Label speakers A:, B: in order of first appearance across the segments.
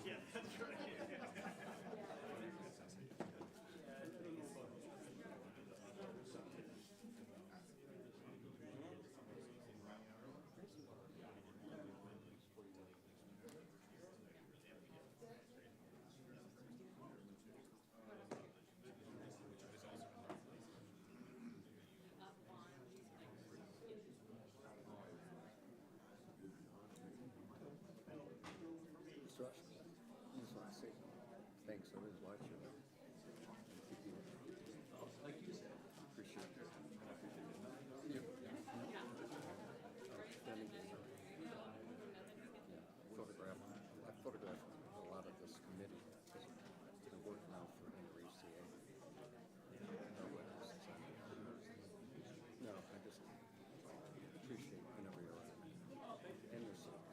A: Yeah, that's right.
B: Just want to say thanks for his watching. Appreciate it. Yep. I photographed a lot of this committee because I work now for EPA. No, I just appreciate whenever you're around. And your service.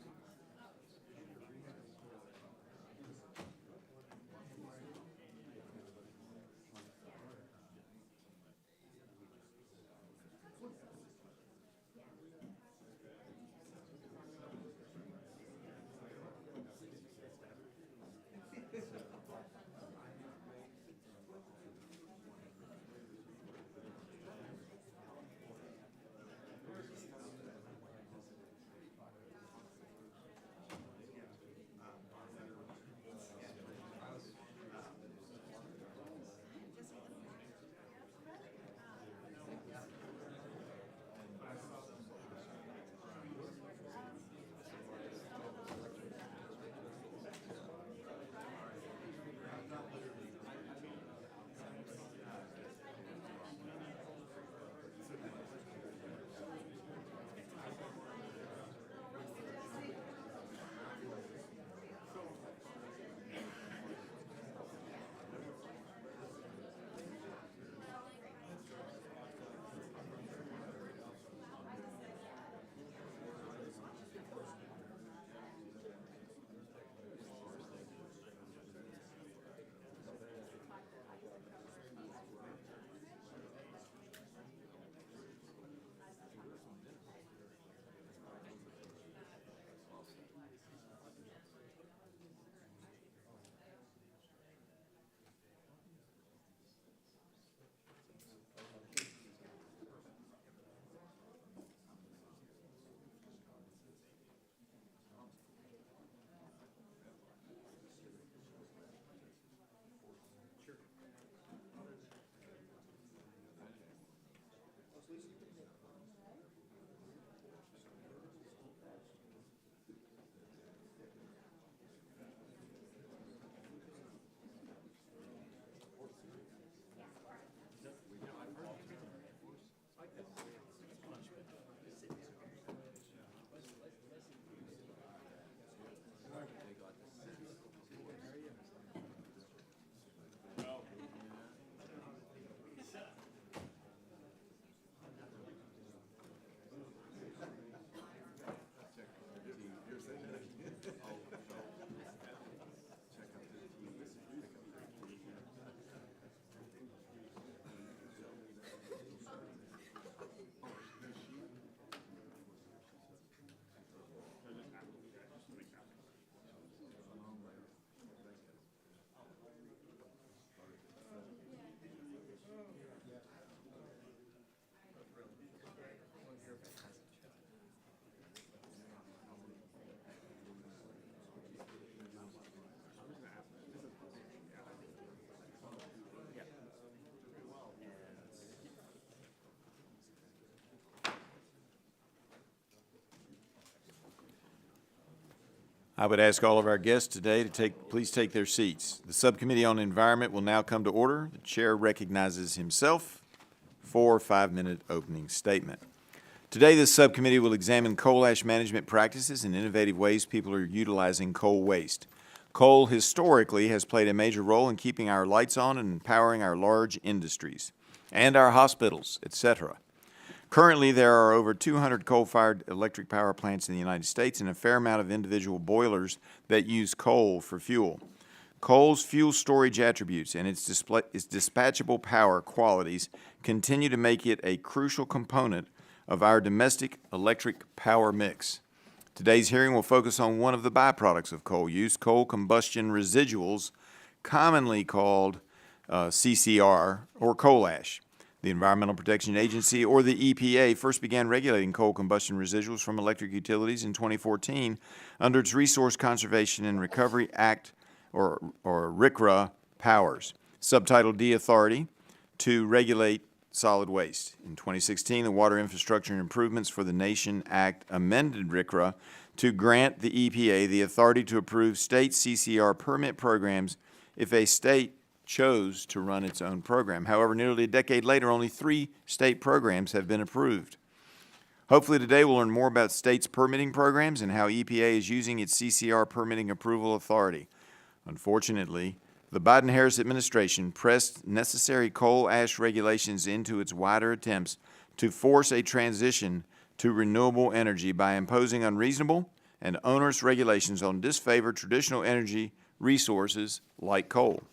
A: I would ask all of our guests today to please take their seats. The Subcommittee on Environment will now come to order. The Chair recognizes himself for a 5-minute opening statement. Today, this subcommittee will examine coal ash management practices and innovative ways people are utilizing coal waste. Coal historically has played a major role in keeping our lights on and empowering our large industries and our hospitals, etc. Currently, there are over 200 coal-fired electric power plants in the United States and a fair amount of individual boilers that use coal for fuel. Coal's fuel storage attributes and its dispatchable power qualities continue to make it a crucial component of our domestic electric power mix. Today's hearing will focus on one of the byproducts of coal use, coal combustion residuals, commonly called CCR, or coal ash. The Environmental Protection Agency, or the EPA, first began regulating coal combustion residuals from electric utilities in 2014 under its Resource Conservation and Recovery Act, or RCRA, powers, Subtitle D authority to regulate solid waste. In 2016, the Water Infrastructure and Improvements for the Nation Act amended RCRA to grant the EPA the authority to approve state CCR permit programs if a state chose to run its own program. However, nearly a decade later, only 3 state programs have been approved. Hopefully today we'll learn more about states' permitting programs and how EPA is using its CCR permitting approval authority. Unfortunately, the Biden-Harris administration pressed necessary coal ash regulations into its wider attempts to force a transition to renewable energy by imposing unreasonable and onerous regulations on disfavored traditional energy resources like coal.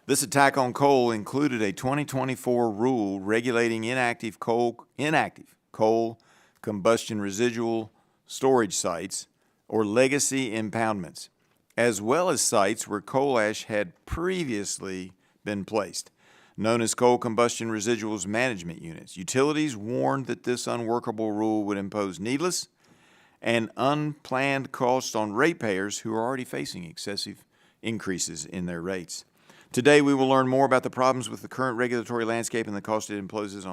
A: This attack on coal included a 2024 rule regulating inactive coal combustion residual storage sites, or legacy impoundments, as well as sites where coal ash had previously been placed, known as coal combustion residuals management units. Utilities warned that this unworkable rule would impose needless and unplanned costs on ratepayers who are already facing excessive increases in their rates. Today, we will learn more about the problems with the current regulatory landscape and the cost it imposes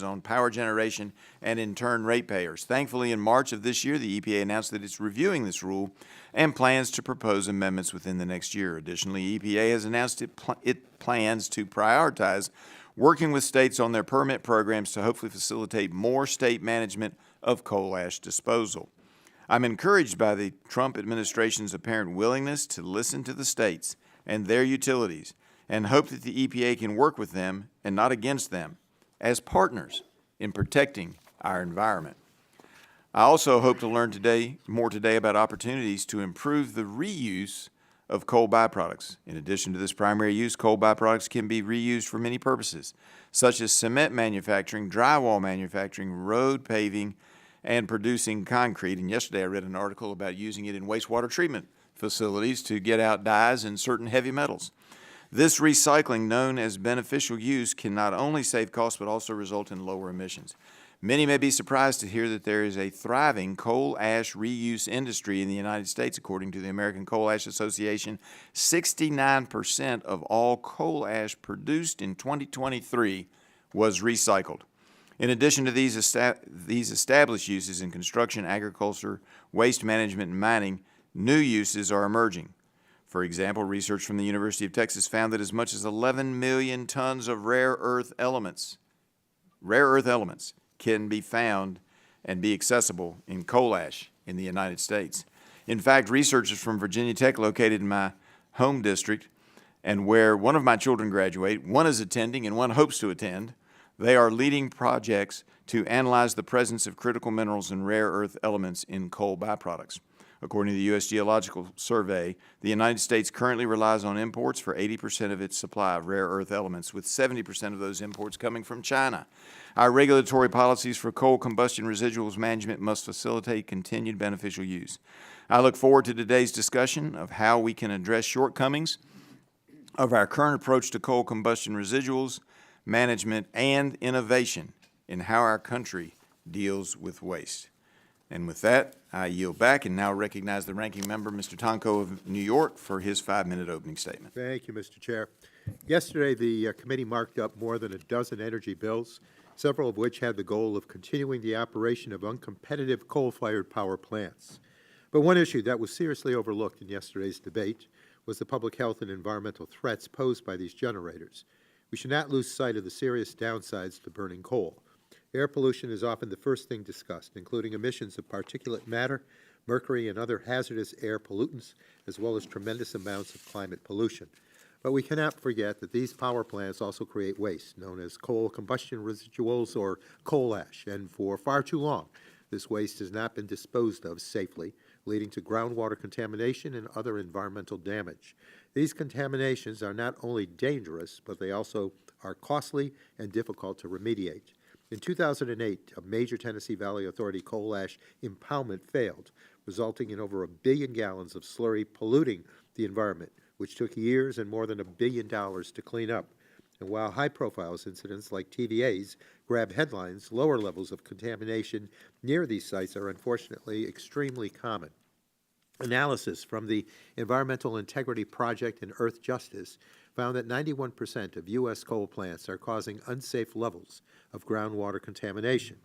A: on power generation and, in turn, ratepayers. Thankfully, in March of this year, the EPA announced that it's reviewing this rule and plans to propose amendments within the next year. Additionally, EPA has announced it plans to prioritize working with states on their permit programs to hopefully facilitate more state management of coal ash disposal. I'm encouraged by the Trump administration's apparent willingness to listen to the states and their utilities, and hope that the EPA can work with them and not against them as partners in protecting our environment. I also hope to learn more today about opportunities to improve the reuse of coal byproducts. In addition to this primary use, coal byproducts can be reused for many purposes, such as cement manufacturing, drywall manufacturing, road paving, and producing concrete. And yesterday I read an article about using it in wastewater treatment facilities to get out dyes and certain heavy metals. This recycling, known as beneficial use, can not only save costs but also result in lower emissions. Many may be surprised to hear that there is a thriving coal ash reuse industry in the United States. According to the American Coal Ash Association, 69% of all coal ash produced in 2023 was recycled. In addition to these established uses in construction, agriculture, waste management, and mining, new uses are emerging. For example, research from the University of Texas found that as much as 11 million tons of rare earth elements can be found and be accessible in coal ash in the United States. In fact, researchers from Virginia Tech, located in my home district, and where one of my children graduate, one is attending and one hopes to attend, they are leading projects to analyze the presence of critical minerals and rare earth elements in coal byproducts. According to the U.S. Geological Survey, the United States currently relies on imports for 80% of its supply of rare earth elements, with 70% of those imports coming from China. Our regulatory policies for coal combustion residuals management must facilitate continued beneficial use. I look forward to today's discussion of how we can address shortcomings of our current approach to coal combustion residuals management and innovation in how our country deals with waste. And with that, I yield back and now recognize the Ranking Member, Mr. Tonko of New York, for his 5-minute opening statement.
C: Thank you, Mr. Chair. Yesterday, the committee marked up more than a dozen energy bills, several of which had the goal of continuing the operation of uncompetitive coal-fired power plants. But one issue that was seriously overlooked in yesterday's debate was the public health and environmental threats posed by these generators. We should not lose sight of the serious downsides to burning coal. Air pollution is often the first thing discussed, including emissions of particulate matter, mercury, and other hazardous air pollutants, as well as tremendous amounts of climate pollution. But we cannot forget that these power plants also create waste, known as coal combustion residuals or coal ash, and for far too long, this waste has not been disposed of safely, leading to groundwater contamination and other environmental damage. These contaminations are not only dangerous, but they also are costly and difficult to remediate. In 2008, a major Tennessee Valley Authority coal ash impoundment failed, resulting in over 1 billion gallons of slurry polluting the environment, which took years and more than $1 billion to clean up. And while high-profile incidents like TVAs grab headlines, lower levels of contamination near these sites are unfortunately extremely common. Analysis from the Environmental Integrity Project and Earth Justice found that 91% of U.S. coal plants are causing unsafe levels of groundwater contamination.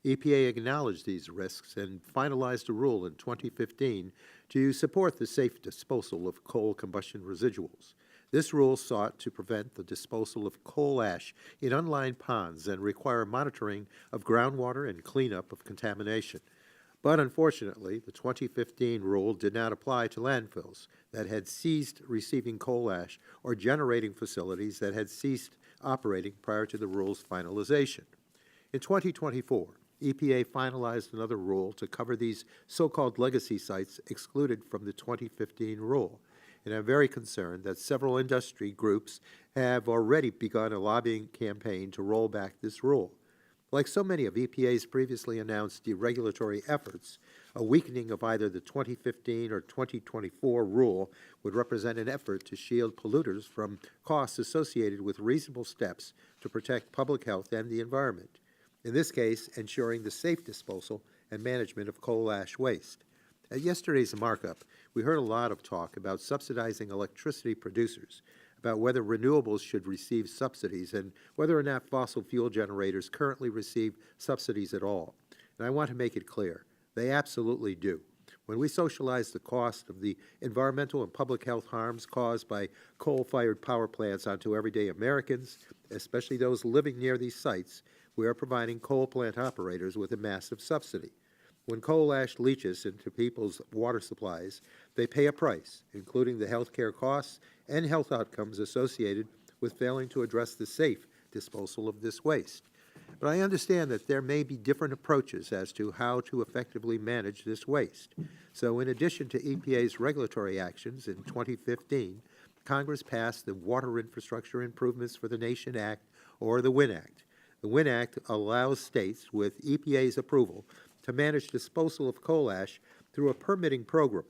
C: EPA acknowledged these risks and finalized a rule in 2015 to support the safe disposal of coal combustion residuals. This rule sought to prevent the disposal of coal ash in unlined ponds and require monitoring of groundwater and cleanup of contamination. But unfortunately, the 2015 rule did not apply to landfills that had ceased receiving coal ash or generating facilities that had ceased operating prior to the rule's finalization. In 2024, EPA finalized another rule to cover these so-called legacy sites excluded from the 2015 rule. And I'm very concerned that several industry groups have already begun a lobbying campaign to roll back this rule. Like so many of EPA's previously announced deregulatory efforts, a weakening of either the 2015 or 2024 rule would represent an effort to shield polluters from costs associated with reasonable steps to protect public health and the environment. In this case, ensuring the safe disposal and management of coal ash waste. At yesterday's markup, we heard a lot of talk about subsidizing electricity producers, about whether renewables should receive subsidies, and whether or not fossil fuel generators currently receive subsidies at all. And I want to make it clear, they absolutely do. When we socialize the cost of the environmental and public health harms caused by coal-fired power plants onto everyday Americans, especially those living near these sites, we are providing coal plant operators with a massive subsidy. When coal ash leaches into people's water supplies, they pay a price, including the health care costs and health outcomes associated with failing to address the safe disposal of this waste. But I understand that there may be different approaches as to how to effectively manage this waste. So in addition to EPA's regulatory actions in 2015, Congress passed the Water Infrastructure Improvements for the Nation Act, or the WIN Act. The WIN Act allows states, with EPA's approval, to manage disposal of coal ash through a permitting program,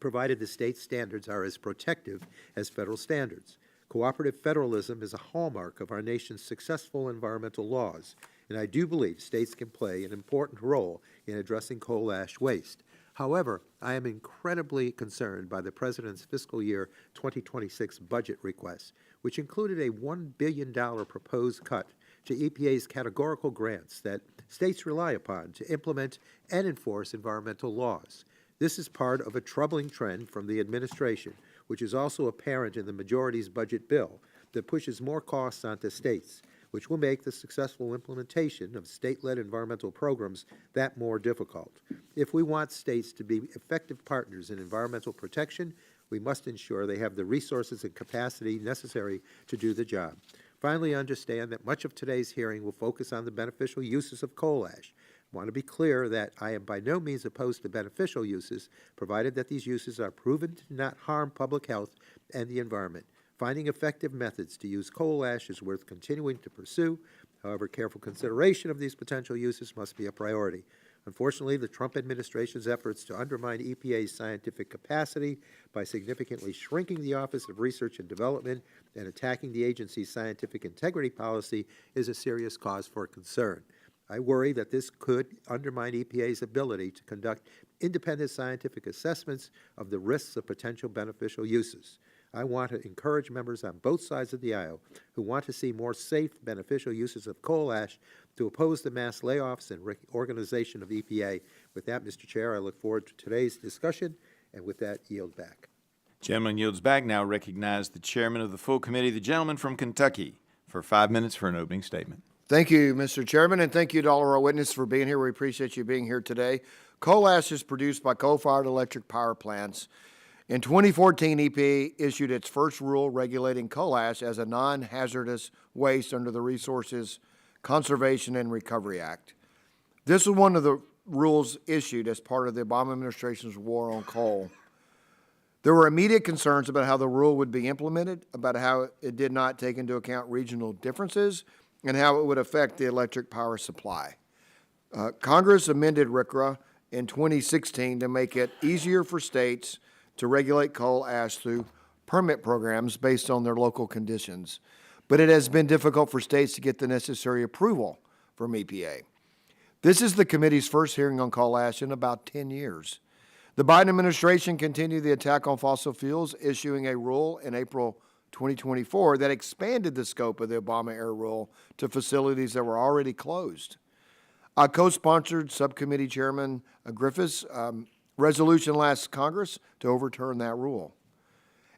C: provided the state standards are as protective as federal standards. Cooperative federalism is a hallmark of our nation's successful environmental laws, and I do believe states can play an important role in addressing coal ash waste. However, I am incredibly concerned by the President's fiscal year 2026 budget request, which included a $1 billion proposed cut to EPA's categorical grants that states rely upon to implement and enforce environmental laws. This is part of a troubling trend from the administration, which is also apparent in the majority's budget bill that pushes more costs onto states, which will make the successful implementation of state-led environmental programs that more difficult. If we want states to be effective partners in environmental protection, we must ensure they have the resources and capacity necessary to do the job. Finally, understand that much of today's hearing will focus on the beneficial uses of coal ash. I want to be clear that I am by no means opposed to beneficial uses, provided that these uses are proven to not harm public health and the environment. Finding effective methods to use coal ash is worth continuing to pursue. However, careful consideration of these potential uses must be a priority. Unfortunately, the Trump administration's efforts to undermine EPA's scientific capacity by significantly shrinking the Office of Research and Development and attacking the agency's scientific integrity policy is a serious cause for concern. I worry that this could undermine EPA's ability to conduct independent scientific assessments of the risks of potential beneficial uses. I want to encourage members on both sides of the aisle who want to see more safe, beneficial uses of coal ash to oppose the mass layoffs and reorganization of EPA. With that, Mr. Chair, I look forward to today's discussion, and with that, yield back.
A: Gentleman yields back. Now recognize the chairman of the full committee, the gentleman from Kentucky, for 5 minutes for an opening statement.
D: Thank you, Mr. Chairman, and thank you to all of our witnesses for being here. We appreciate you being here today. Coal ash is produced by coal-fired electric power plants. In 2014, EPA issued its first rule regulating coal ash as a non-hazardous waste under the Resources Conservation and Recovery Act. This is one of the rules issued as part of the Obama administration's war on coal. There were immediate concerns about how the rule would be implemented, about how it did not take into account regional differences, and how it would affect the electric power supply. Congress amended RCRA in 2016 to make it easier for states to regulate coal ash through permit programs based on their local conditions. But it has been difficult for states to get the necessary approval from EPA. This is the committee's first hearing on coal ash in about 10 years. The Biden administration continued the attack on fossil fuels, issuing a rule in April 2024 that expanded the scope of the Obama-era rule to facilities that were already closed. I co-sponsored Subcommittee Chairman Griffith's resolution last Congress to overturn that rule.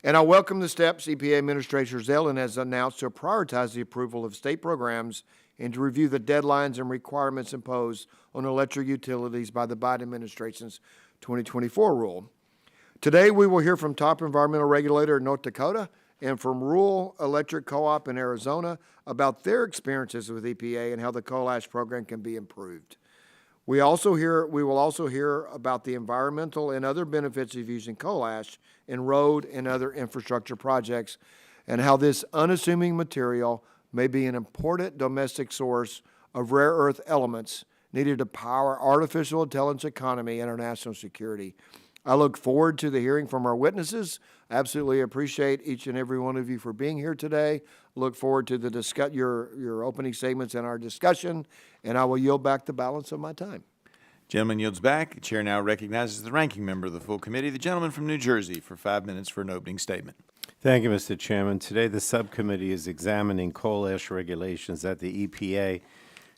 D: And I welcome the steps EPA Administrator Zeldin has announced to prioritize the approval of state programs and to review the deadlines and requirements imposed on electric utilities by the Biden administration's 2024 rule. Today, we will hear from top environmental regulator in North Dakota and from Rural Electric Co-op in Arizona about their experiences with EPA and how the coal ash program can be improved. We will also hear about the environmental and other benefits of using coal ash in road and other infrastructure projects and how this unassuming material may be an important domestic source of rare earth elements needed to power artificial intelligence economy and our national security. I look forward to the hearing from our witnesses. I absolutely appreciate each and every one of you for being here today. Look forward to your opening statements and our discussion, and I will yield back the balance of my time.
A: Gentleman yields back. The chair now recognizes the ranking member of the full committee, the gentleman from New Jersey, for 5 minutes for an opening statement.
E: Thank you, Mr. Chairman. Today, the subcommittee is examining coal ash regulations at the EPA.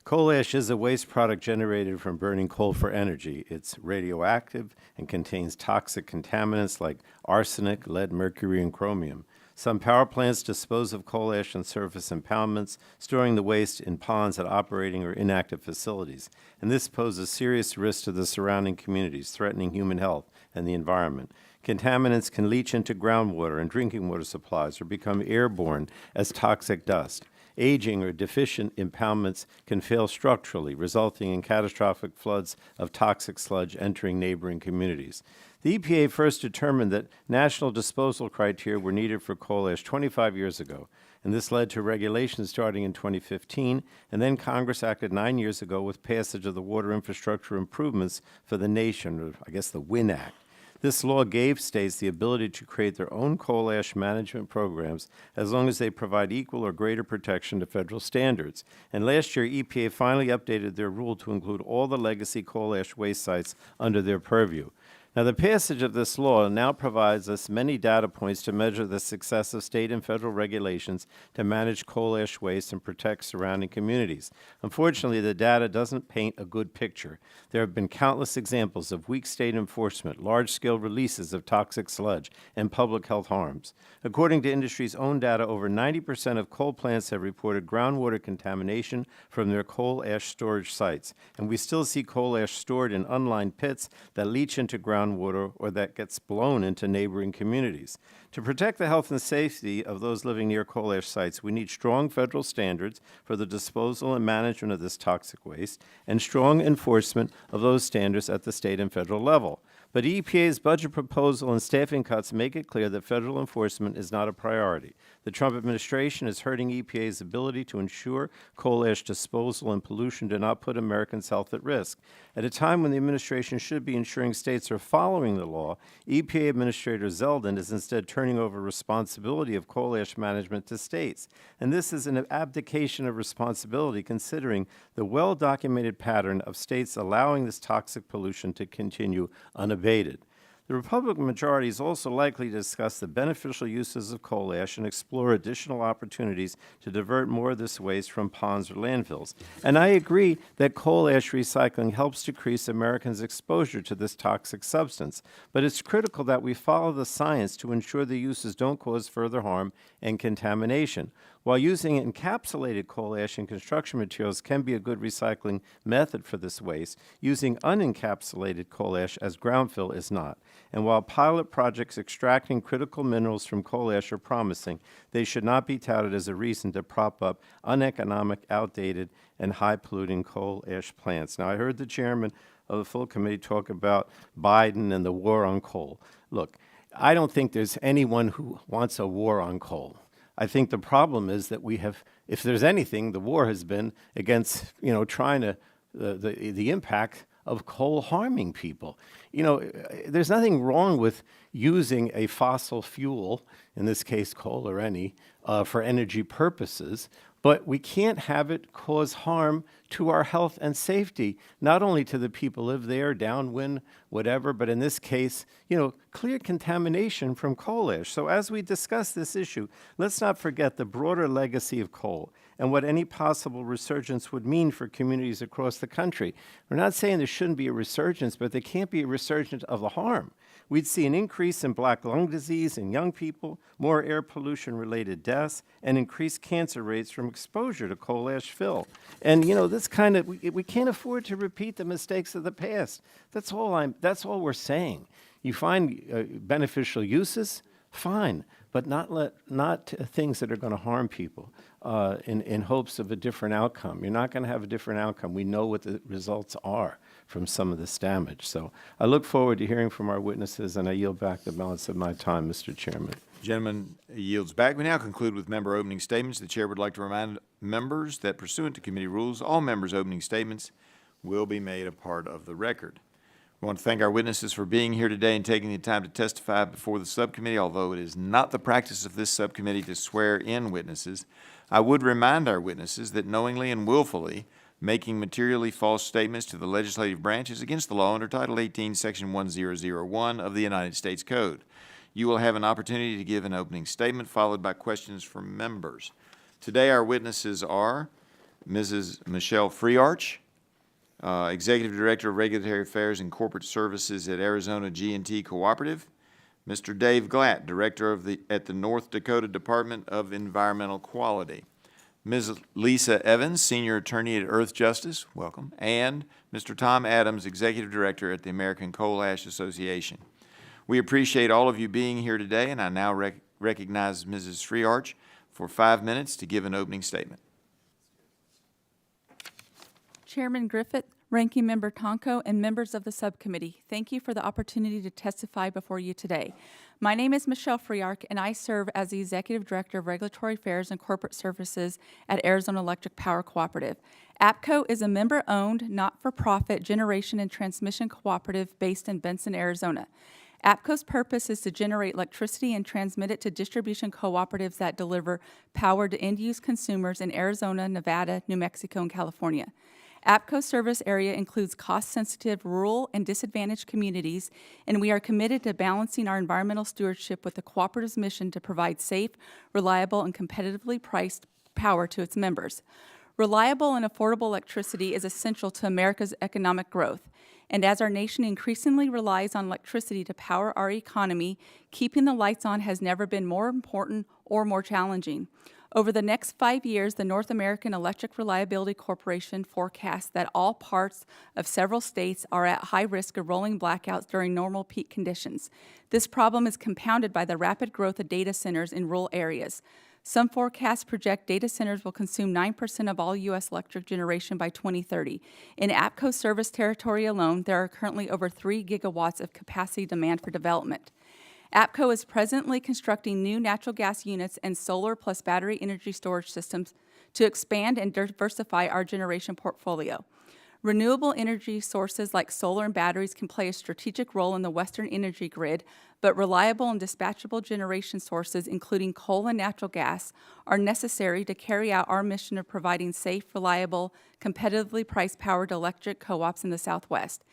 E: Coal ash is a waste product generated from burning coal for energy. It's radioactive and contains toxic contaminants like arsenic, lead, mercury, and chromium. Some power plants dispose of coal ash in surface impoundments, storing the waste in ponds at operating or inactive facilities. And this poses serious risk to the surrounding communities, threatening human health and the environment. Contaminants can leach into groundwater and drinking water supplies or become airborne as toxic dust. Aging or deficient impoundments can fail structurally, resulting in catastrophic floods of toxic sludge entering neighboring communities. The EPA first determined that national disposal criteria were needed for coal ash 25 years ago, and this led to regulations starting in 2015, and then Congress acted 9 years ago with passage of the Water Infrastructure Improvements for the Nation, or I guess the WIN Act. This law gave states the ability to create their own coal ash management programs as long as they provide equal or greater protection to federal standards. And last year, EPA finally updated their rule to include all the legacy coal ash waste sites under their purview. Now, the passage of this law now provides us many data points to measure the success of state and federal regulations to manage coal ash waste and protect surrounding communities. Unfortunately, the data doesn't paint a good picture. There have been countless examples of weak state enforcement, large-scale releases of toxic sludge, and public health harms. According to industry's own data, over 90% of coal plants have reported groundwater contamination from their coal ash storage sites, and we still see coal ash stored in unlined pits that leach into groundwater or that gets blown into neighboring communities. To protect the health and safety of those living near coal ash sites, we need strong federal standards for the disposal and management of this toxic waste and strong enforcement of those standards at the state and federal level. But EPA's budget proposal and staffing cuts make it clear that federal enforcement is not a priority. The Trump administration is hurting EPA's ability to ensure coal ash disposal and pollution do not put Americans' health at risk. At a time when the administration should be ensuring states are following the law, EPA Administrator Zeldin is instead turning over responsibility of coal ash management to states. And this is an abdication of responsibility considering the well-documented pattern of states allowing this toxic pollution to continue unabated. The Republican majority is also likely to discuss the beneficial uses of coal ash and explore additional opportunities to divert more of this waste from ponds or landfills. And I agree that coal ash recycling helps decrease Americans' exposure to this toxic substance, but it's critical that we follow the science to ensure the uses don't cause further harm and contamination. While using encapsulated coal ash in construction materials can be a good recycling method for this waste, using unencapsulated coal ash as ground fill is not. And while pilot projects extracting critical minerals from coal ash are promising, they should not be touted as a reason to prop up uneconomic, outdated, and high-polluting coal ash plants. Now, I heard the chairman of the full committee talk about Biden and the war on coal. Look, I don't think there's anyone who wants a war on coal. I think the problem is that we have, if there's anything, the war has been against, trying to, the impact of coal harming people. There's nothing wrong with using a fossil fuel, in this case coal or any, for energy purposes, but we can't have it cause harm to our health and safety, not only to the people who live there, downwind, whatever, but in this case, clear contamination from coal ash. So as we discuss this issue, let's not forget the broader legacy of coal and what any possible resurgence would mean for communities across the country. We're not saying there shouldn't be a resurgence, but there can't be a resurgence of the harm. We'd see an increase in black lung disease in young people, more air pollution-related deaths, and increased cancer rates from exposure to coal ash fill. And we can't afford to repeat the mistakes of the past. That's all we're saying. You find beneficial uses, fine, but not things that are going to harm people in hopes of a different outcome. You're not going to have a different outcome. We know what the results are from some of this damage. So I look forward to hearing from our witnesses, and I yield back the balance of my time, Mr. Chairman.
A: Gentleman yields back. We now conclude with member opening statements. The chair would like to remind members that pursuant to committee rules, all members' opening statements will be made a part of the record. We want to thank our witnesses for being here today and taking the time to testify before the subcommittee. Although it is not the practice of this subcommittee to swear in witnesses, I would remind our witnesses that knowingly and willfully making materially false statements to the legislative branch is against the law under Title 18, Section 1001 of the United States Code. You will have an opportunity to give an opening statement followed by questions from members. Today our witnesses are Mrs. Michelle Freearch, Executive Director of Regulatory Affairs and Corporate Services at Arizona G&T Cooperative, Mr. Dave Glatt, Director at the North Dakota Department of Environmental Quality, Ms. Lisa Evans, Senior Attorney at Earth Justice, welcome, and Mr. Tom Adams, Executive Director at the American Coal Ash Association. We appreciate all of you being here today, and I now recognize Mrs. Freearch for 5 minutes to give an opening statement.
F: Chairman Griffith, Ranking Member Tonko, and members of the subcommittee, thank you for the opportunity to testify before you today. My name is Michelle Freearch, and I serve as the Executive Director of Regulatory Affairs and Corporate Services at Arizona Electric Power Cooperative. APCO is a member-owned, not-for-profit generation and transmission cooperative based in Benson, Arizona. APCO's purpose is to generate electricity and transmit it to distribution cooperatives that deliver power to end-use consumers in Arizona, Nevada, New Mexico, and California. APCO's service area includes cost-sensitive rural and disadvantaged communities, and we are committed to balancing our environmental stewardship with the cooperative's mission to provide safe, reliable, and competitively priced power to its members. Reliable and affordable electricity is essential to America's economic growth, and as our nation increasingly relies on electricity to power our economy, keeping the lights on has never been more important or more challenging. Over the next 5 years, the North American Electric Reliability Corporation forecasts that all parts of several states are at high risk of rolling blackouts during normal peak conditions. This problem is compounded by the rapid growth of data centers in rural areas. Some forecasts project data centers will consume 9% of all U.S. electric generation by 2030. In APCO's service territory alone, there are currently over 3 gigawatts of capacity demand for development. APCO is presently constructing new natural gas units and solar plus battery energy storage systems to expand and diversify our generation portfolio. Renewable energy sources like solar and batteries can play a strategic role in the Western energy grid, but reliable and dispatchable generation sources, including coal and natural gas, are necessary to carry out our mission of providing safe, reliable, competitively priced power to electric co-ops in the Southwest.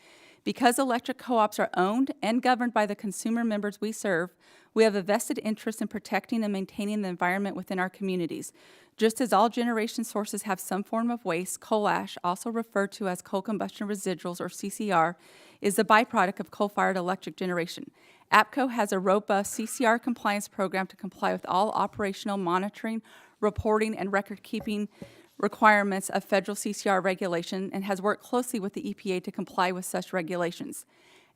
F: Because electric co-ops are owned and governed by the consumer members we serve, we have a vested interest in protecting and maintaining the environment within our communities. Just as all generation sources have some form of waste, coal ash, also referred to as coal combustion residuals or CCR, is a byproduct of coal-fired electric generation. APCO has a robust CCR compliance program to comply with all operational monitoring, reporting, and record-keeping requirements of federal CCR regulation and has worked closely with the EPA to comply with such regulations.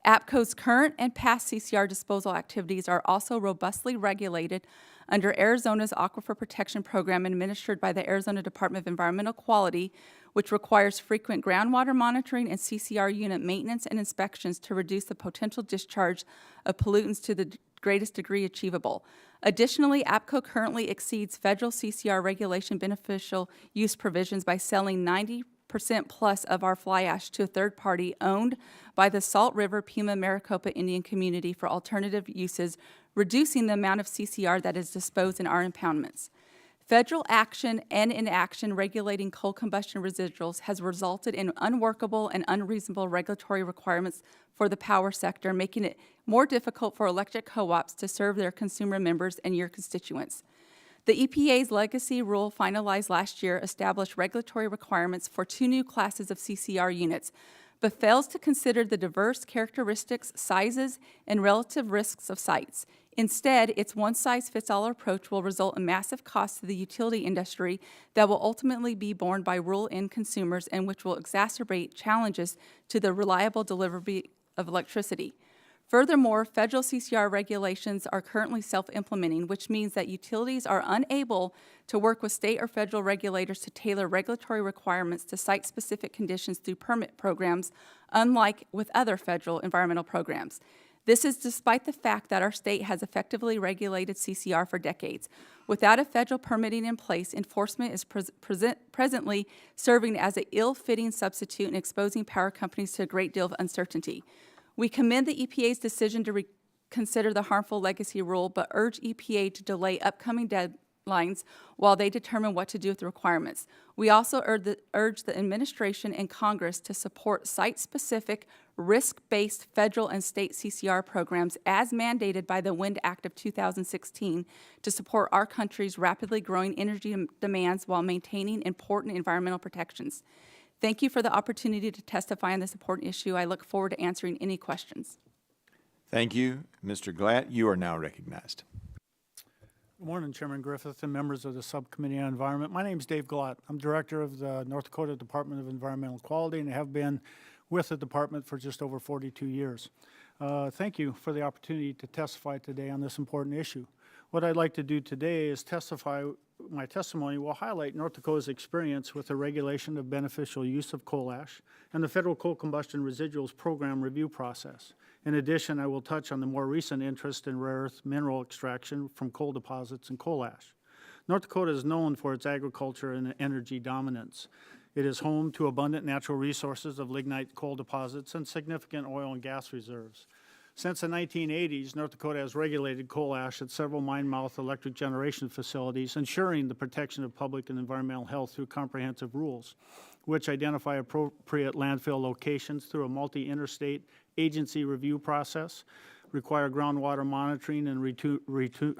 F: APCO's current and past CCR disposal activities are also robustly regulated under Arizona's Aquifer Protection Program administered by the Arizona Department of Environmental Quality, which requires frequent groundwater monitoring and CCR unit maintenance and inspections to reduce the potential discharge of pollutants to the greatest degree achievable. Additionally, APCO currently exceeds federal CCR regulation beneficial use provisions by selling 90% plus of our fly ash to a third party owned by the Salt River Pima Maricopa Indian community for alternative uses, reducing the amount of CCR that is disposed in our impoundments. Federal action and inaction regulating coal combustion residuals has resulted in unworkable and unreasonable regulatory requirements for the power sector, making it more difficult for electric co-ops to serve their consumer members and your constituents. The EPA's legacy rule finalized last year established regulatory requirements for 2 new classes of CCR units, but fails to consider the diverse characteristics, sizes, and relative risks of sites. Instead, its one-size-fits-all approach will result in massive costs to the utility industry that will ultimately be borne by rural end consumers and which will exacerbate challenges to the reliable delivery of electricity. Furthermore, federal CCR regulations are currently self-implementing, which means that utilities are unable to work with state or federal regulators to tailor regulatory requirements to site-specific conditions through permit programs, unlike with other federal environmental programs. This is despite the fact that our state has effectively regulated CCR for decades. Without a federal permitting in place, enforcement is presently serving as an ill-fitting substitute and exposing power companies to a great deal of uncertainty. We commend the EPA's decision to reconsider the harmful legacy rule, but urge EPA to delay upcoming deadlines while they determine what to do with the requirements. We also urge the administration and Congress to support site-specific, risk-based federal and state CCR programs as mandated by the Wind Act of 2016 to support our country's rapidly growing energy demands while maintaining important environmental protections. Thank you for the opportunity to testify on this important issue. I look forward to answering any questions.
A: Thank you. Mr. Glatt, you are now recognized.
G: Good morning, Chairman Griffith and members of the Subcommittee on Environment. My name is Dave Glatt. I'm Director of the North Dakota Department of Environmental Quality and have been with the department for just over 42 years. Thank you for the opportunity to testify today on this important issue. What I'd like to do today is my testimony will highlight North Dakota's experience with the regulation of beneficial use of coal ash and the Federal Coal Combustion Residuals Program review process. In addition, I will touch on the more recent interest in rare earth mineral extraction from coal deposits and coal ash. North Dakota is known for its agriculture and energy dominance. It is home to abundant natural resources of lignite coal deposits and significant oil and gas reserves. Since the 1980s, North Dakota has regulated coal ash at several mine-mouth electric generation facilities, ensuring the protection of public and environmental health through comprehensive rules, which identify appropriate landfill locations through a multi-interstate agency review process, require groundwater monitoring and routine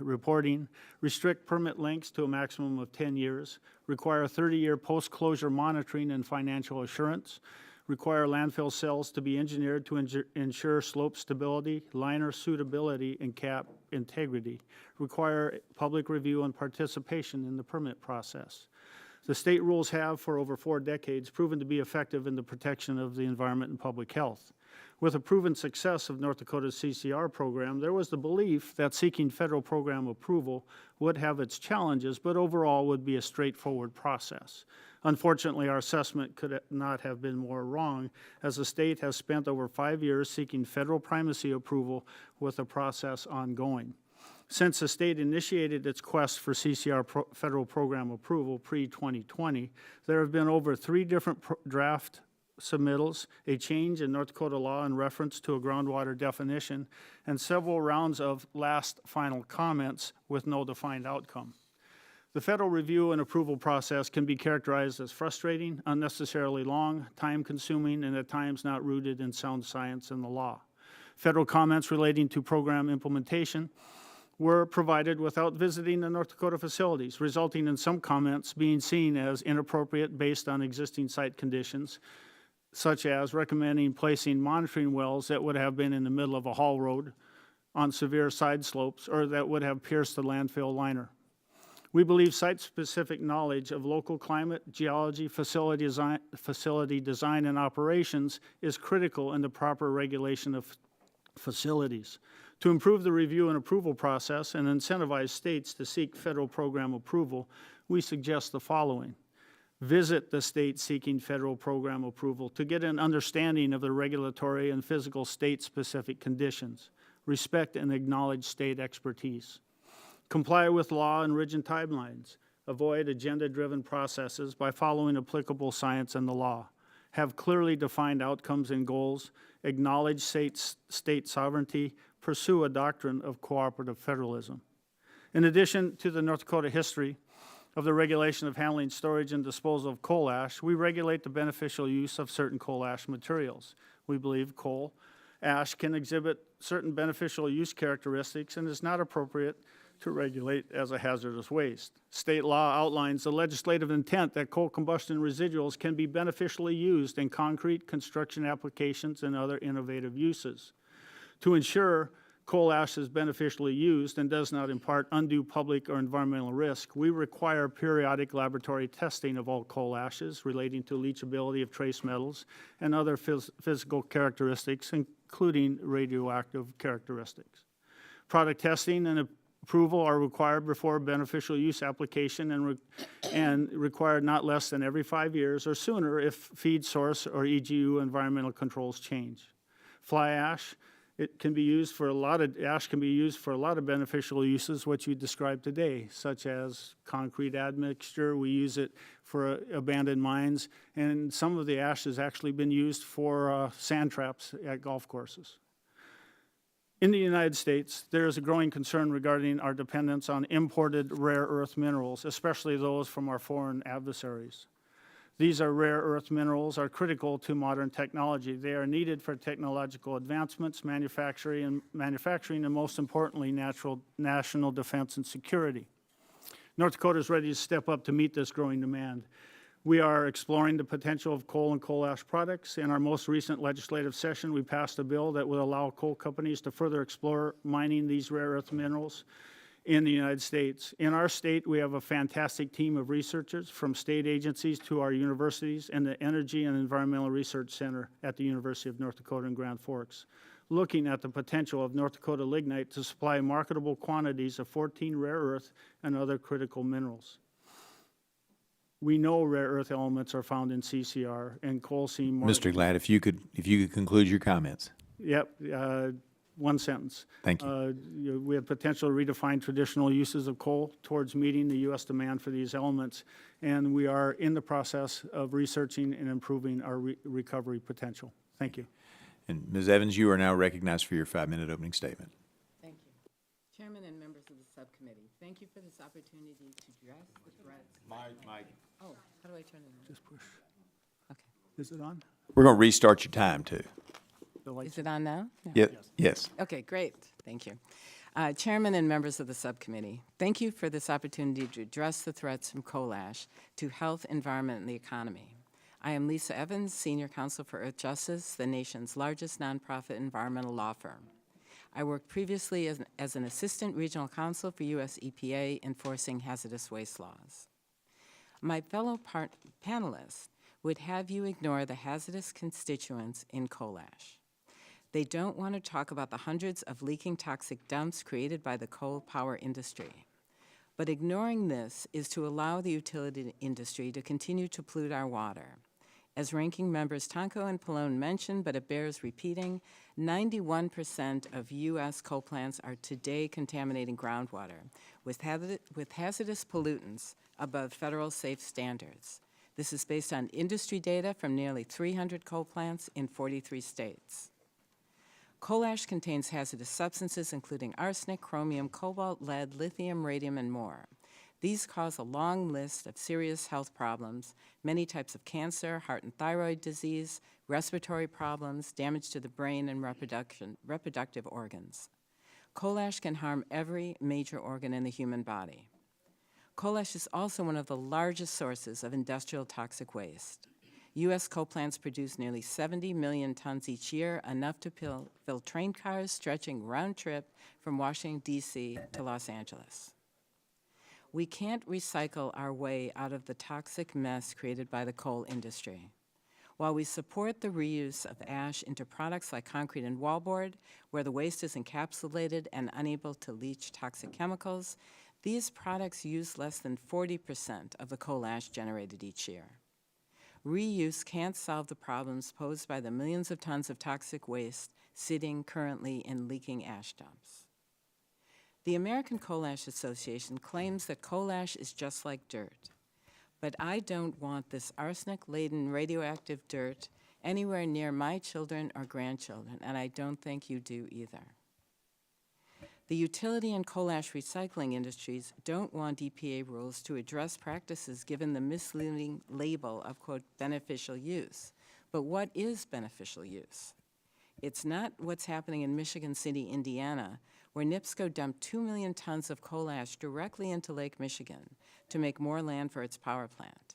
G: reporting, restrict permit lengths to a maximum of 10 years, require 30-year post-closure monitoring and financial assurance, require landfill cells to be engineered to ensure slope stability, liner suitability, and cap integrity, require public review and participation in the permit process. The state rules have, for over 4 decades, proven to be effective in the protection of the environment and public health. With the proven success of North Dakota's CCR program, there was the belief that seeking federal program approval would have its challenges, but overall would be a straightforward process. Unfortunately, our assessment could not have been more wrong, as the state has spent over 5 years seeking federal primacy approval with the process ongoing. Since the state initiated its quest for CCR federal program approval pre-2020, there have been over 3 different draft submittals, a change in North Dakota law in reference to a groundwater definition, and several rounds of last final comments with no defined outcome. The federal review and approval process can be characterized as frustrating, unnecessarily long, time-consuming, and at times not rooted in sound science and the law. Federal comments relating to program implementation were provided without visiting the North Dakota facilities, resulting in some comments being seen as inappropriate based on existing site conditions, such as recommending placing monitoring wells that would have been in the middle of a haul road on severe side slopes or that would have pierced the landfill liner. We believe site-specific knowledge of local climate, geology, facility design, and operations is critical in the proper regulation of facilities. To improve the review and approval process and incentivize states to seek federal program approval, we suggest the following. Visit the state seeking federal program approval to get an understanding of the regulatory and physical state-specific conditions. Respect and acknowledge state expertise. Comply with law and rigid timelines. Avoid agenda-driven processes by following applicable science and the law. Have clearly defined outcomes and goals. Acknowledge state sovereignty. Pursue a doctrine of cooperative federalism. In addition to the North Dakota history of the regulation of handling, storage, and disposal of coal ash, we regulate the beneficial use of certain coal ash materials. We believe coal ash can exhibit certain beneficial use characteristics and is not appropriate to regulate as a hazardous waste. State law outlines the legislative intent that coal combustion residuals can be beneficially used in concrete, construction applications, and other innovative uses. To ensure coal ash is beneficially used and does not impart undue public or environmental risk, we require periodic laboratory testing of all coal ashes relating to leachability of trace metals and other physical characteristics, including radioactive characteristics. Product testing and approval are required before a beneficial use application and required not less than every 5 years or sooner if feed source or EGU environmental controls change. Fly ash, it can be used for a lot of beneficial uses, which you described today, such as concrete admixture. We use it for abandoned mines, and some of the ash has actually been used for sand traps at golf courses. In the United States, there is a growing concern regarding our dependence on imported rare earth minerals, especially those from our foreign adversaries. These rare earth minerals are critical to modern technology. They are needed for technological advancements, manufacturing, and most importantly, national defense and security. North Dakota is ready to step up to meet this growing demand. We are exploring the potential of coal and coal ash products. In our most recent legislative session, we passed a bill that would allow coal companies to further explore mining these rare earth minerals in the United States. In our state, we have a fantastic team of researchers from state agencies to our universities and the Energy and Environmental Research Center at the University of North Dakota in Grand Forks, looking at the potential of North Dakota lignite to supply marketable quantities of 14 rare earth and other critical minerals. We know rare earth elements are found in CCR and coal seam.
A: Mr. Glad, if you could conclude your comments.
G: Yep. One sentence.
A: Thank you.
G: We have potential to redefine traditional uses of coal towards meeting the U.S. demand for these elements, and we are in the process of researching and improving our recovery potential. Thank you.
A: And Ms. Evans, you are now recognized for your 5-minute opening statement.
H: Thank you. Chairman and members of the subcommittee, thank you for this opportunity to address the threats.
A: Mike.
H: Oh, how do I turn it on?
G: Just push.
H: Okay.
G: Is it on?
A: We're going to restart your time, too.
H: Is it on now?
A: Yeah. Yes.
H: Okay, great. Thank you. Chairman and members of the subcommittee, thank you for this opportunity to address the threats from coal ash to health, environment, and the economy. I am Lisa Evans, Senior Counsel for Earth Justice, the nation's largest nonprofit environmental law firm. I worked previously as an assistant regional counsel for U.S. EPA enforcing hazardous waste laws. My fellow panelists would have you ignore the hazardous constituents in coal ash. They don't want to talk about the hundreds of leaking toxic dumps created by the coal power industry. But ignoring this is to allow the utility industry to continue to pollute our water. As Ranking Members Tonko and Pallone mentioned, but it bears repeating, 91% of U.S. coal plants are today contaminating groundwater with hazardous pollutants above federal safe standards. This is based on industry data from nearly 300 coal plants in 43 states. Coal ash contains hazardous substances including arsenic, chromium, cobalt, lead, lithium, radium, and more. These cause a long list of serious health problems, many types of cancer, heart and thyroid disease, respiratory problems, damage to the brain, and reproductive organs. Coal ash can harm every major organ in the human body. Coal ash is also one of the largest sources of industrial toxic waste. U.S. coal plants produce nearly 70 million tons each year, enough to fill train cars stretching round trip from Washington, D.C. to Los Angeles. We can't recycle our way out of the toxic mess created by the coal industry. While we support the reuse of ash into products like concrete and wallboard, where the waste is encapsulated and unable to leach toxic chemicals, these products use less than 40% of the coal ash generated each year. Reuse can't solve the problems posed by the millions of tons of toxic waste sitting currently in leaking ash dumps. The American Coal Ash Association claims that coal ash is just like dirt, but I don't want this arsenic-laden radioactive dirt anywhere near my children or grandchildren, and I don't think you do either. The utility and coal ash recycling industries don't want EPA rules to address practices given the misleading label of, quote, beneficial use. But what is beneficial use? It's not what's happening in Michigan City, Indiana, where NIPSCO dumped 2 million tons of coal ash directly into Lake Michigan to make more land for its power plant.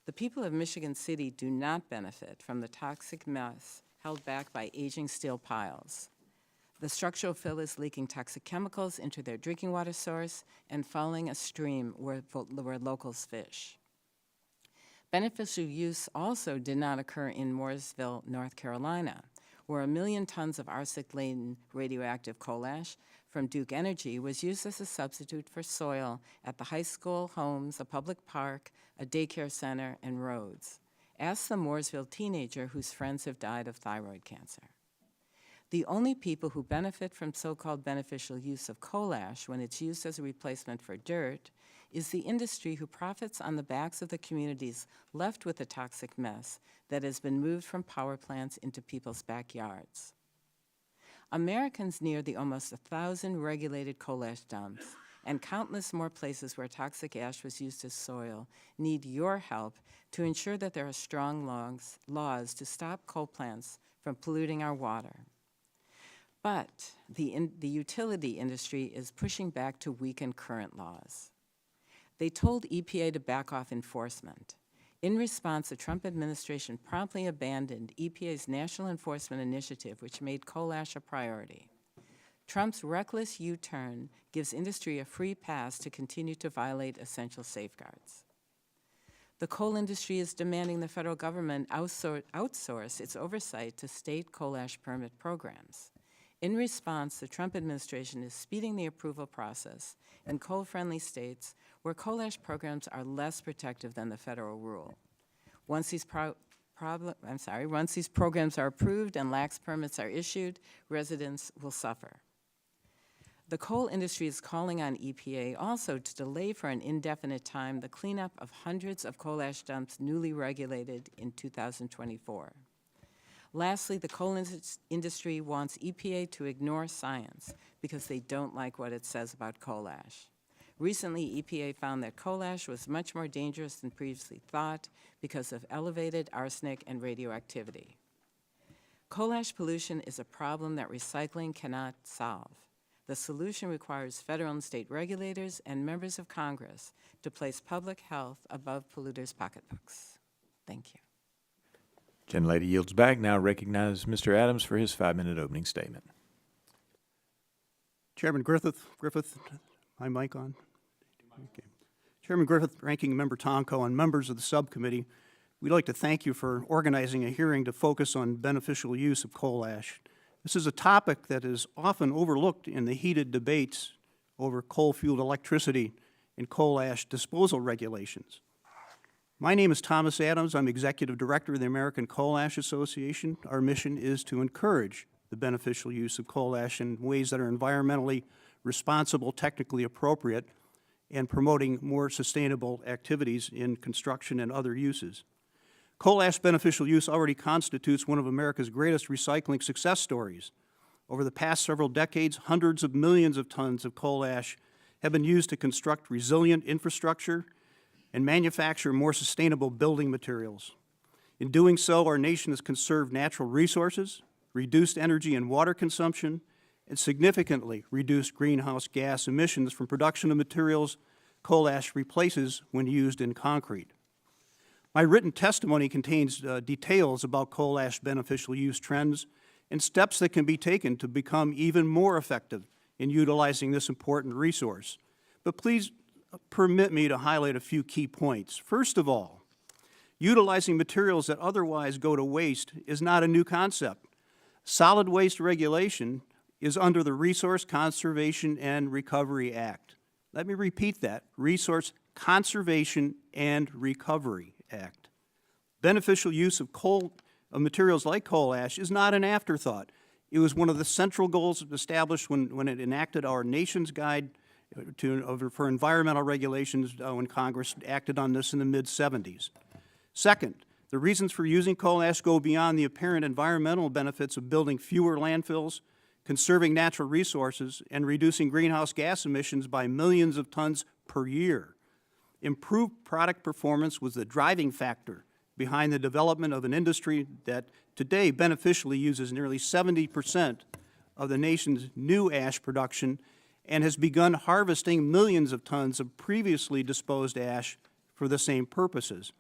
H: The people of Michigan City do not benefit from the toxic mess held back by aging steel piles. The structural fill is leaking toxic chemicals into their drinking water source and fouling a stream where locals fish. Beneficial use also did not occur in Mooresville, North Carolina, where 1 million tons of arsenic-laden radioactive coal ash from Duke Energy was used as a substitute for soil at the high school, homes, a public park, a daycare center, and roads. Ask the Mooresville teenager whose friends have died of thyroid cancer. The only people who benefit from so-called beneficial use of coal ash when it's used as a replacement for dirt is the industry who profits on the backs of the communities left with the toxic mess that has been moved from power plants into people's backyards. Americans near the almost 1,000 regulated coal ash dumps and countless more places where toxic ash was used as soil need your help to ensure that there are strong laws to stop coal plants from polluting our water. But the utility industry is pushing back to weaken current laws. They told EPA to back off enforcement. In response, the Trump administration promptly abandoned EPA's National Enforcement Initiative, which made coal ash a priority. Trump's reckless U-turn gives industry a free pass to continue to violate essential safeguards. The coal industry is demanding the federal government outsource its oversight to state coal ash permit programs. In response, the Trump administration is speeding the approval process in coal-friendly states where coal ash programs are less protective than the federal rule. Once these programs are approved and lax permits are issued, residents will suffer. The coal industry is calling on EPA also to delay for an indefinite time the cleanup of hundreds of coal ash dumps newly regulated in 2024. Lastly, the coal industry wants EPA to ignore science because they don't like what it says about coal ash. Recently, EPA found that coal ash was much more dangerous than previously thought because of elevated arsenic and radioactivity. Coal ash pollution is a problem that recycling cannot solve. The solution requires federal and state regulators and members of Congress to place public health above polluters' pocketbooks. Thank you.
A: Gentlelady yields back. Now recognize Mr. Adams for his 5-minute opening statement.
I: Chairman Griffith, my mic on? Okay. Chairman Griffith, Ranking Member Tonko, and members of the subcommittee, we'd like to thank you for organizing a hearing to focus on beneficial use of coal ash. This is a topic that is often overlooked in the heated debates over coal-fueled electricity and coal ash disposal regulations. My name is Thomas Adams. I'm Executive Director of the American Coal Ash Association. Our mission is to encourage the beneficial use of coal ash in ways that are environmentally responsible, technically appropriate, and promoting more sustainable activities in construction and other uses. Coal ash beneficial use already constitutes one of America's greatest recycling success stories. Over the past several decades, hundreds of millions of tons of coal ash have been used to construct resilient infrastructure and manufacture more sustainable building materials. In doing so, our nation has conserved natural resources, reduced energy and water consumption, and significantly reduced greenhouse gas emissions from production of materials coal ash replaces when used in concrete. My written testimony contains details about coal ash beneficial use trends and steps that can be taken to become even more effective in utilizing this important resource. But please permit me to highlight a few key points. First of all, utilizing materials that otherwise go to waste is not a new concept. Solid waste regulation is under the Resource Conservation and Recovery Act. Let me repeat that, Resource Conservation and Recovery Act. Beneficial use of materials like coal ash is not an afterthought. It was one of the central goals established when it enacted our nation's guide for environmental regulations when Congress acted on this in the mid-70s. Second, the reasons for using coal ash go beyond the apparent environmental benefits of building fewer landfills, conserving natural resources, and reducing greenhouse gas emissions by millions of tons per year. Improved product performance was the driving factor behind the development of an industry that today beneficially uses nearly 70% of the nation's new ash production and has begun harvesting millions of tons of previously disposed ash for the same purposes.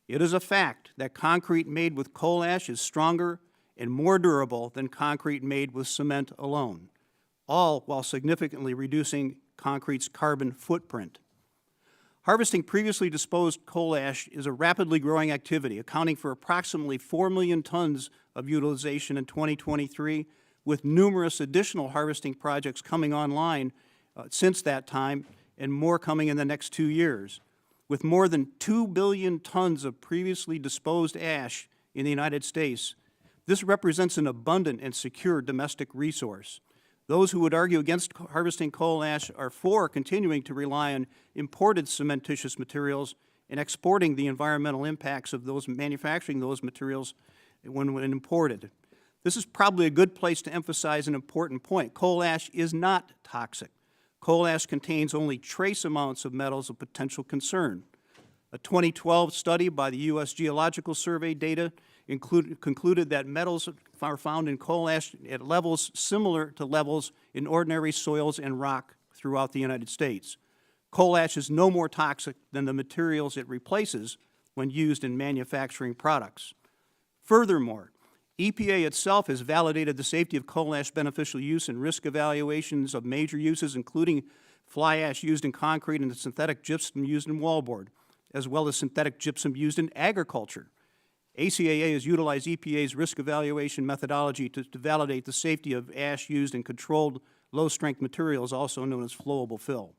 I: It is a fact that concrete made with coal ash is stronger and more durable than concrete made with cement alone, all while significantly reducing concrete's carbon footprint. Harvesting previously disposed coal ash is a rapidly growing activity, accounting for approximately 4 million tons of utilization in 2023, with numerous additional harvesting projects coming online since that time and more coming in the next 2 years. With more than 2 billion tons of previously disposed ash in the United States, this represents an abundant and secure domestic resource. Those who would argue against harvesting coal ash are for continuing to rely on imported cementitious materials and exporting the environmental impacts of those manufacturing those materials when imported. This is probably a good place to emphasize an important point. Coal ash is not toxic. Coal ash contains only trace amounts of metals of potential concern. A 2012 study by the U.S. Geological Survey data concluded that metals are found in coal ash at levels similar to levels in ordinary soils and rock throughout the United States. Coal ash is no more toxic than the materials it replaces when used in manufacturing products. Furthermore, EPA itself has validated the safety of coal ash beneficial use in risk evaluations of major uses, including fly ash used in concrete and the synthetic gypsum used in wallboard, as well as synthetic gypsum used in agriculture. ACAA has utilized EPA's risk evaluation methodology to validate the safety of ash used in controlled low-strength materials, also known as flowable fill.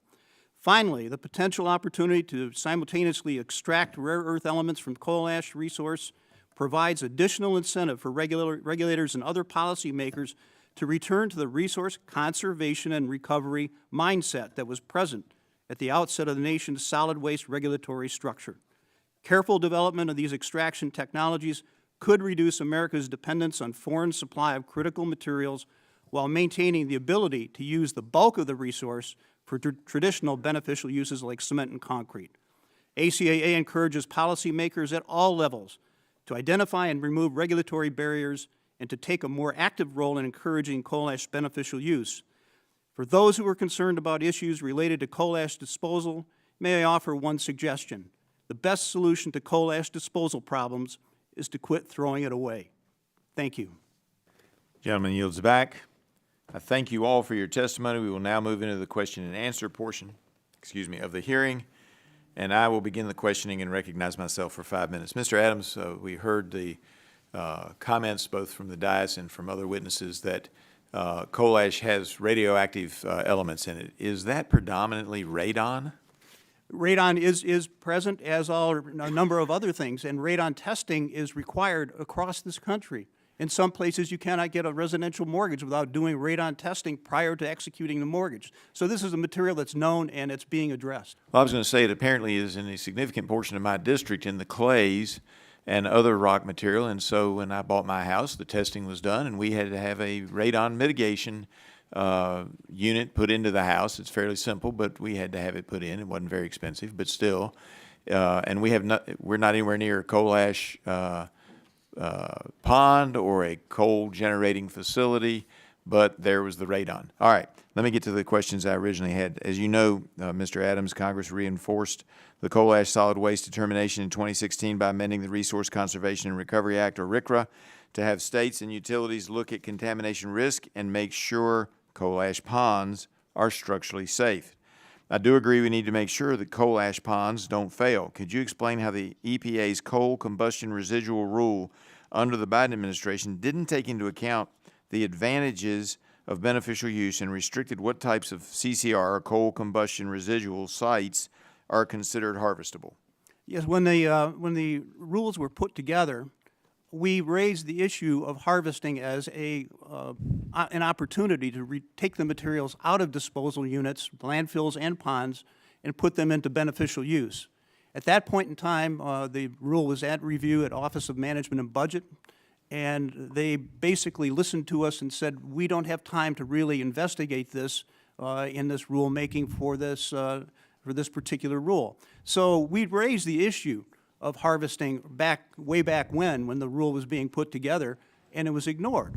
I: Finally, the potential opportunity to simultaneously extract rare earth elements from coal ash resource provides additional incentive for regulators and other policymakers to return to the resource conservation and recovery mindset that was present at the outset of the nation's solid waste regulatory structure. Careful development of these extraction technologies could reduce America's dependence on foreign supply of critical materials while maintaining the ability to use the bulk of the resource for traditional beneficial uses like cement and concrete. ACAA encourages policymakers at all levels to identify and remove regulatory barriers and to take a more active role in encouraging coal ash beneficial use. For those who are concerned about issues related to coal ash disposal, may I offer one suggestion. The best solution to coal ash disposal problems is to quit throwing it away. Thank you.
A: Gentleman yields back. I thank you all for your testimony. We will now move into the question and answer portion, of the hearing, and I will begin the questioning and recognize myself for 5 minutes. Mr. Adams, we heard the comments both from the dais and from other witnesses that coal ash has radioactive elements in it. Is that predominantly radon?
I: Radon is present, as are a number of other things, and radon testing is required across this country. In some places, you cannot get a residential mortgage without doing radon testing prior to executing the mortgage. So this is a material that's known and it's being addressed.
A: Well, I was going to say it apparently is in a significant portion of my district in the clays and other rock material, and so when I bought my house, the testing was done, and we had to have a radon mitigation unit put into the house. It's fairly simple, but we had to have it put in. It wasn't very expensive, but still. And we're not anywhere near a coal ash pond or a coal generating facility, but there was the radon. All right, let me get to the questions I originally had. As you know, Mr. Adams, Congress reinforced the Coal Ash Solid Waste Determination in 2016 by amending the Resource Conservation and Recovery Act, or RCRA, to have states and utilities look at contamination risk and make sure coal ash ponds are structurally safe. I do agree we need to make sure that coal ash ponds don't fail. Could you explain how the EPA's coal combustion residual rule under the Biden administration didn't take into account the advantages of beneficial use and restricted what types of CCR, or coal combustion residual sites, are considered harvestable?
I: Yes, when the rules were put together, we raised the issue of harvesting as an opportunity to take the materials out of disposal units, landfills, and ponds, and put them into beneficial use. At that point in time, the rule was at review at Office of Management and Budget, and they basically listened to us and said, we don't have time to really investigate this in this rulemaking for this particular rule. So we raised the issue of harvesting way back when the rule was being put together, and it was ignored.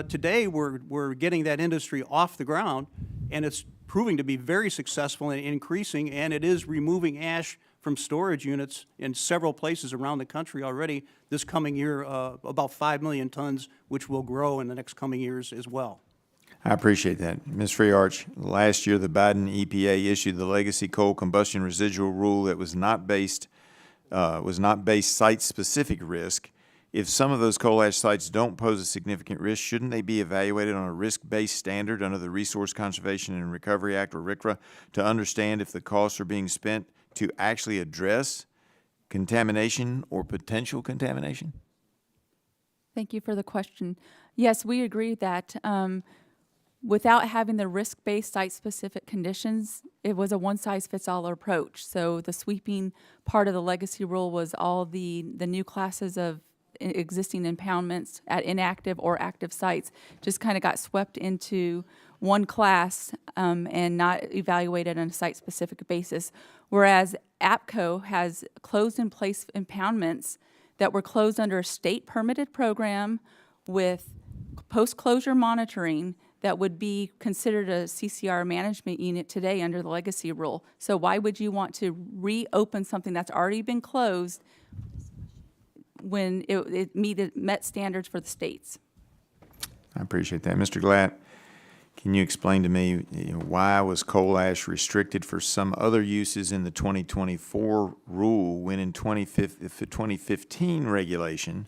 I: Today, we're getting that industry off the ground, and it's proving to be very successful in increasing, and it is removing ash from storage units in several places around the country already this coming year, about 5 million tons, which will grow in the next coming years as well.
A: I appreciate that. Ms. Freearch, last year the Biden EPA issued the legacy coal combustion residual rule that was not based site-specific risk. If some of those coal ash sites don't pose a significant risk, shouldn't they be evaluated on a risk-based standard under the Resource Conservation and Recovery Act, or RCRA, to understand if the costs are being spent to actually address contamination or potential contamination?
F: Thank you for the question. Yes, we agree that without having the risk-based site-specific conditions, it was a one-size-fits-all approach. So the sweeping part of the legacy rule was all the new classes of existing impoundments at inactive or active sites just kind of got swept into one class and not evaluated on a site-specific basis. Whereas APCO has closed-in-place impoundments that were closed under a state-permitted program with post-closure monitoring that would be considered a CCR management unit today under the legacy rule. So why would you want to reopen something that's already been closed when it met standards for the states?
A: I appreciate that. Mr. Glatt, can you explain to me, why was coal ash restricted for some other uses in the 2024 rule when in 2015 regulation,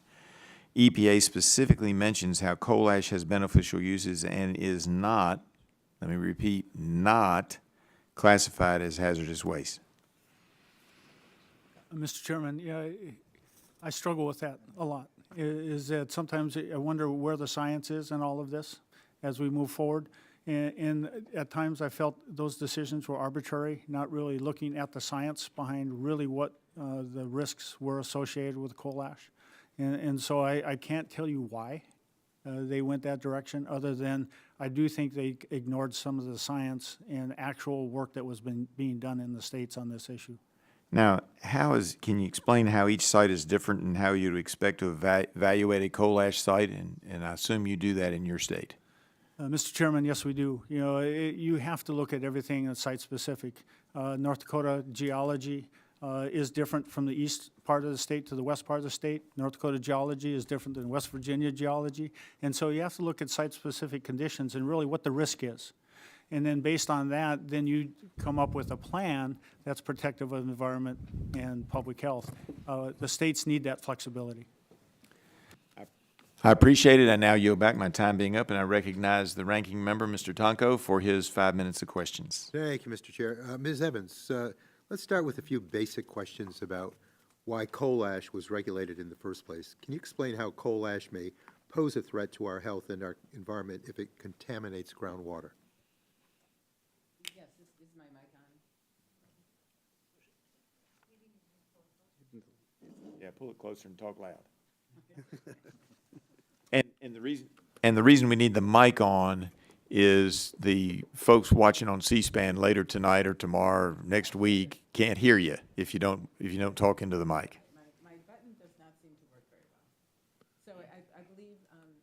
A: EPA specifically mentions how coal ash has beneficial uses and is not, let me repeat, not classified as hazardous waste?
G: Mr. Chairman, yeah, I struggle with that a lot. Is that sometimes I wonder where the science is in all of this as we move forward. And at times I felt those decisions were arbitrary, not really looking at the science behind really what the risks were associated with coal ash. And so I can't tell you why they went that direction, other than I do think they ignored some of the science and actual work that was being done in the states on this issue.
A: Now, can you explain how each site is different and how you'd expect to evaluate a coal ash site? And I assume you do that in your state.
G: Mr. Chairman, yes, we do. You know, you have to look at everything that's site-specific. North Dakota geology is different from the east part of the state to the west part of the state. North Dakota geology is different than West Virginia geology. And so you have to look at site-specific conditions and really what the risk is. And then based on that, then you come up with a plan that's protective of the environment and public health. The states need that flexibility.
A: I appreciate it. I now yield back, my time being up, and I recognize the ranking member, Mr. Tonko, for his 5 minutes of questions.
C: Thank you, Mr. Chair. Ms. Evans, let's start with a few basic questions about why coal ash was regulated in the first place. Can you explain how coal ash may pose a threat to our health and our environment if it contaminates groundwater?
H: Yes, is my mic on?
A: Yeah, pull it closer and talk loud. And the reason we need the mic on is the folks watching on C-SPAN later tonight or tomorrow or next week can't hear you if you don't talk into the mic.
H: My button does not seem to work very well. So I believe,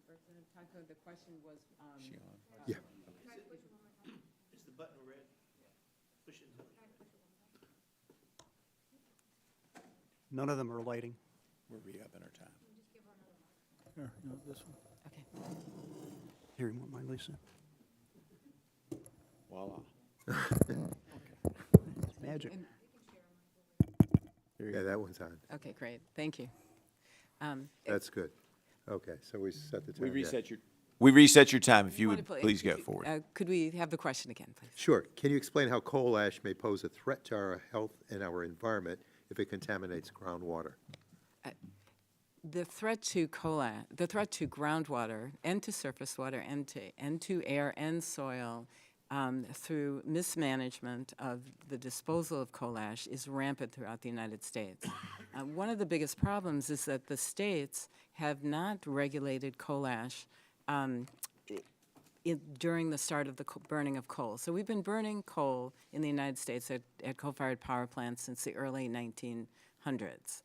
H: Representative Tonko, the question was,
C: Yeah.
I: Is the button red? Push it. None of them are lighting.
A: We're re-upping our time.
G: Here, no, this one.
H: okay.
I: Here, you want mine, Lisa?
A: Voila.
I: Magic.
C: Yeah, that one's on.
H: Okay, great, thank you.
C: That's good. Okay, so we set the time.
A: We
C: yeah.
A: reset your time. If you would
H: Wanna
A: please go forward.
H: Could we have the question again, please?
C: Sure. Can you explain how coal ash may pose a threat to our health and our environment if it contaminates groundwater?
H: The threat to the threat to groundwater and to surface water and to air and soil through mismanagement of the disposal of coal ash is rampant throughout the United States. One of the biggest problems is that the states have not regulated coal ash during the start of the burning of coal. So we've been burning coal in the United States at coal-fired power plants since the early 1900s.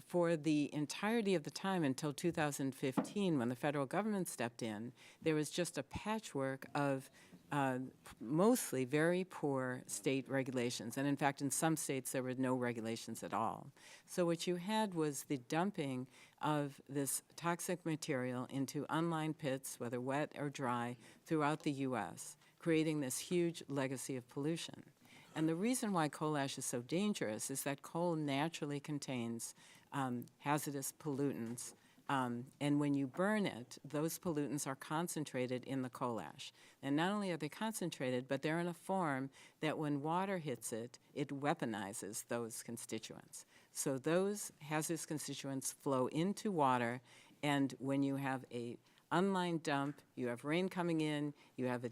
H: For the entirety of the time until 2015, when the federal government stepped in, there was just a patchwork of mostly very poor state regulations. And in fact, in some states, there were no regulations at all. So what you had was the dumping of this toxic material into unlined pits, whether wet or dry, throughout the U.S., creating this huge legacy of pollution. And the reason why coal ash is so dangerous is that coal naturally contains hazardous pollutants. And when you burn it, those pollutants are concentrated in the coal ash. And not only are they concentrated, but they're in a form that when water hits it, it weaponizes those constituents. So those hazardous constituents flow into water, and when you have a unlined dump, you have rain coming in, you have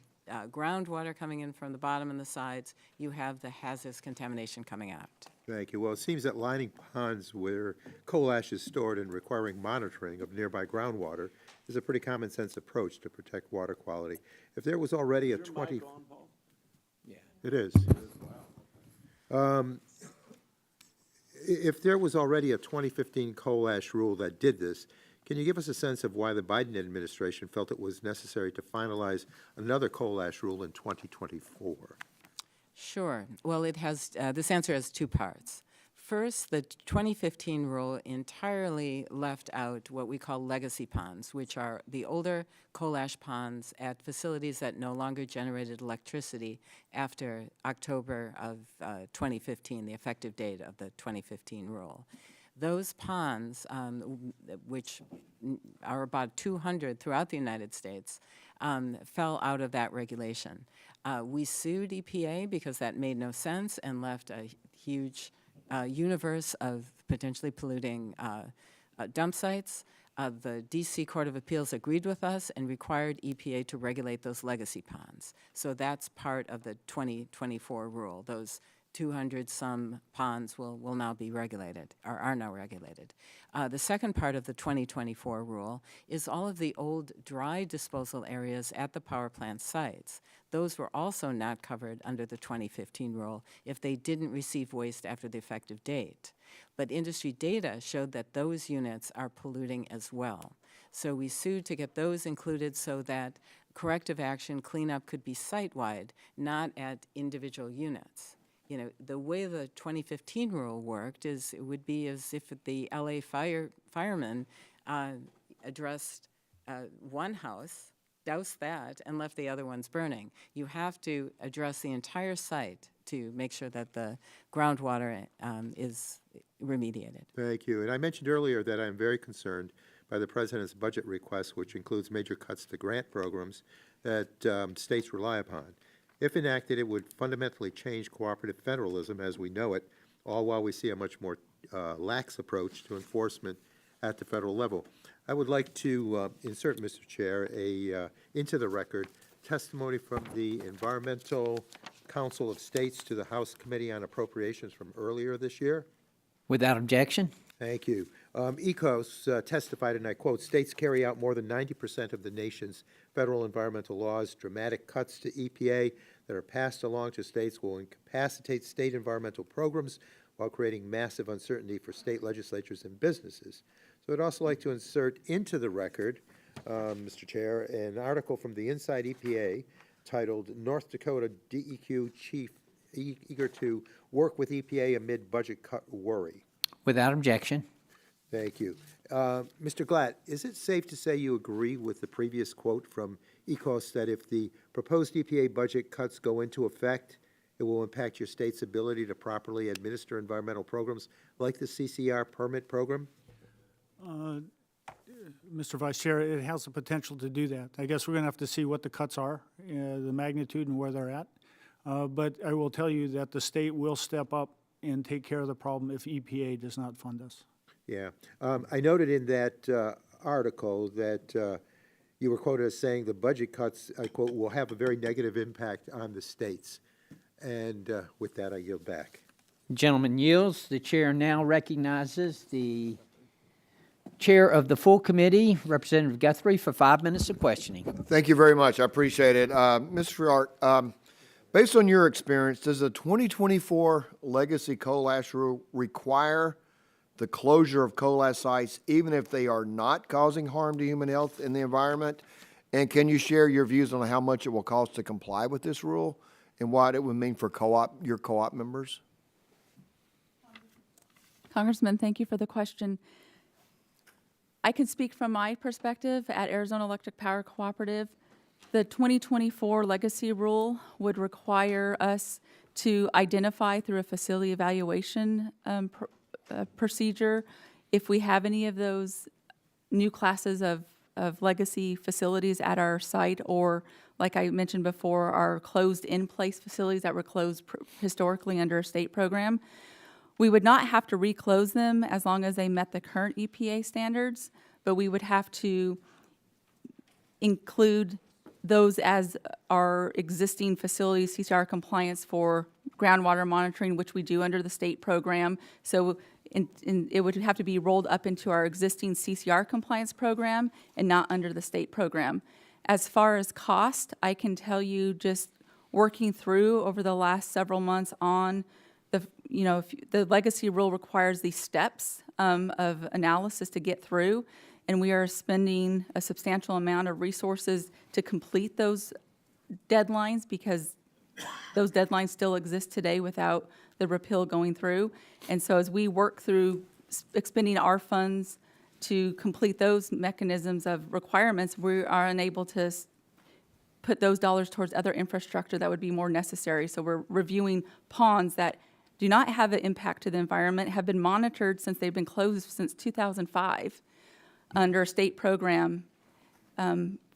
H: groundwater coming in from the bottom and the sides, you have the hazardous contamination coming out.
C: Thank you. Well, it seems that lining ponds where coal ash is stored and requiring monitoring of nearby groundwater is a pretty common sense approach to protect water quality. If there was already a 20...
A: Yeah.
C: It is. If there was already a 2015 coal ash rule that did this, can you give us a sense of why the Biden administration felt it was necessary to finalize another coal ash rule in 2024?
H: Sure. Well, it has, this answer has two parts. First, the 2015 rule entirely left out what we call legacy ponds, which are the older coal ash ponds at facilities that no longer generated electricity after October of 2015, the effective date of the 2015 rule. Those ponds, which are about 200 throughout the United States, fell out of that regulation. We sued EPA because that made no sense and left a huge universe of potentially polluting dump sites. The D.C. Court of Appeals agreed with us and required EPA to regulate those legacy ponds. So that's part of the 2024 rule. Those 200-some ponds will now be regulated, or are now regulated. The second part of the 2024 rule is all of the old dry disposal areas at the power plant sites. Those were also not covered under the 2015 rule if they didn't receive waste after the effective date. But industry data showed that those units are polluting as well. So we sued to get those included so that corrective action cleanup could be site-wide, not at individual units. You know, the way the 2015 rule worked is it would be as if the LA firemen addressed one house, doused that, and left the other ones burning. You have to address the entire site to make sure that the groundwater is remediated.
C: Thank you. And I mentioned earlier that I'm very concerned by the President's budget request, which includes major cuts to grant programs that states rely upon. If enacted, it would fundamentally change cooperative federalism as we know it, all while we see a much more lax approach to enforcement at the federal level. I would like to insert, Mr. Chair, into the record testimony from the Environmental Council of States to the House Committee on Appropriations from earlier this year.
J: Without objection.
C: Thank you. ECOS testified, and I quote, "States carry out more than 90% of the nation's federal environmental laws. Dramatic cuts to EPA that are passed along to states will incapacitate state environmental programs while creating massive uncertainty for state legislatures and businesses." So I'd also like to insert into the record, Mr. Chair, an article from the Inside EPA titled "North Dakota DEQ Chief Eager to Work with EPA Amid Budget Cut Worry."
J: Without objection.
C: Thank you. Mr. Glatt, is it safe to say you agree with the previous quote from ECOS that if the proposed EPA budget cuts go into effect, it will impact your state's ability to properly administer environmental programs like the CCR permit program?
G: Mr. Vice Chair, it has the potential to do that. I guess we're going to have to see what the cuts are, the magnitude and where they're at. But I will tell you that the state will step up and take care of the problem if EPA does not fund us.
C: Yeah. I noted in that article that you were quoted as saying the budget cuts, I quote, "will have a very negative impact on the states." And with that, I yield back.
J: Gentleman yields. The chair now recognizes the chair of the full committee, Representative Guthrie, for 5 minutes of questioning.
D: Thank you very much. I appreciate it. Mr. Friark, based on your experience, does the 2024 legacy coal ash rule require the closure of coal ash sites even if they are not causing harm to human health and the environment? And can you share your views on how much it will cost to comply with this rule and what it would mean for your co-op members?
F: Congressman, thank you for the question. I can speak from my perspective at Arizona Electric Power Cooperative. The 2024 legacy rule would require us to identify through a facility evaluation procedure if we have any of those new classes of legacy facilities at our site, or like I mentioned before, our closed in-place facilities that were closed historically under a state program. We would not have to reclose them as long as they met the current EPA standards, but we would have to include those as our existing facilities, CCR compliance for groundwater monitoring, which we do under the state program. So it would have to be rolled up into our existing CCR compliance program and not under the state program. As far as cost, I can tell you just working through over the last several months on the legacy rule requires these steps of analysis to get through, and we are spending a substantial amount of resources to complete those deadlines because those deadlines still exist today without the repeal going through. And so as we work through expending our funds to complete those mechanisms of requirements, we are unable to put those dollars towards other infrastructure that would be more necessary. So we're reviewing ponds that do not have an impact to the environment, have been monitored since they've been closed since 2005 under a state program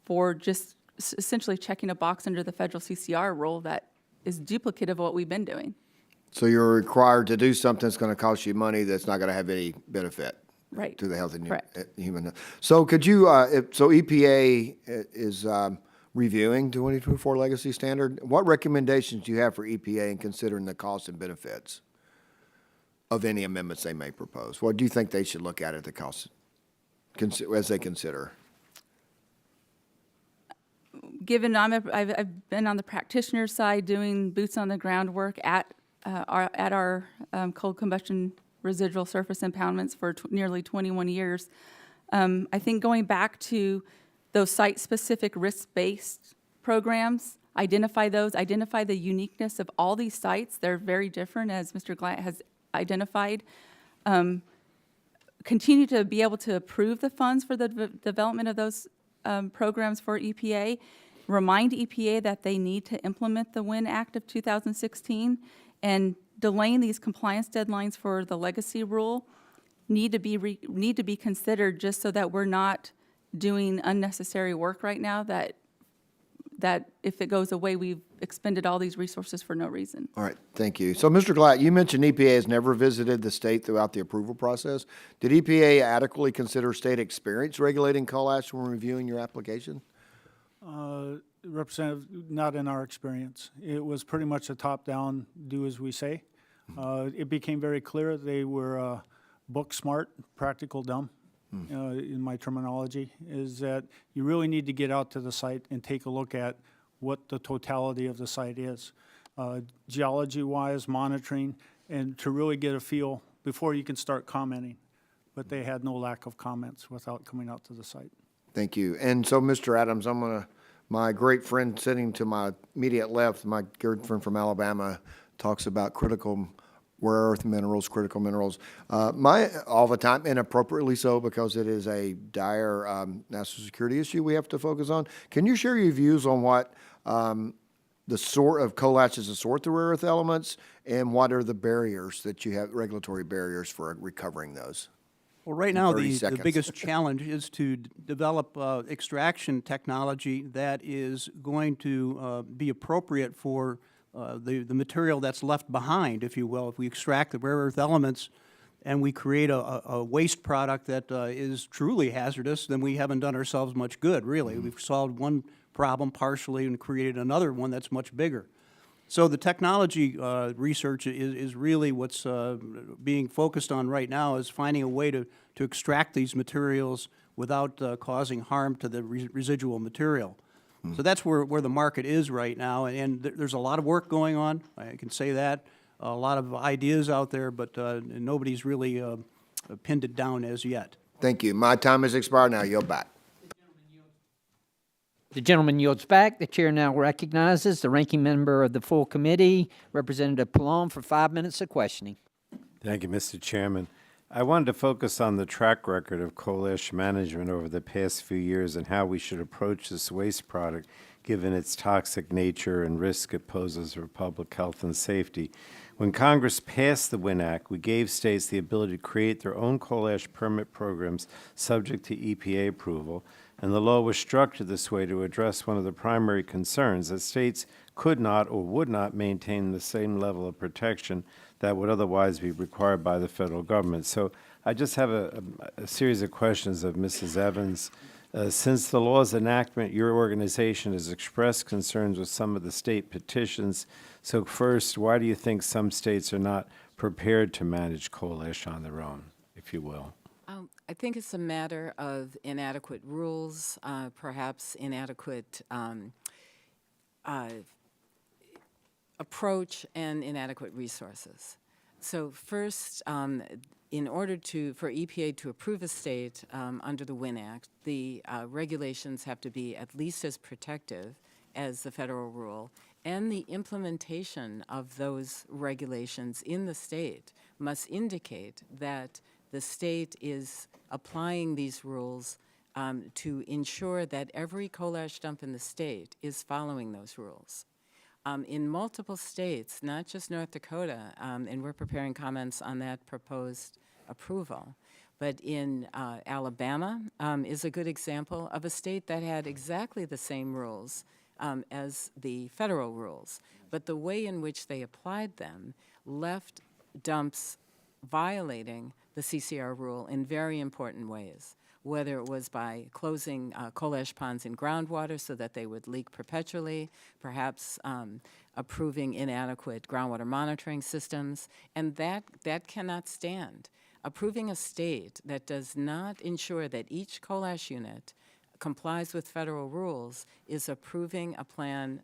F: for just essentially checking a box under the federal CCR rule that is duplicative of what we've been doing.
D: So you're required to do something that's going to cost you money that's not going to have any benefit
F: Right.
D: to the health and
F: Correct.
D: human health. So could you, so EPA is reviewing 2024 legacy standard. What recommendations do you have for EPA in considering the costs and benefits of any amendments they may propose? What do you think they should look at the cost as they consider?
F: Given I've been on the practitioner side doing boots on the ground work at our coal combustion residual surface impoundments for nearly 21 years, I think going back to those site-specific risk-based programs, identify the uniqueness of all these sites. They're very different, as Mr. Glatt has identified. Continue to be able to approve the funds for the development of those programs for EPA. Remind EPA that they need to implement the WIN Act of 2016, and delaying these compliance deadlines for the legacy rule need to be considered, just so that we're not doing unnecessary work right now that if it goes away, we've expended all these resources for no reason.
D: All right, thank you. So, Mr. Glatt, you mentioned EPA has never visited the state throughout the approval process. Did EPA adequately consider state experience regulating coal ash when reviewing your application?
G: Representative, not in our experience. It was pretty much a top-down, do as we say. It became very clear they were book smart, practical dumb, in my terminology, is that you really need to get out to the site and take a look at what the totality of the site is, geology-wise, monitoring, and to really get a feel before you can start commenting. But they had no lack of comments without coming out to the site.
D: Thank you. And so, Mr. Adams, my great friend sitting to my immediate left, my good friend from Alabama, talks about critical rare earth minerals, critical minerals. All the time, and appropriately so, because it is a dire national security issue we have to focus on. Can you share your views on what the sort of coal ash is to sort the rare earth elements, and what are the barriers that you have, regulatory barriers for recovering those?
I: Well, right now,
D: 30
I: the
D: seconds.
I: biggest challenge is to develop extraction technology that is going to be appropriate for the material that's left behind, if you will. If we extract the rare earth elements and we create a waste product that is truly hazardous, then we haven't done ourselves much good, really. We've solved one problem partially and created another one that's much bigger. So the technology research is really what's being focused on right now, is finding a way to extract these materials without causing harm to the residual material. So that's where the market is right now, and there's a lot of work going on, I can say that, a lot of ideas out there, but nobody's really pinned it down as yet.
D: Thank you. My time has expired now. Yield back.
J: The gentleman yields back. The chair now recognizes the ranking member of the full committee, Representative Pallone, for 5 minutes of questioning.
E: Thank you, Mr. Chairman. I wanted to focus on the track record of coal ash management over the past few years and how we should approach this waste product given its toxic nature and risk it poses for public health and safety. When Congress passed the WIN Act, we gave states the ability to create their own coal ash permit programs subject to EPA approval, and the law was structured this way to address one of the primary concerns, that states could not or would not maintain the same level of protection that would otherwise be required by the federal government. So I just have a series of questions of Mrs. Evans. Since the law's enactment, your organization has expressed concerns with some of the state petitions. So first, why do you think some states are not prepared to manage coal ash on their own, if you will?
H: I think it's a matter of inadequate rules, perhaps inadequate approach, and inadequate resources. So first, in order for EPA to approve a state under the WIN Act, the regulations have to be at least as protective as the federal rule, and the implementation of those regulations in the state must indicate that the state is applying these rules to ensure that every coal ash dump in the state is following those rules. In multiple states, not just North Dakota, and we're preparing comments on that proposed approval, but in Alabama is a good example of a state that had exactly the same rules as the federal rules, but the way in which they applied them left dumps violating the CCR rule in very important ways, whether it was by closing coal ash ponds in groundwater so that they would leak perpetually, perhaps approving inadequate groundwater monitoring systems, and that cannot stand. Approving a state that does not ensure that each coal ash unit complies with federal rules is approving a plan,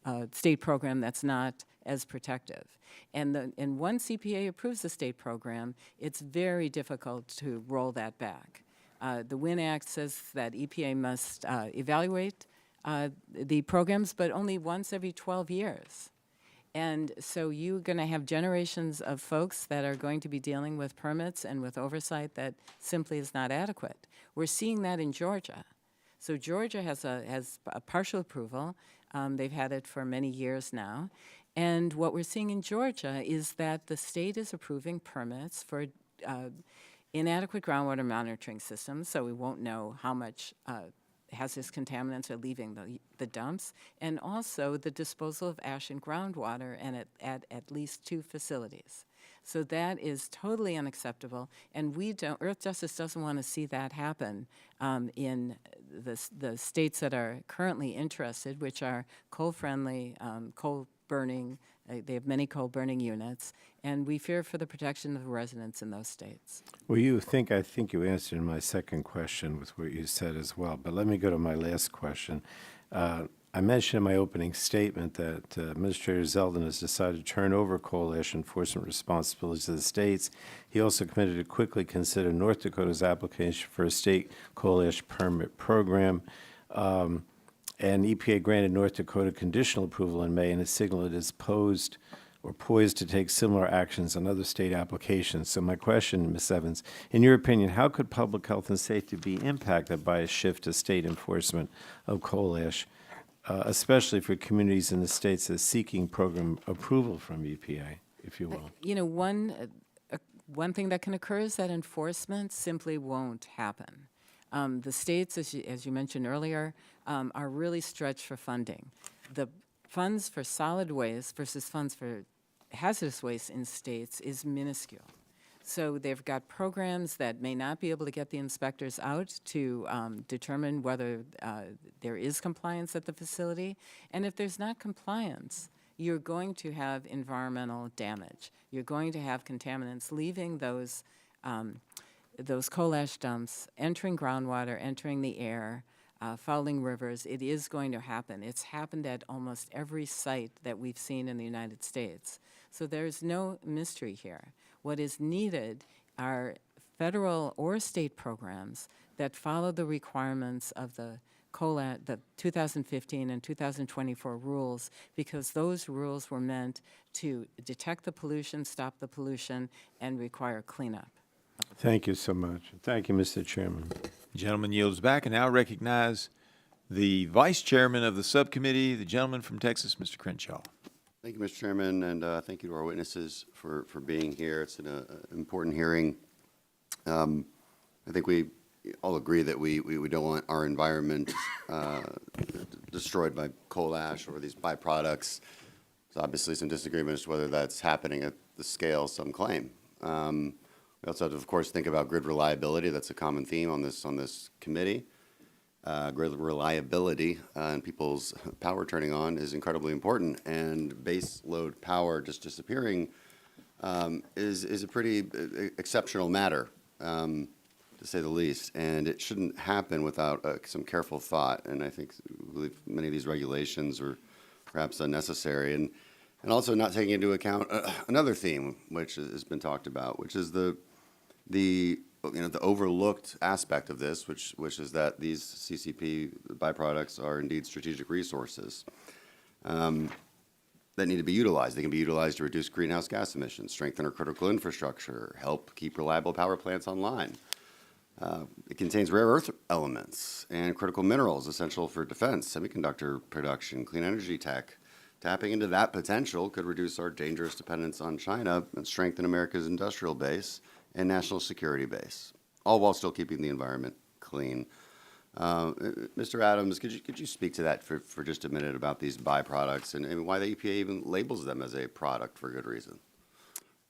H: a state program that's not as protective. And once EPA approves the state program, it's very difficult to roll that back. The WIN Act says that EPA must evaluate the programs, but only once every 12 years. And so you're going to have generations of folks that are going to be dealing with permits and with oversight that simply is not adequate. We're seeing that in Georgia. So Georgia has a partial approval. They've had it for many years now. And what we're seeing in Georgia is that the state is approving permits for inadequate groundwater monitoring systems, so we won't know how much hazardous contaminants are leaving the dumps, and also the disposal of ash in groundwater and at least 2 facilities. So that is totally unacceptable, and Earth Justice doesn't want to see that happen in the states that are currently interested, which are coal-friendly, coal-burning, They have many coal-burning units, and we fear for the protection of the residents in those states.
E: Well, I think you answered my second question with what you said as well, but let me go to my last question. I mentioned in my opening statement that Administrator Zeldin has decided to turn over coal ash enforcement responsibilities to the states. He also committed to quickly consider North Dakota's application for a state coal ash permit program. And EPA granted North Dakota conditional approval in May, and has signaled it is poised to take similar actions on other state applications. So my question, Ms. Evans, in your opinion, how could public health and safety be impacted by a shift to state enforcement of coal ash, especially for communities in the states that are seeking program approval from EPA, if you will?
H: You know, one thing that can occur is that enforcement simply won't happen. The states, as you mentioned earlier, are really stretched for funding. The funds for solid waste versus funds for hazardous waste in states is minuscule. So they've got programs that may not be able to get the inspectors out to determine whether there is compliance at the facility. And if there's not compliance, you're going to have environmental damage. You're going to have contaminants leaving those coal ash dumps, entering groundwater, entering the air, fouling rivers. It is going to happen. It's happened at almost every site that we've seen in the United States. So there's no mystery here. What is needed are federal or state programs that follow the requirements of the 2015 and 2024 rules, because those rules were meant to detect the pollution, stop the pollution, and require cleanup.
E: Thank you so much. Thank you, Mr. Chairman.
A: Gentleman yields back, and now recognize the Vice Chairman of the Subcommittee, the gentleman from Texas, Mr. Crenshaw.
K: Thank you, Mr. Chairman, and thank you to our witnesses for being here. It's an important hearing. I think we all agree that we don't want our environment destroyed by coal ash or these byproducts. There's obviously some disagreement as to whether that's happening at the scale some claim. We also have to, of course, think about grid reliability. That's a common theme on this committee. Grid reliability and people's power turning on is incredibly important, and base load power just disappearing is a pretty exceptional matter, to say the least, and it shouldn't happen without some careful thought. And I believe many of these regulations are perhaps unnecessary, and also not taking into account another theme which has been talked about, which is the overlooked aspect of this, which is that these CCP byproducts are indeed strategic resources that need to be utilized. They can be utilized to reduce greenhouse gas emissions, strengthen our critical infrastructure, help keep reliable power plants online. It contains rare earth elements and critical minerals essential for defense, semiconductor production, clean energy tech. Tapping into that potential could reduce our dangerous dependence on China and strengthen America's industrial base and national security base, all while still keeping the environment clean. Mr. Adams, could you speak to that for just a minute about these byproducts and why the EPA even labels them as a product for good reason?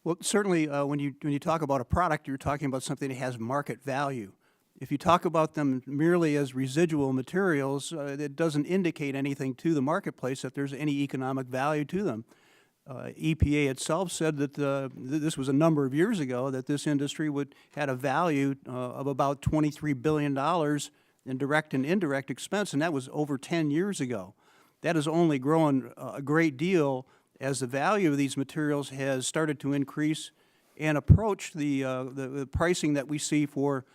I: Well, certainly, when you talk about a product, you're talking about something that has market value. If you talk about them merely as residual materials, it doesn't indicate anything to the marketplace that there's any economic value to them. EPA itself said that this was a number of years ago, that this industry had a value of about $23 billion in direct and indirect expense, and that was over 10 years ago. That has only grown a great deal as the value of these materials has started to increase and approach the pricing that we see for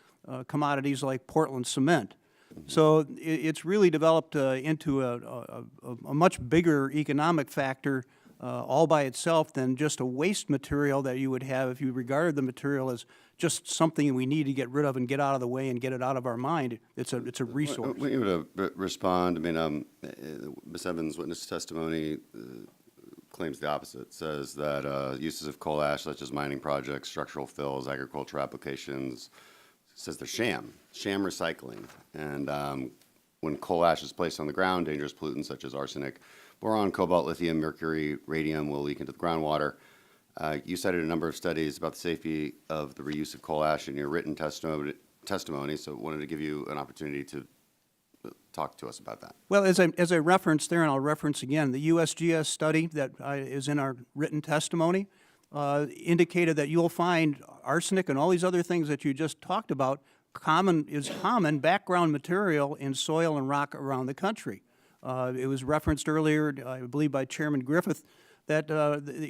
I: commodities like Portland cement. So it's really developed into a much bigger economic factor all by itself than just a waste material that you would have if you regarded the material as just something we need to get rid of and get out of the way and get it out of our mind. It's a resource.
K: We would respond. I mean, Ms. Evans' witness testimony claims the opposite. Says that uses of coal ash, such as mining projects, structural fills, agricultural applications, says they're sham recycling. And when coal ash is placed on the ground, dangerous pollutants such as arsenic, boron, cobalt, lithium, mercury, radium will leak into the groundwater. You cited a number of studies about the safety of the reuse of coal ash in your written testimony, so I wanted to give you an opportunity to talk to us about that.
I: Well, as I referenced there, and I'll reference again, the USGS study that is in our written testimony indicated that you'll find arsenic and all these other things that you just talked about common background material in soil and rock around the country. It was referenced earlier, I believe, by Chairman Griffith, that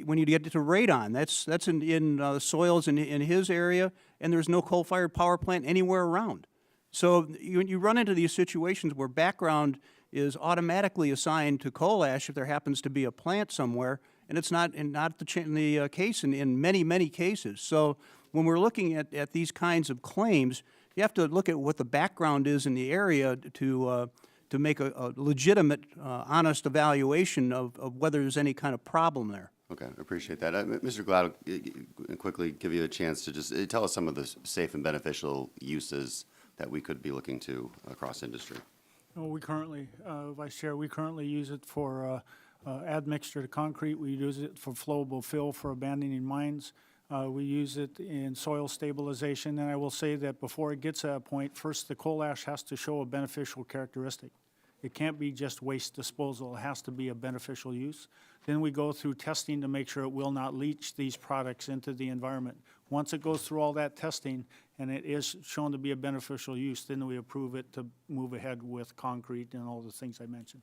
I: when you get to radon, that's in soils in his area, and there's no coal-fired power plant anywhere around. So you run into these situations where background is automatically assigned to coal ash if there happens to be a plant somewhere, and it's not the case in many cases. So when we're looking at these kinds of claims, you have to look at what the background is in the area to make a legitimate, honest evaluation of whether there's any kind of problem there.
K: Okay, I appreciate that. Mr. Glad, I'll quickly give you a chance to just tell us some of the safe and beneficial uses that we could be looking to across industry.
G: Well, we currently, Vice Chair, we currently use it for admixture to concrete. We use it for flowable fill for abandoning mines. We use it in soil stabilization. And I will say that before it gets to that point, first the coal ash has to show a beneficial characteristic. It can't be just waste disposal. It has to be a beneficial use. Then we go through testing to make sure it will not leach these products into the environment. Once it goes through all that testing and it is shown to be a beneficial use, then we approve it to move ahead with concrete and all the things I mentioned.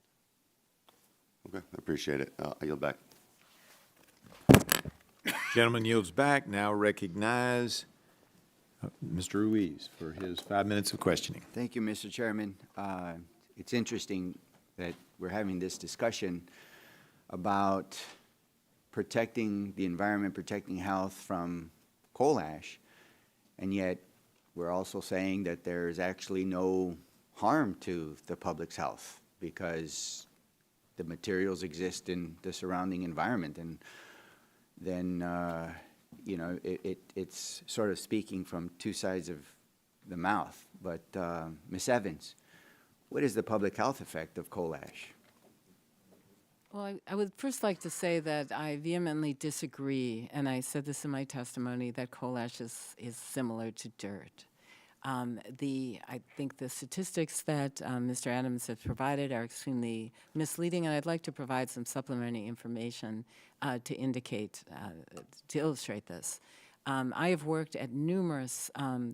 K: Okay, I appreciate it. I yield back.
A: Gentleman yields back. Now recognize Mr. Ruiz for his 5 minutes of questioning.
L: Thank you, Mr. Chairman. It's interesting that we're having this discussion about protecting the environment, protecting health from coal ash, and yet we're also saying that there's actually no harm to the public's health because the materials exist in the surrounding environment, and then you know, it's sort of speaking from two sides of the mouth. But Ms. Evans, what is the public health effect of coal ash?
H: Well, I would first like to say that I vehemently disagree, and I said this in my testimony, that coal ash is similar to dirt. I think the statistics that Mr. Adams has provided are extremely misleading, and I'd like to provide some supplementary information to indicate, to illustrate this. I have worked at numerous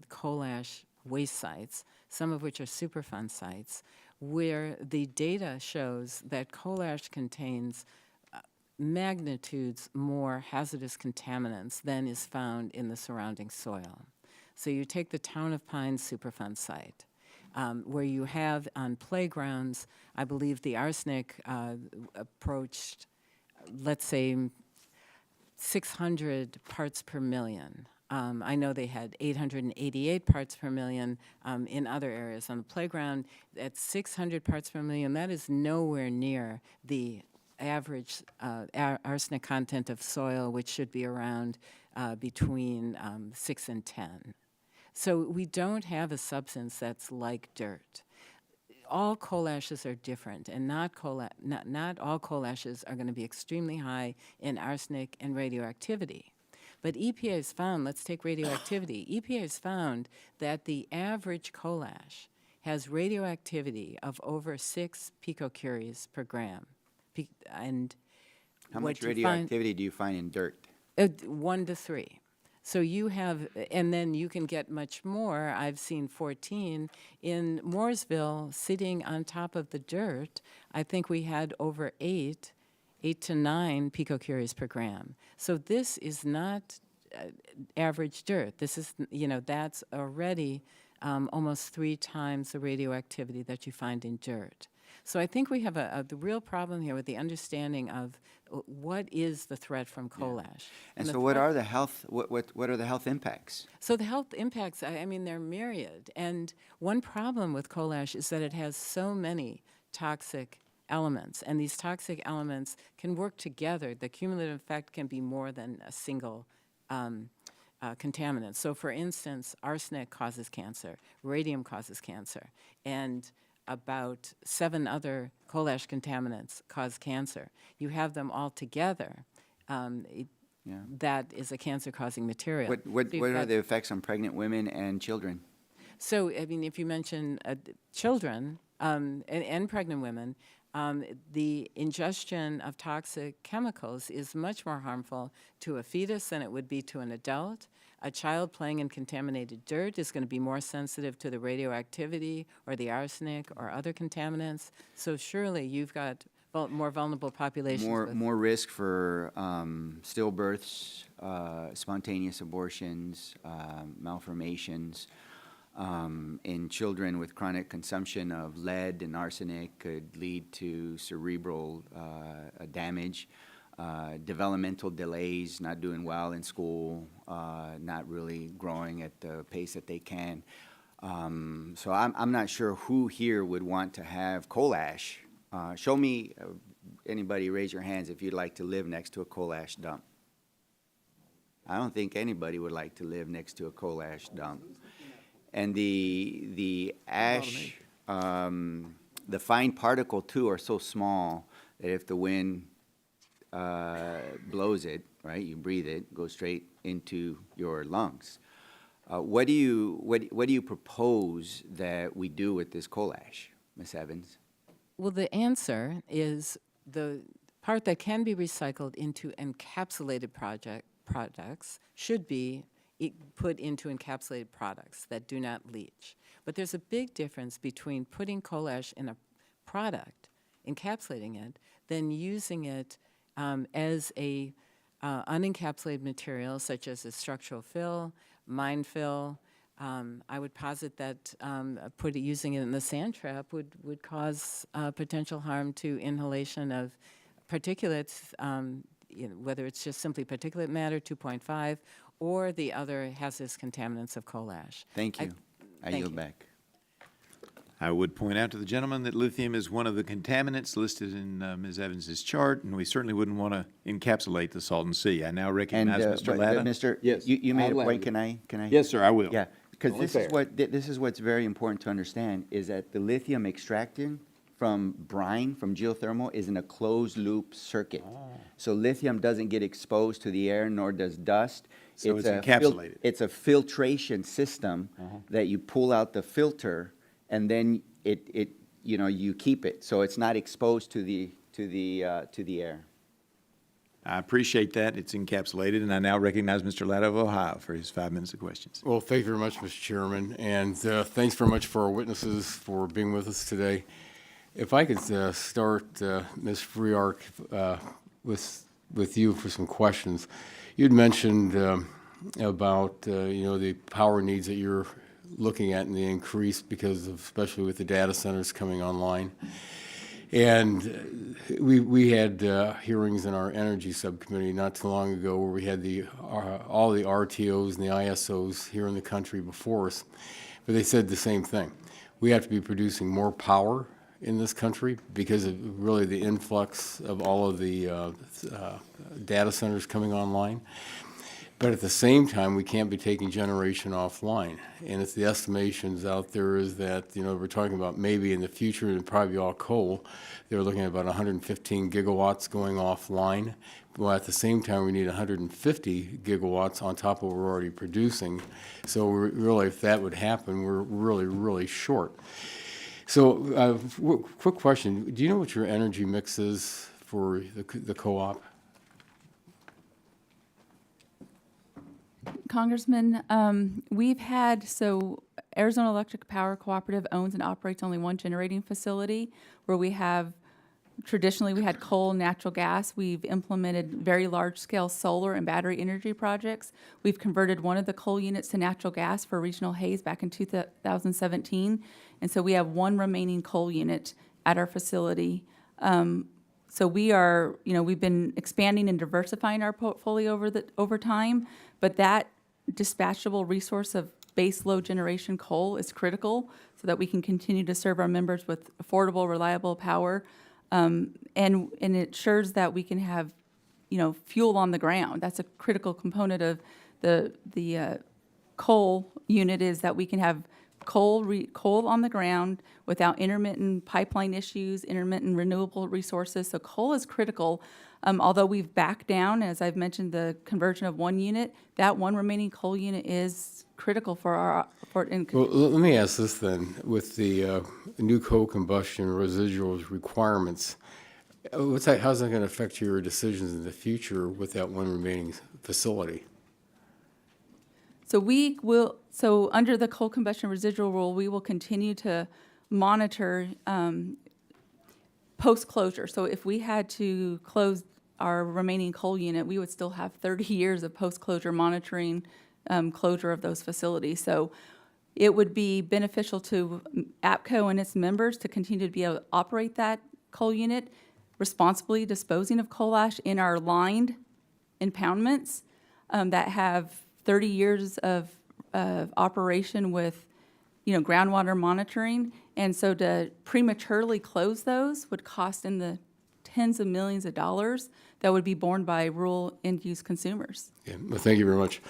H: coal ash waste sites, some of which are Superfund sites, where the data shows that coal ash contains magnitudes more hazardous contaminants than is found in the surrounding soil. So you take the Town of Pines Superfund site, where you have on playgrounds, I believe the arsenic approached, let's say, 600 parts per million. I know they had 888 parts per million in other areas. On the playground, at 600 parts per million, that is nowhere near the average arsenic content of soil, which should be around between 6 and 10. So we don't have a substance that's like dirt. All coal ashes are different, and not all coal ashes are going to be extremely high in arsenic and radioactivity. But EPA has found, let's take radioactivity, EPA has found that the average coal ash has radioactivity of over 6 picocuries per gram. And
L: How much radioactivity do you find in dirt?
H: 1 to 3. So you have, and then you can get much more. I've seen 14. In Mooresville, sitting on top of the dirt, I think we had over 8 to 9 picocuries per gram. So this is not average dirt. This is, that's already almost 3 times the radioactivity that you find in dirt. So I think we have the real problem here with the understanding of what is the threat from coal ash.
L: And so what are the health impacts?
H: So the health impacts, I mean, they're myriad. And one problem with coal ash is that it has so many toxic elements, and these toxic elements can work together. The cumulative effect can be more than a single contaminant. So for instance, arsenic causes cancer, radium causes cancer, and about 7 other coal ash contaminants cause cancer. You have them all together, that is a cancer-causing material.
L: What are the effects on pregnant women and children?
H: So, I mean, if you mention children, and pregnant women, the ingestion of toxic chemicals is much more harmful to a fetus than it would be to an adult. A child playing in contaminated dirt is going to be more sensitive to the radioactivity or the arsenic or other contaminants. So surely you've got more vulnerable populations.
L: More risk for stillbirths, spontaneous abortions, malformations. In children with chronic consumption of lead and arsenic could lead to cerebral damage, developmental delays, not doing well in school, not really growing at the pace that they can. So I'm not sure who here would want to have coal ash. Show me, anybody raise your hands if you'd like to live next to a coal ash dump. I don't think anybody would like to live next to a coal ash dump. And the ash, the fine particle too are so small that if the wind blows it, right, you breathe it, goes straight into your lungs. What do you propose that we do with this coal ash, Ms. Evans?
H: Well, the answer is the part that can be recycled into encapsulated products should be put into encapsulated products that do not leach. But there's a big difference between putting coal ash in a product, encapsulating it, than using it as a unencapsulated material such as a structural fill, mine fill. I would posit that using it in the sand trap would cause potential harm to inhalation of particulates, whether it's just simply particulate matter, 2.5, or the other hazardous contaminants of coal ash.
L: Thank you. I yield back.
A: I would point out to the gentleman that lithium is one of the contaminants listed in Ms. Evans's chart, and we certainly wouldn't want to encapsulate the Salton Sea. I now recognize Mr. Latta.
L: Mr.
B: Yes,
L: You made a
B: I'll
L: point.
B: allow
L: Can I?
A: Yes, sir, I will.
L: Yeah, because
B: Only
L: this is what's very important to understand, is that the lithium extracted from brine, from geothermal, is in a closed-loop circuit. So lithium doesn't get exposed to the air, nor does dust.
A: So it's encapsulated.
L: It's a filtration system that you pull out the filter, and then you keep it, so it's not exposed to the air.
A: I appreciate that. It's encapsulated, and I now recognize Mr. Latta of Ohio for his 5 minutes of questions.
M: Well, thank you very much, Mr. Chairman, and thanks very much for our witnesses for being with us today. If I could start, Ms. Friark, with you for some questions. You'd mentioned about the power needs that you're looking at and the increase because of, especially with the data centers coming online. And we had hearings in our energy subcommittee not too long ago where we had all the RTOs and the ISOs here in the country before us, but they said the same thing. We have to be producing more power in this country because of really the influx of all of the data centers coming online. But at the same time, we can't be taking generation offline. And it's the estimations out there is that, we're talking about maybe in the future, it'll probably be all coal. They're looking at about 115 gigawatts going offline. Well, at the same time, we need 150 gigawatts on top of what we're already producing. So really, if that would happen, we're really, really short. So, quick question. Do you know what your energy mix is for the co-op?
F: Congressman, Arizona Electric Power Cooperative owns and operates only one generating facility where traditionally we had coal and natural gas. We've implemented very large-scale solar and battery energy projects. We've converted one of the coal units to natural gas for regional haze back in 2017. And so we have one remaining coal unit at our facility. So we are, we've been expanding and diversifying our portfolio over time, but that dispatchable resource of base load generation coal is critical so that we can continue to serve our members with affordable, reliable power. And it ensures that we can have, fuel on the ground. That's a critical component of the coal unit, is that we can have coal on the ground without intermittent pipeline issues, intermittent renewable resources. So coal is critical. Although we've backed down, as I've mentioned, the conversion of one unit, that one remaining coal unit is critical for
M: Well, let me ask this then. With the new coal combustion residuals requirements, how's that going to affect your decisions in the future with that one remaining facility?
F: So under the coal combustion residual rule, we will continue to monitor post-closure. So if we had to close our remaining coal unit, we would still have 30 years of post-closure monitoring closure of those facilities. So it would be beneficial to APCO and its members to continue to be able to operate that coal unit, responsibly disposing of coal ash in our lined impoundments that have 30 years of operation with, groundwater monitoring. And so to prematurely close those would cost in the tens of millions of dollars that would be borne by rural end-use consumers.
M: Yeah, well, thank you very much.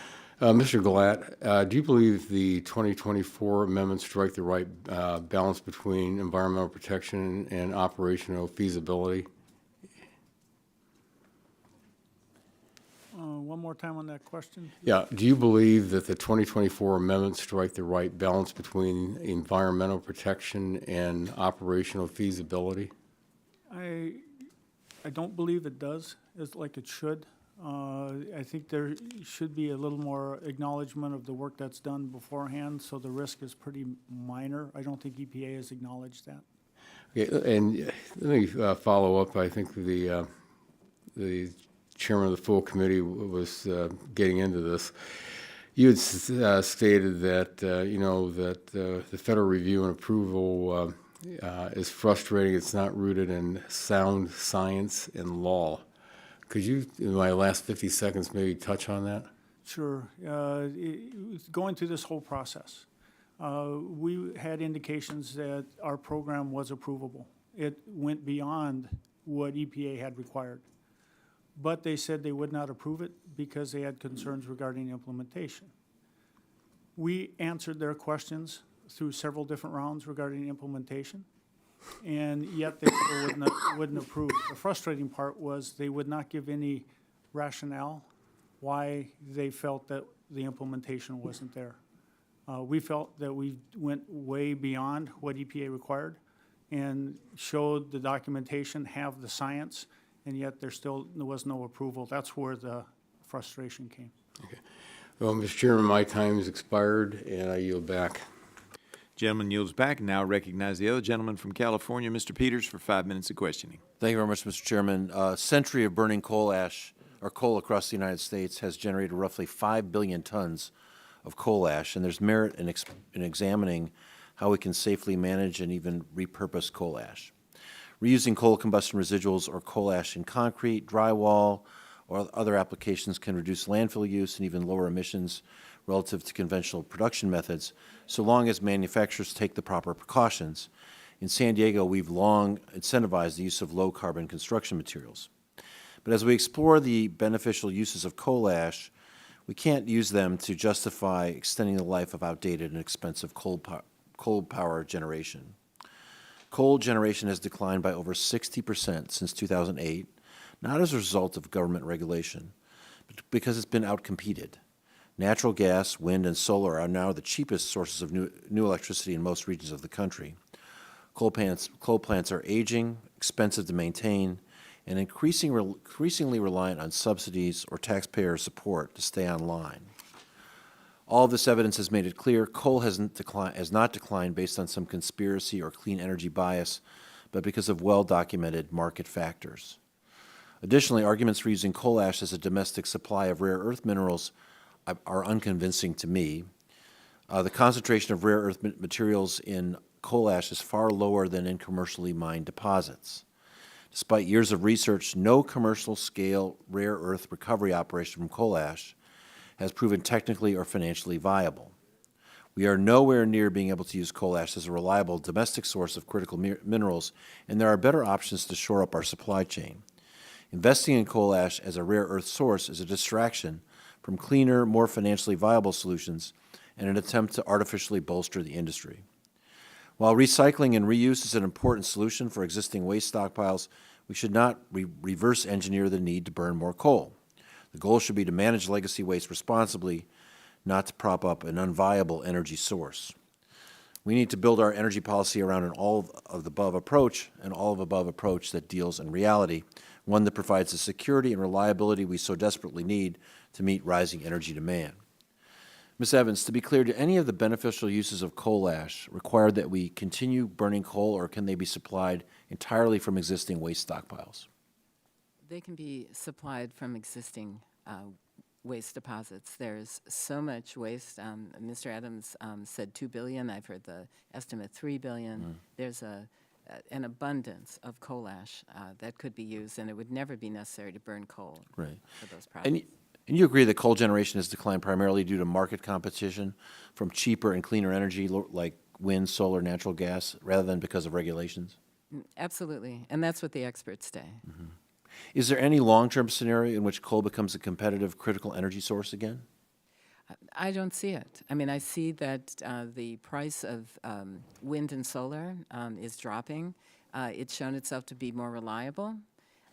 M: Mr. Glatt, do you believe the 2024 amendments strike the right balance between environmental protection and operational feasibility?
G: One more time on that question.
M: Yeah. Do you believe that the 2024 amendments strike the right balance between environmental protection and operational feasibility?
G: I don't believe it does, like it should. I think there should be a little more acknowledgement of the work that's done beforehand, so the risk is pretty minor. I don't think EPA has acknowledged that.
M: Okay, and let me follow up. I think the chairman of the full committee was getting into this. You had stated that that the federal review and approval is frustrating. It's not rooted in sound science and law. Could you, in my last 50 seconds, maybe touch on that?
G: Sure. Going through this whole process, we had indications that our program was approvable. It went beyond what EPA had required. But they said they would not approve it because they had concerns regarding implementation. We answered their questions through several different rounds regarding implementation, and yet they still wouldn't approve. The frustrating part was they would not give any rationale why they felt that the implementation wasn't there. We felt that we went way beyond what EPA required and showed the documentation, have the science, and yet there was no approval. That's where the frustration came.
M: Okay. Well, Mr. Chairman, my time has expired, and I yield back.
A: Gentleman yields back. Now recognize the other gentleman from California, Mr. Peters, for 5 minutes of questioning.
N: Thank you very much, Mr. Chairman. A century of burning coal ash or coal across the United States has generated roughly 5 billion tons of coal ash, and there's merit in examining how we can safely manage and even repurpose coal ash. Reusing coal combustion residuals or coal ash in concrete, drywall, or other applications can reduce landfill use and even lower emissions relative to conventional production methods, so long as manufacturers take the proper precautions. In San Diego, we've long incentivized the use of low-carbon construction materials. But as we explore the beneficial uses of coal ash, we can't use them to justify extending the life of outdated and expensive coal power generation. Coal generation has declined by over 60% since 2008, not as a result of government regulation, but because it's been outcompeted. Natural gas, wind, and solar are now the cheapest sources of new electricity in most regions of the country. Coal plants are aging, expensive to maintain, and increasingly reliant on subsidies or taxpayer support to stay online. All of this evidence has made it clear coal has not declined based on some conspiracy or clean energy bias, but because of well-documented market factors. Additionally, arguments for using coal ash as a domestic supply of rare earth minerals are unconvincing to me. The concentration of rare earth materials in coal ash is far lower than in commercially mined deposits. Despite years of research, no commercial-scale rare earth recovery operation from coal ash has proven technically or financially viable. We are nowhere near being able to use coal ash as a reliable domestic source of critical minerals, and there are better options to shore up our supply chain. Investing in coal ash as a rare earth source is a distraction from cleaner, more financially viable solutions and an attempt to artificially bolster the industry. While recycling and reuse is an important solution for existing waste stockpiles, we should not reverse engineer the need to burn more coal. The goal should be to manage legacy waste responsibly, not to prop up an unviable energy source. We need to build our energy policy around an all-of-the-above approach, an all-of-above approach that deals in reality, one that provides the security and reliability we so desperately need to meet rising energy demand. Ms. Evans, to be clear, do any of the beneficial uses of coal ash require that we continue burning coal, or can they be supplied entirely from existing waste stockpiles?
H: They can be supplied from existing waste deposits. There's so much waste. Mr. Adams said 2 billion. I've heard the estimate 3 billion. There's an abundance of coal ash that could be used, and it would never be necessary to burn coal
N: Right.
H: for those projects.
N: And you agree that coal generation has declined primarily due to market competition from cheaper and cleaner energy like wind, solar, natural gas, rather than because of regulations?
H: Absolutely, and that's what the experts say.
N: Is there any long-term scenario in which coal becomes a competitive critical energy source again?
H: I don't see it. I mean, I see that the price of wind and solar is dropping. It's shown itself to be more reliable.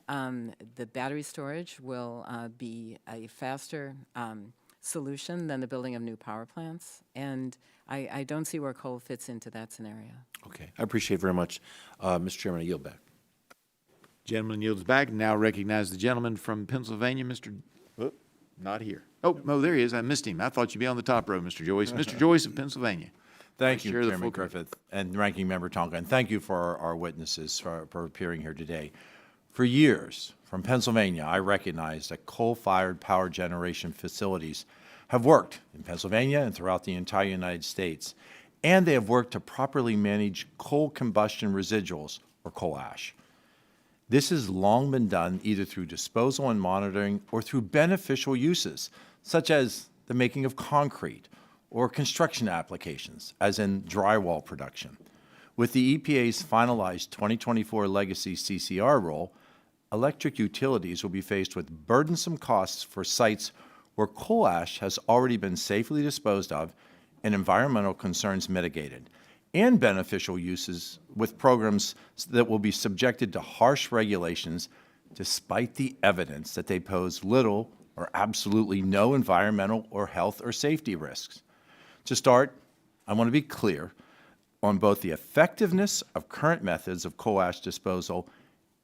H: The battery storage will be a faster solution than the building of new power plants, and I don't see where coal fits into that scenario.
N: Okay, I appreciate it very much. Mr. Chairman, I yield back.
A: Gentleman yields back. Now recognize the gentleman from Pennsylvania, Mr. Oh, not here. Oh, no, there he is. I missed him. I thought you'd be on the top row, Mr. Joyce. Mr. Joyce of Pennsylvania.
O: Thank
A: Vice
O: you,
A: Chair of the
O: Chairman
A: full committee.
O: Griffith and Ranking Member Tonko, and thank you for our witnesses for appearing here today. For years, from Pennsylvania, I recognize that coal-fired power generation facilities have worked in Pennsylvania and throughout the entire United States, and they have worked to properly manage coal combustion residuals, or coal ash. This has long been done either through disposal and monitoring or through beneficial uses, such as the making of concrete or construction applications, as in drywall production. With the EPA's finalized 2024 legacy CCR rule, electric utilities will be faced with burdensome costs for sites where coal ash has already been safely disposed of and environmental concerns mitigated, and beneficial uses with programs that will be subjected to harsh regulations despite the evidence that they pose little or absolutely no environmental or health or safety risks. To start, I want to be clear on both the effectiveness of current methods of coal ash disposal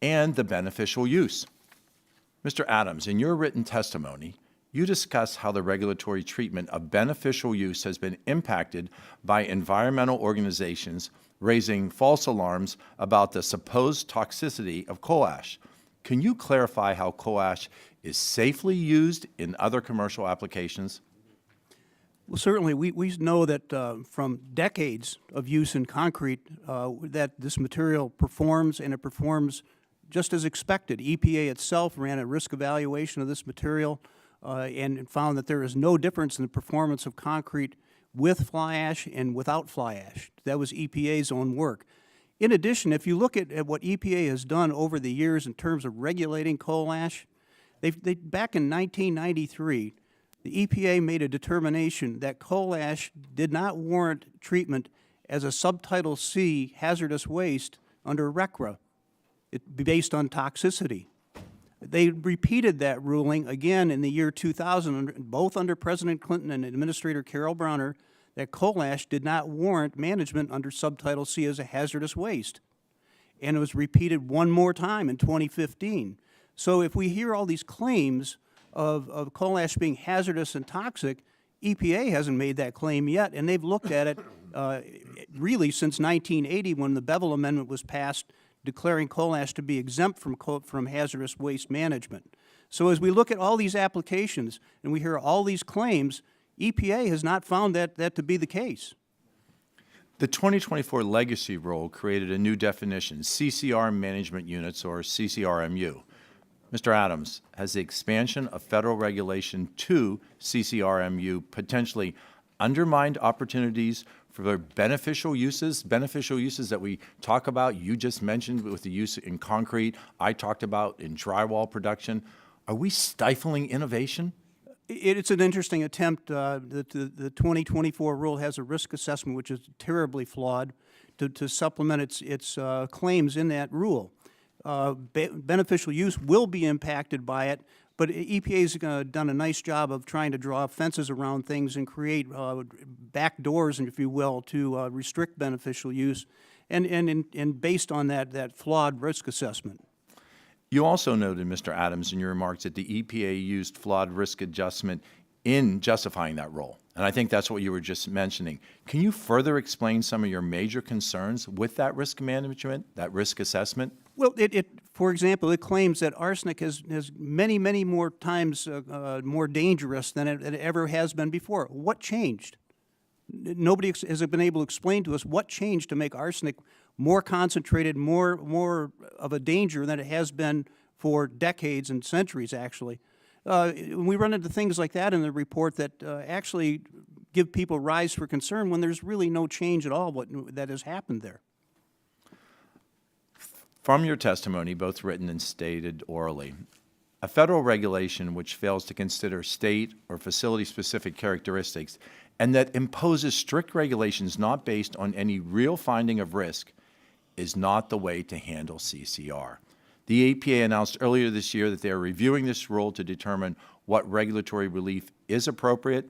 O: and the beneficial use. Mr. Adams, in your written testimony, you discuss how the regulatory treatment of beneficial use has been impacted by environmental organizations raising false alarms about the supposed toxicity of coal ash. Can you clarify how coal ash is safely used in other commercial applications?
I: Well, certainly, we know that from decades of use in concrete, that this material performs, and it performs just as expected. EPA itself ran a risk evaluation of this material and found that there is no difference in the performance of concrete with fly ash and without fly ash. That was EPA's own work. In addition, if you look at what EPA has done over the years in terms of regulating coal ash, back in 1993, the EPA made a determination that coal ash did not warrant treatment as a Subtitle C hazardous waste under RCRA, based on toxicity. They repeated that ruling again in the year 2000, both under President Clinton and Administrator Carol Browner, that coal ash did not warrant management under Subtitle C as a hazardous waste. And it was repeated one more time in 2015. So if we hear all these claims of coal ash being hazardous and toxic, EPA hasn't made that claim yet, and they've looked at it really since 1980 when the Bevel Amendment was passed, declaring coal ash to be exempt from hazardous waste management. So as we look at all these applications and we hear all these claims, EPA has not found that to be the case.
O: The 2024 Legacy Rule created a new definition, CCR Management Units, or CCRMU. Mr. Adams, has the expansion of federal regulation to CCRMU potentially undermined opportunities for beneficial uses that we talk about? You just mentioned with the use in concrete, I talked about in drywall production. Are we stifling innovation?
I: It's an interesting attempt. The 2024 rule has a risk assessment which is terribly flawed to supplement its claims in that rule. Beneficial use will be impacted by it, But EPA's done a nice job of trying to draw fences around things and create back doors, if you will, to restrict beneficial use, and based on that flawed risk assessment.
O: You also noted, Mr. Adams, in your remarks that the EPA used flawed risk adjustment in justifying that role. And I think that's what you were just mentioning. Can you further explain some of your major concerns with that risk management, that risk assessment?
I: Well, for example, it claims that arsenic is many, many more times more dangerous than it ever has been before. What changed? Nobody has been able to explain to us what changed to make arsenic more concentrated, more of a danger than it has been for decades and centuries, actually. We run into things like that in the report that actually give people rise for concern when there's really no change at all that has happened there.
O: From your testimony, both written and stated orally, a federal regulation which fails to consider state or facility-specific characteristics and that imposes strict regulations not based on any real finding of risk is not the way to handle CCR. The EPA announced earlier this year that they are reviewing this rule to determine what regulatory relief is appropriate.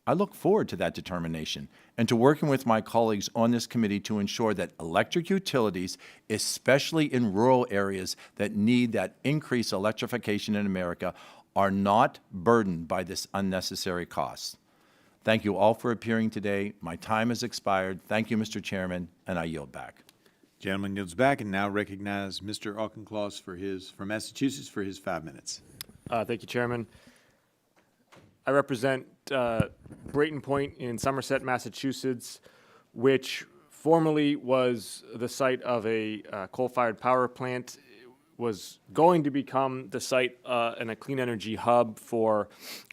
O: I look forward to that determination and to working with my colleagues on this committee to ensure that electric utilities, especially in rural areas that need that increased electrification in America, are not burdened by this unnecessary cost. Thank you all for appearing today. My time has expired. Thank you, Mr. Chairman, and I yield back.
A: Gentleman yields back and now recognize Mr. Auchincloss from Massachusetts for his 5 minutes.
P: Thank you, Chairman. I represent Brayton Point in Somerset, Massachusetts, which formerly was the site of a coal-fired power plant. Was going to become the site and a clean energy hub for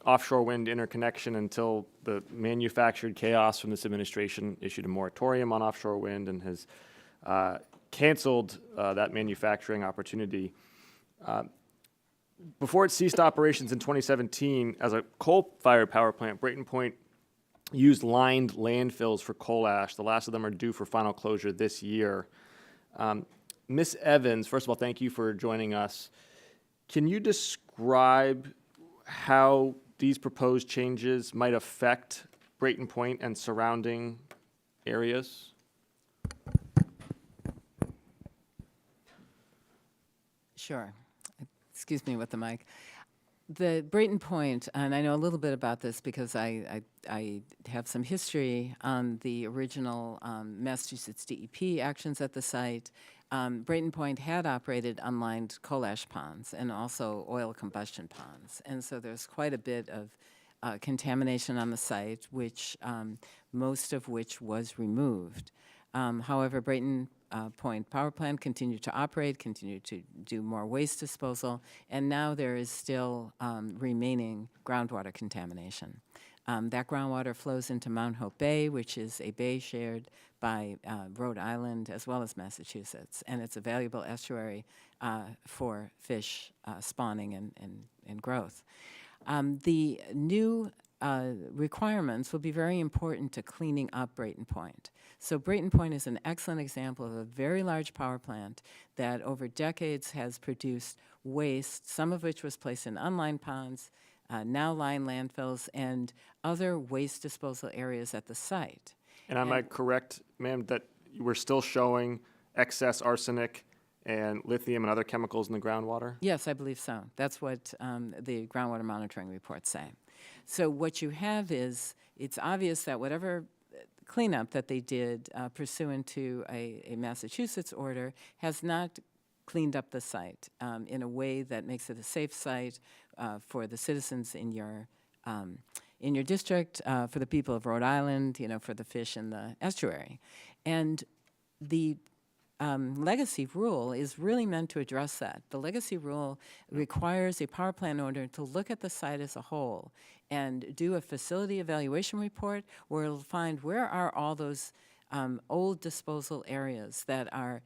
P: offshore wind interconnection until the manufactured chaos from this administration issued a moratorium on offshore wind and has canceled that manufacturing opportunity. Before it ceased operations in 2017 as a coal-fired power plant, Brayton Point used lined landfills for coal ash. The last of them are due for final closure this year. Ms. Evans, first of all, thank you for joining us. Can you describe how these proposed changes might affect Brayton Point and surrounding areas?
H: Sure. Excuse me with the mic. The Brayton Point, and I know a little bit about this because I have some history on the original Massachusetts DEP actions at the site. Brayton Point had operated unlined coal ash ponds and also oil combustion ponds. And so there's quite a bit of contamination on the site, which most of which was removed. However, Brayton Point Power Plant continued to operate, continued to do more waste disposal, and now there is still remaining groundwater contamination. That groundwater flows into Mount Hope Bay, which is a bay shared by Rhode Island as well as Massachusetts, and it's a valuable estuary for fish spawning and growth. The new requirements will be very important to cleaning up Brayton Point. So Brayton Point is an excellent example of a very large power plant that over decades has produced waste, some of which was placed in unlined ponds, now lined landfills, and other waste disposal areas at the site.
P: And am I correct, ma'am, that we're still showing excess arsenic and lithium and other chemicals in the groundwater?
H: Yes, I believe so. That's what the groundwater monitoring reports say. So what you have is, it's obvious that whatever cleanup that they did pursuant to a Massachusetts order has not cleaned up the site in a way that makes it a safe site for the citizens in your district, for the people of Rhode Island, for the fish in the estuary. And the legacy rule is really meant to address that. The legacy rule requires a power plant owner to look at the site as a whole and do a facility evaluation report where it'll find where are all those old disposal areas that are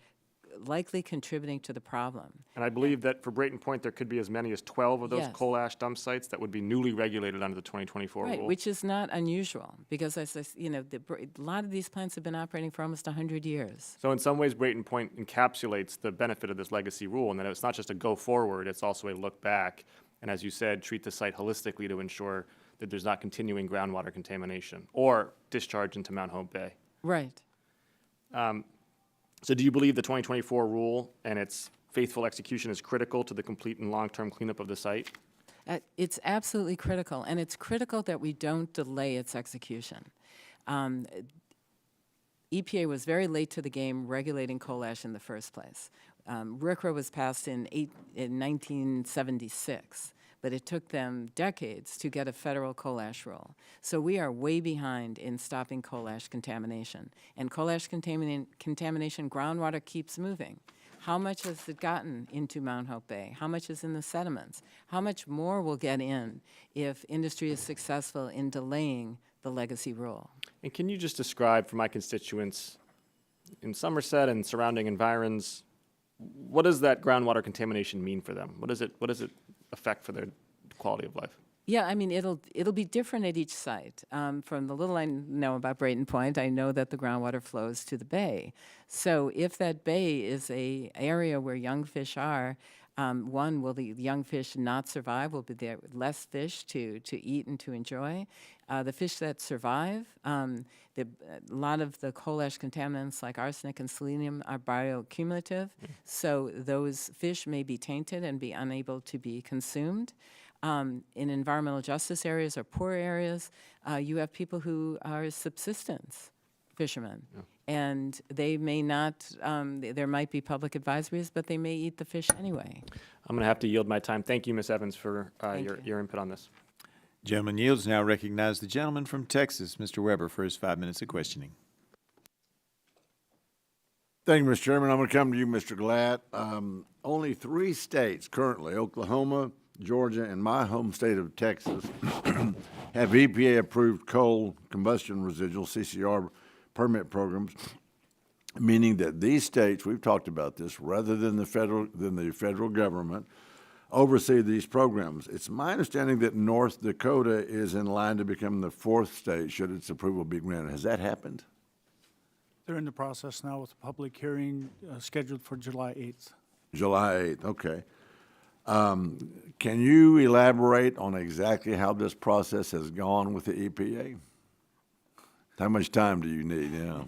H: likely contributing to the problem.
P: And I believe that for Brayton Point, there could be as many as 12 of those
H: Yes.
P: coal ash dump sites that would be newly regulated under the 2024
H: Right,
P: rule.
H: which is not unusual because, as I a lot of these plants have been operating for almost 100 years.
P: So in some ways, Brayton Point encapsulates the benefit of this legacy rule, and that it's not just a go forward, it's also a look back and as you said, treat the site holistically to ensure that there's not continuing groundwater contamination or discharge into Mount Hope Bay.
H: Right.
P: So do you believe the 2024 rule and its faithful execution is critical to the complete and long-term cleanup of the site?
H: It's absolutely critical, and it's critical that we don't delay its execution. EPA was very late to the game regulating coal ash in the first place. RCRA was passed in 1976, but it took them decades to get a federal coal ash rule. So we are way behind in stopping coal ash contamination. And coal ash contamination, groundwater keeps moving. How much has it gotten into Mount Hope Bay? How much is in the sediments? How much more will get in if industry is successful in delaying the legacy rule?
P: And can you just describe for my constituents in Somerset and surrounding environs, what does that groundwater contamination mean for them? What does it affect for their quality of life?
H: Yeah, I mean, it'll be different at each site. From the little I know about Brayton Point, I know that the groundwater flows to the bay. So if that bay is a area where young fish are, one, will the young fish not survive? Will there be less fish to eat and to enjoy? The fish that survive, a lot of the coal ash contaminants like arsenic and selenium are bioaccumulative, so those fish may be tainted and be unable to be consumed. In environmental justice areas or poor areas, you have people who are subsistence fishermen. Yeah. And they may not, there might be public advisories, but they may eat the fish anyway.
P: I'm going to have to yield my time. Thank you, Ms. Evans, for your input on this.
A: Gentleman yields. Now recognize the gentleman from Texas, Mr. Weber, for his 5 minutes of questioning.
Q: Thank you, Mr. Chairman. I'm going to come to you, Mr. Glatt. Only 3 states currently, Oklahoma, Georgia, and my home state of Texas, have EPA-approved coal combustion residual, CCR, permit programs, meaning that these states, we've talked about this, rather than the federal government, oversee these programs. It's my understanding that North Dakota is in line to become the 4th state should its approval be granted. Has that happened?
G: They're in the process now with a public hearing scheduled for July 8th.
Q: July 8th, okay. Can you elaborate on exactly how this process has gone with the EPA? How much time do you need? Yeah.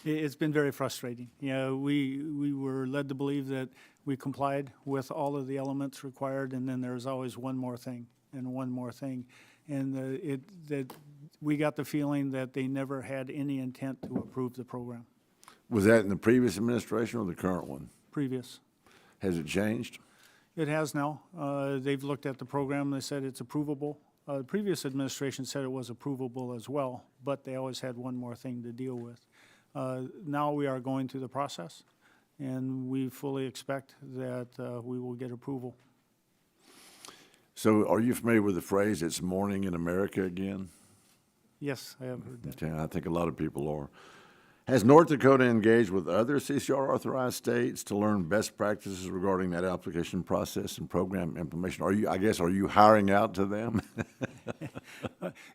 G: It's been very frustrating. You know, we were led to believe that we complied with all of the elements required, and then there's always one more thing and one more thing. And that we got the feeling that they never had any intent to approve the program.
Q: Was that in the previous administration or the current one?
G: Previous.
Q: Has it changed?
G: It has now. They've looked at the program. They said it's approvable. The previous administration said it was approvable as well, but they always had one more thing to deal with. Now we are going through the process, and we fully expect that we will get approval.
Q: So are you familiar with the phrase, it's morning in America again?
G: Yes, I have heard that.
Q: Okay, I think a lot of people are. Has North Dakota engaged with other CCR authorized states to learn best practices regarding that application process and program implementation? Are you hiring out to them?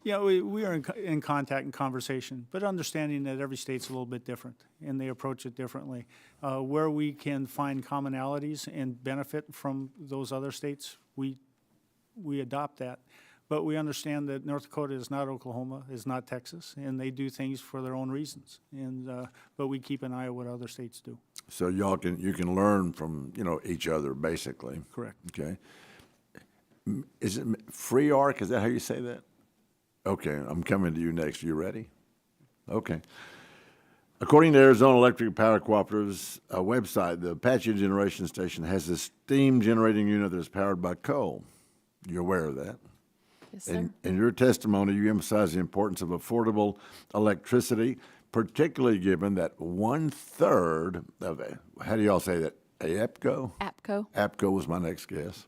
G: Yeah, we are in contact and conversation, but understanding that every state's a little bit different and they approach it differently. Where we can find commonalities and benefit from those other states, we adopt that. But we understand that North Dakota is not Oklahoma, is not Texas, and they do things for their own reasons. And but we keep an eye on what other states do.
Q: So you can learn from each other basically.
G: Correct.
Q: Okay. Is it Free Arc? Is that how you say that? Okay, I'm coming to you next. You ready? Okay. According to Arizona Electric Power Cooperative's website, the Apache Generation Station has a steam generating unit that is powered by coal. You're aware of that?
F: Yes, sir.
Q: In your testimony, you emphasize the importance of affordable electricity, particularly given that 1/3 of how do y'all say that? APCO?
F: APCO.
Q: APCO was my next guess.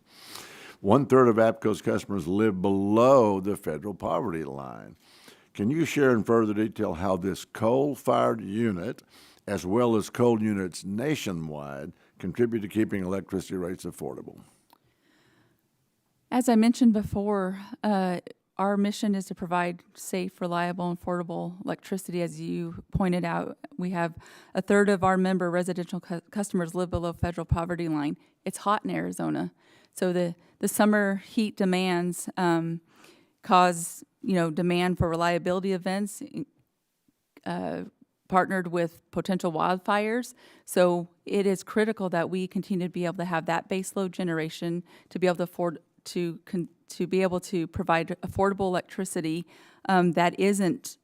Q: 1/3 of APCO's customers live below the federal poverty line. Can you share in further detail how this coal-fired unit, as well as coal units nationwide, contribute to keeping electricity rates affordable?
F: As I mentioned before, our mission is to provide safe, reliable, and affordable electricity. As you pointed out, we have a third of our member residential customers live below federal poverty line. It's hot in Arizona, so the summer heat demands cause demand for reliability events, partnered with potential wildfires. So it is critical that we continue to be able to have that baseload generation to be able to afford to be able to provide affordable electricity that isn't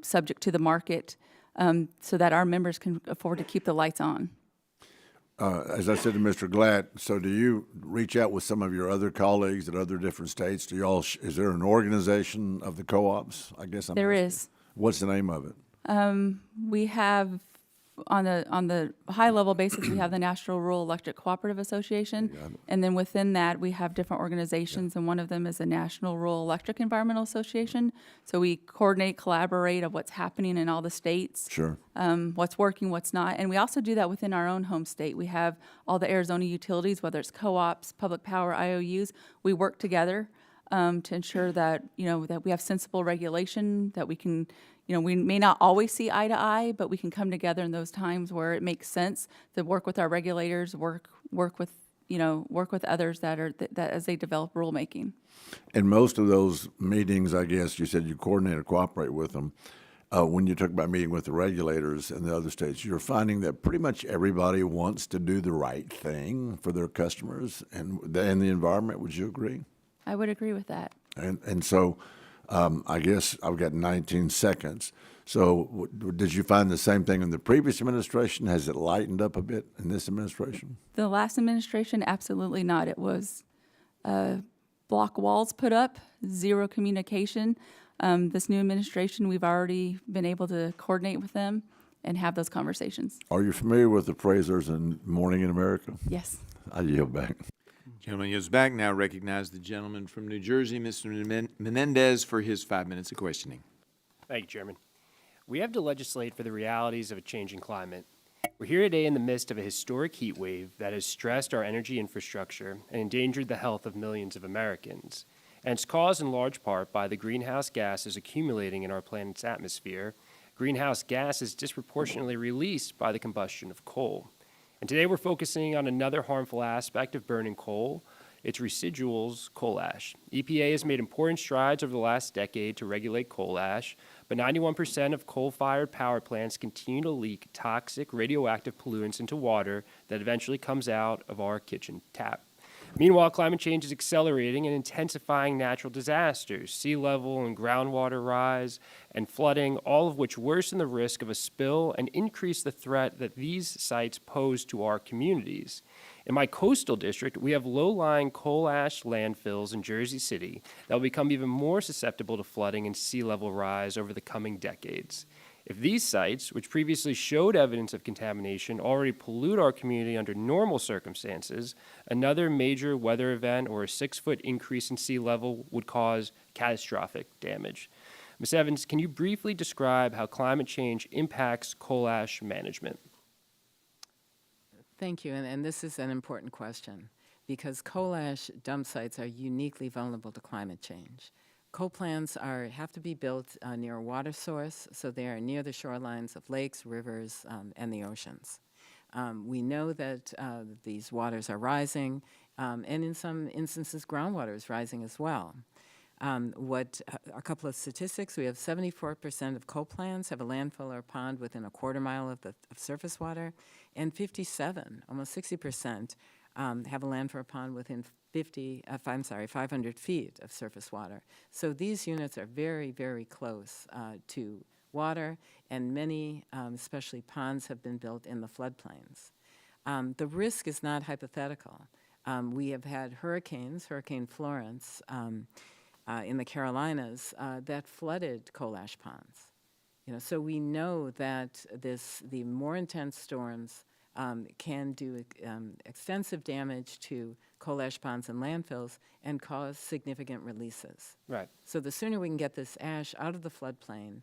F: subject to the market, so that our members can afford to keep the lights on.
Q: As I said to Mr. Glatt, so do you reach out with some of your other colleagues at other different states? Do y'all, is there an organization of the co-ops? I guess
F: There is.
Q: What's the name of it?
F: We have, on the high level basis, we have the National Rural Electric Cooperative Association, and then within that we have different organizations, and one of them is the National Rural Electric Environmental Association. So we coordinate, collaborate of what's happening in all the states.
Q: Sure.
F: What's working, what's not, and we also do that within our own home state. We have all the Arizona utilities, whether it's co-ops, public power, IOUs. We work together to ensure that that we have sensible regulation, that we can. We may not always see eye to eye, but we can come together in those times where it makes sense to work with our regulators, work with others that as they develop rulemaking.
Q: In most of those meetings, I guess you said you coordinate or cooperate with them. When you talk about meeting with the regulators in the other states, you're finding that pretty much everybody wants to do the right thing for their customers and the environment. Would you agree?
F: I would agree with that.
Q: And so. I guess I've got 19 seconds. So did you find the same thing in the previous administration? Has it lightened up a bit in this administration?
F: The last administration, absolutely not. It was block walls put up, zero communication. This new administration, we've already been able to coordinate with them and have those conversations.
Q: Are you familiar with the phrasers in Morning in America?
F: Yes.
Q: I yield back.
A: Gentleman yields back. Now recognize the gentleman from New Jersey, Mr. Menendez, for his 5 minutes of questioning.
R: Thank you, Chairman. We have to legislate for the realities of a changing climate. We're here today in the midst of a historic heat wave that has stressed our energy infrastructure and endangered the health of millions of Americans. And it's caused in large part by the greenhouse gases accumulating in our planet's atmosphere. Greenhouse gases disproportionately released by the combustion of coal. And today we're focusing on another harmful aspect of burning coal, its residuals, coal ash. EPA has made important strides over the last decade to regulate coal ash, but 91% of coal-fired power plants continue to leak toxic radioactive pollutants into water that eventually comes out of our kitchen tap. Meanwhile, climate change is accelerating and intensifying natural disasters, sea level and groundwater rise, and flooding, all of which worsen the risk of a spill and increase the threat that these sites pose to our communities. In my coastal district, we have low-lying coal ash landfills in Jersey City that will become even more susceptible to flooding and sea level rise over the coming decades. If these sites, which previously showed evidence of contamination, already pollute our community under normal circumstances, another major weather event or a 6-foot increase in sea level would cause catastrophic damage. Ms. Evans, can you briefly describe how climate change impacts coal ash management?
H: Thank you, and this is an important question because coal ash dump sites are uniquely vulnerable to climate change. Coal plants have to be built near a water source, so they are near the shorelines of lakes, rivers, and the oceans. We know that these waters are rising, and in some instances, groundwater is rising as well. A couple of statistics, we have 74% of coal plants have a landfill or pond within a quarter mile of surface water, and 57, almost 60%, have a landfill or pond within 500 feet of surface water. So these units are very, very close to water, and many, especially ponds, have been built in the floodplains. The risk is not hypothetical. We have had hurricanes, Hurricane Florence, in the Carolinas, that flooded coal ash ponds. So we know that the more intense storms can do extensive damage to coal ash ponds and landfills and cause significant releases.
R: Right.
H: So the sooner we can get this ash out of the floodplain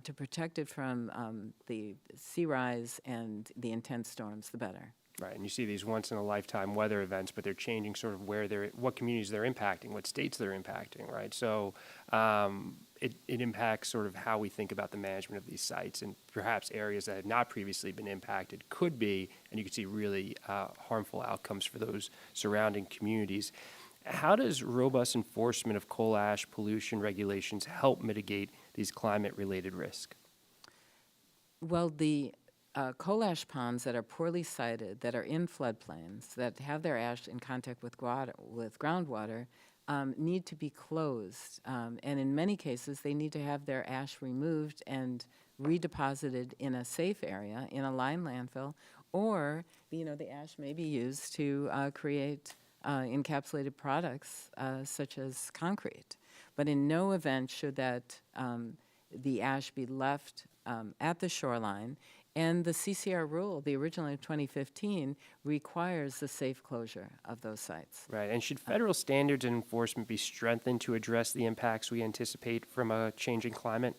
H: to protect it from the sea rise and the intense storms, the better.
R: Right, and you see these once-in-a-lifetime weather events, but they're changing sort of what communities they're impacting, what states they're impacting, right? So it impacts sort of how we think about the management of these sites, and perhaps areas that had not previously been impacted could be, and you could see really harmful outcomes for those surrounding communities. How does robust enforcement of coal ash pollution regulations help mitigate these climate-related risks?
H: Well, the coal ash ponds that are poorly sited, that are in floodplains, that have their ash in contact with groundwater, need to be closed. And in many cases, they need to have their ash removed and redeposited in a safe area, in a lined landfill, or, the ash may be used to create encapsulated products such as concrete. But in no event should that the ash be left at the shoreline. And the CCR rule, the original in 2015, requires the safe closure of those sites.
R: Right, and should federal standards and enforcement be strengthened to address the impacts we anticipate from a changing climate?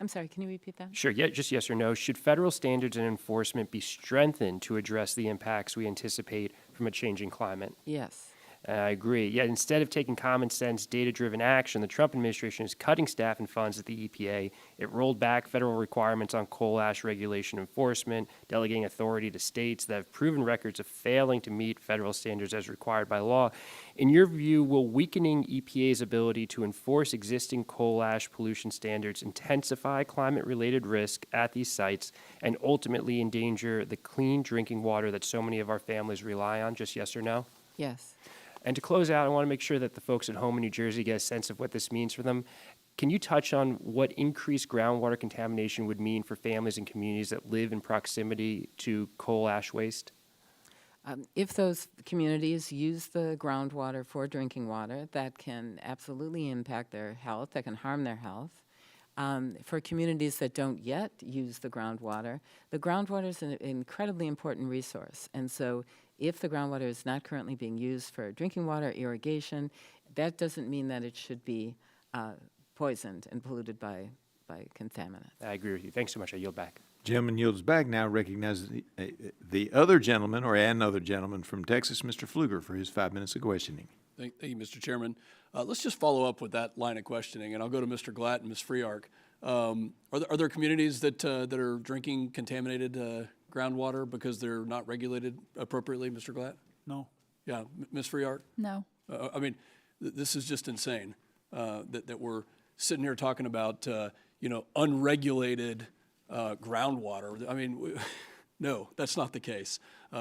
H: I'm sorry, can you repeat that?
R: Sure, yeah, just yes or no. Should federal standards and enforcement be strengthened to address the impacts we anticipate from a changing climate?
H: Yes.
R: I agree. Yet instead of taking common sense, data-driven action, the Trump administration is cutting staff and funds at the EPA. It rolled back federal requirements on coal ash regulation enforcement, delegating authority to states that have proven records of failing to meet federal standards as required by law. In your view, will weakening EPA's ability to enforce existing coal ash pollution standards intensify climate-related risk at these sites and ultimately endanger the clean drinking water that so many of our families rely on? Just yes or no?
H: Yes.
R: And to close out, I want to make sure that the folks at home in New Jersey get a sense of what this means for them. Can you touch on what increased groundwater contamination would mean for families and communities that live in proximity to coal ash waste?
H: If those communities use the groundwater for drinking water, that can absolutely impact their health, that can harm their health. For communities that don't yet use the groundwater is an incredibly important resource. And so if the groundwater is not currently being used for drinking water, irrigation, that doesn't mean that it should be poisoned and polluted by contaminants.
R: I agree with you. Thanks so much. I yield back.
A: Gentleman yields back. Now recognizes the other gentleman, or another gentleman from Texas, Mr. Pfluger, for his 5 minutes of questioning.
S: Thank you, Mr. Chairman. Let's just follow up with that line of questioning, and I'll go to Mr. Glatt and Ms. Freark. Are there communities that are drinking contaminated groundwater because they're not regulated appropriately, Mr. Glatt?
G: No.
S: Yeah, Ms. Freark?
F: No.
S: I mean, this is just insane that we're sitting here talking about unregulated groundwater. I mean, no, that's not the case.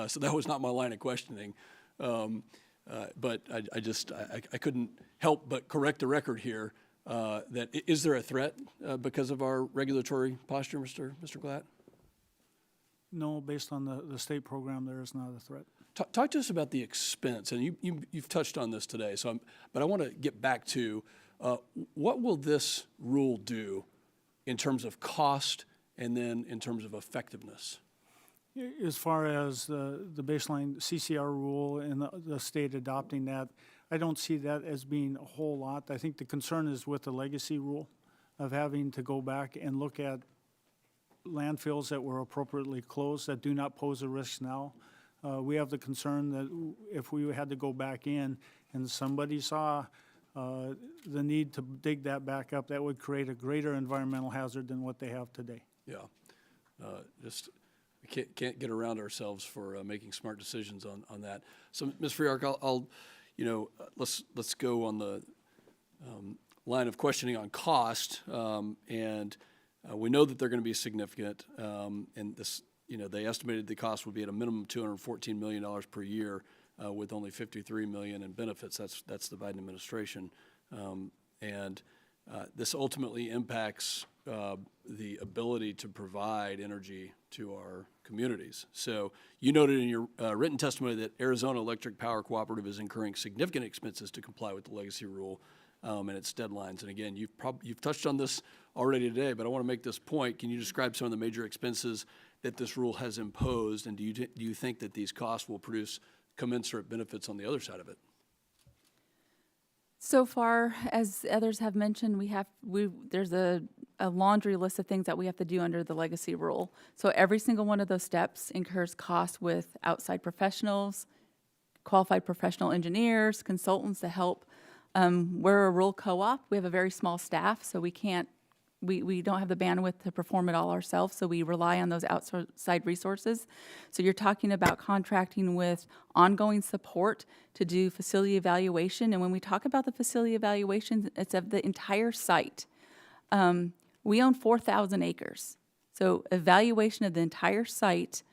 S: So that was not my line of questioning. But I couldn't help but correct the record here. That is there a threat because of our regulatory posture, Mr. Glatt?
G: No, based on the state program, there is not a threat.
S: Talk to us about the expense, and you've touched on this today. But I want to get back to what will this rule do in terms of cost and then in terms of effectiveness?
G: As far as the baseline CCR rule and the state adopting that, I don't see that as being a whole lot. I think the concern is with the legacy rule of having to go back and look at landfills that were appropriately closed that do not pose a risk now. We have the concern that if we had to go back in and somebody saw the need to dig that back up, that would create a greater environmental hazard than what they have today.
S: Yeah, we can't get around ourselves for making smart decisions on that. So, Ms. Freark, let's go on the line of questioning on cost, and we know that they're going to be significant, and this, they estimated the cost would be at a minimum $214 million per year, with only $53 million in benefits. That's the Biden administration, and this ultimately impacts the ability to provide energy to our communities. So you noted in your written testimony that Arizona Electric Power Cooperative is incurring significant expenses to comply with the legacy rule and its deadlines. And again, you've touched on this already today, but I want to make this point. Can you describe some of the major expenses that this rule has imposed, and do you think that these costs will produce commensurate benefits on the other side of it?
F: So far, as others have mentioned, there's a laundry list of things that we have to do under the legacy rule. So every single one of those steps incurs costs with outside professionals, qualified professional engineers, consultants to help. We're a rural co-op. We have a very small staff, so we don't have the bandwidth to perform it all ourselves, so we rely on those outside resources. So you're talking about contracting with ongoing support to do facility evaluation. And when we talk about the facility evaluation, it's of the entire site. We own 4,000 acres. So evaluation of the entire site,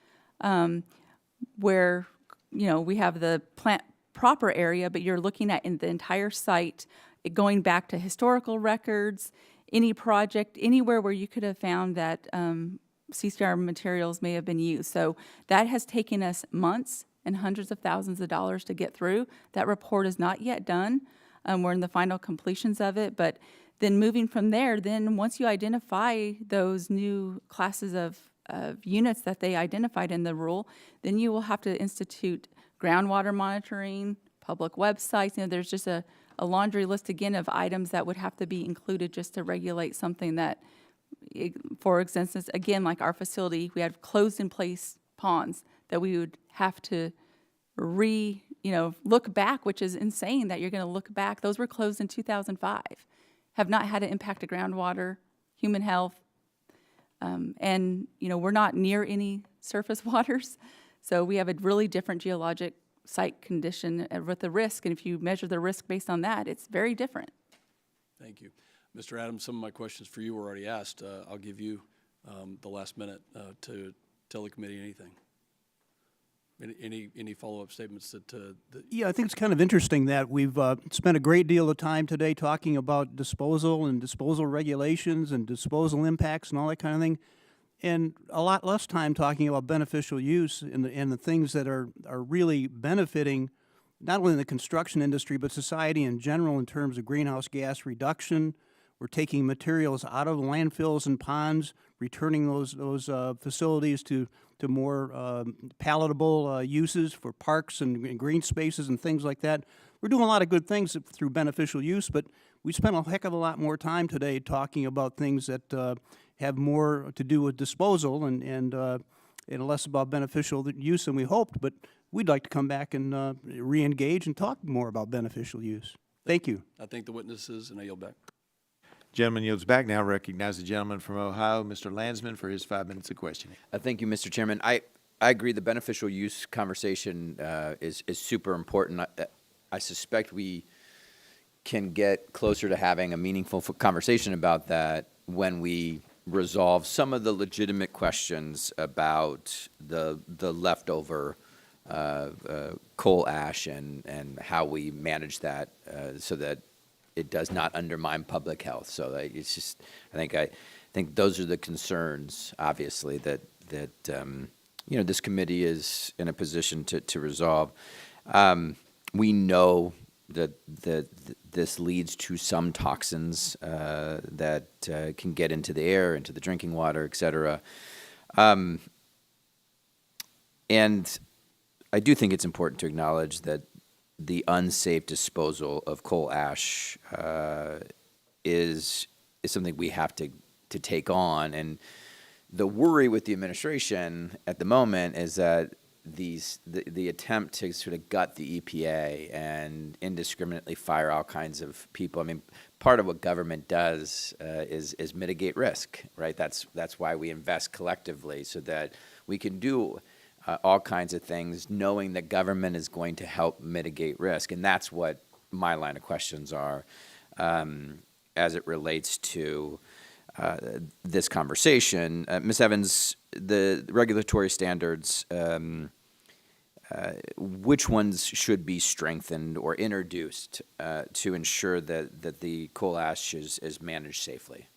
F: where, we have the plant proper area, but you're looking at in the entire site, going back to historical records, any project, anywhere where you could have found that CCR materials may have been used. So that has taken us months and hundreds of thousands of dollars to get through. That report is not yet done. We're in the final completions of it, but then moving from there, then once you identify those new classes of units that they identified in the rule, then you will have to institute groundwater monitoring, public websites. There's just a laundry list, again, of items that would have to be included just to regulate something that, for instance, again, like our facility, we have closed-in-place ponds that we would have to look back, which is insane that you're going to look back. Those were closed in 2005, have not had an impact to groundwater, human health, and, we're not near any surface waters, so we have a really different geologic site condition with the risk, and if you measure the risk based on that, it's very different.
S: Thank you. Mr. Adams, some of my questions for you were already asked. I'll give you the last minute to tell the committee anything. Any follow-up statements that
I: Yeah, I think it's kind of interesting that we've spent a great deal of time today talking about disposal and disposal regulations and disposal impacts and all that kind of thing, and a lot less time talking about beneficial use and the things that are really benefiting not only the construction industry but society in general in terms of greenhouse gas reduction. We're taking materials out of landfills and ponds, returning those facilities to more palatable uses for parks and green spaces and things like that. We're doing a lot of good things through beneficial use, but we spent a heck of a lot more time today talking about things that have more to do with disposal and less about beneficial use than we hoped. But we'd like to come back and re-engage and talk more about beneficial use. Thank you.
S: I thank the witnesses, and I yield back.
A: Gentleman yields back. Now recognize the gentleman from Ohio, Mr. Landsman, for his 5 minutes of questioning.
T: Thank you, Mr. Chairman. I agree the beneficial use conversation is super important. I suspect we can get closer to having a meaningful conversation about that when we resolve some of the legitimate questions about the leftover coal ash and how we manage that so that it does not undermine public health. So it's just, I think those are the concerns, obviously, that this committee is in a position to resolve. We know that this leads to some toxins that can get into the air, into the drinking water, et cetera. And I do think it's important to acknowledge that the unsafe disposal of coal ash is something we have to take on. And the worry with the administration at the moment is that the attempt to sort of gut the EPA and indiscriminately fire all kinds of people. I mean, part of what government does is mitigate risk, right? That's why we invest collectively, so that we can do all kinds of things, knowing that government is going to help mitigate risk. And that's what my line of questions are as it relates to this conversation. Ms. Evans, the regulatory standards, which ones should be strengthened or introduced to ensure that the coal ash is managed safely?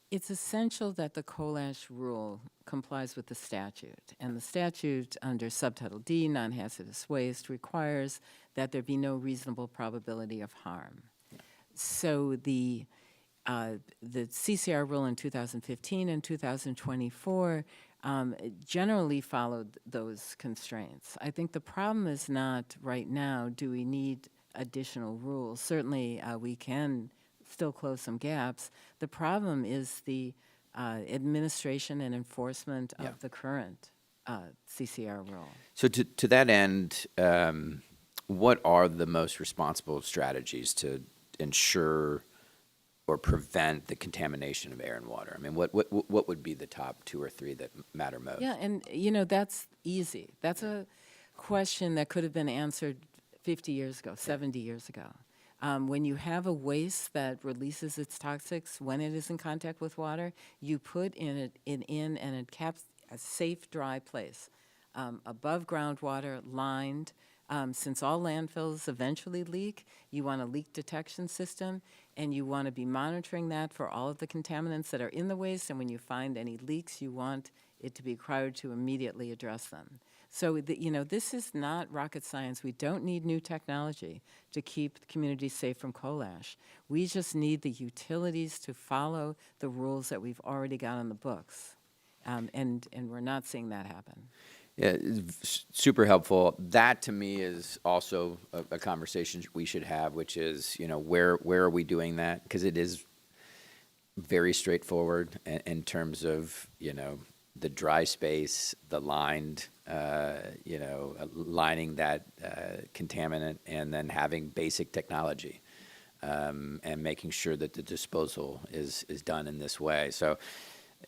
H: It's essential that the coal ash rule complies with the statute. And the statute under Subtitle D, non-hazardous waste, requires that there be no reasonable probability of harm. So the CCR rule in 2015 and 2024 generally followed those constraints. I think the problem is not right now, do we need additional rules? Certainly, we can still close some gaps. The problem is the administration and enforcement of the current CCR rule.
T: So to that end, what are the most responsible strategies to ensure or prevent the contamination of air and water? I mean, what would be the top 2 or 3 that matter most?
H: Yeah, and that's easy. That's a question that could have been answered 50 years ago, 70 years ago. When you have a waste that releases its toxics when it is in contact with water, you put in a safe, dry place, above groundwater, lined. Since all landfills eventually leak, you want a leak detection system, and you want to be monitoring that for all of the contaminants that are in the waste, and when you find any leaks, you want it to be required to immediately address them. So, this is not rocket science. We don't need new technology to keep communities safe from coal ash. We just need the utilities to follow the rules that we've already got on the books, and we're not seeing that happen.
T: Yeah, super helpful. That to me is also a conversation we should have, which is, where are we doing that? Because it is very straightforward in terms of, the dry space, the lined, lining that contaminant, and then having basic technology and making sure that the disposal is done in this way. So,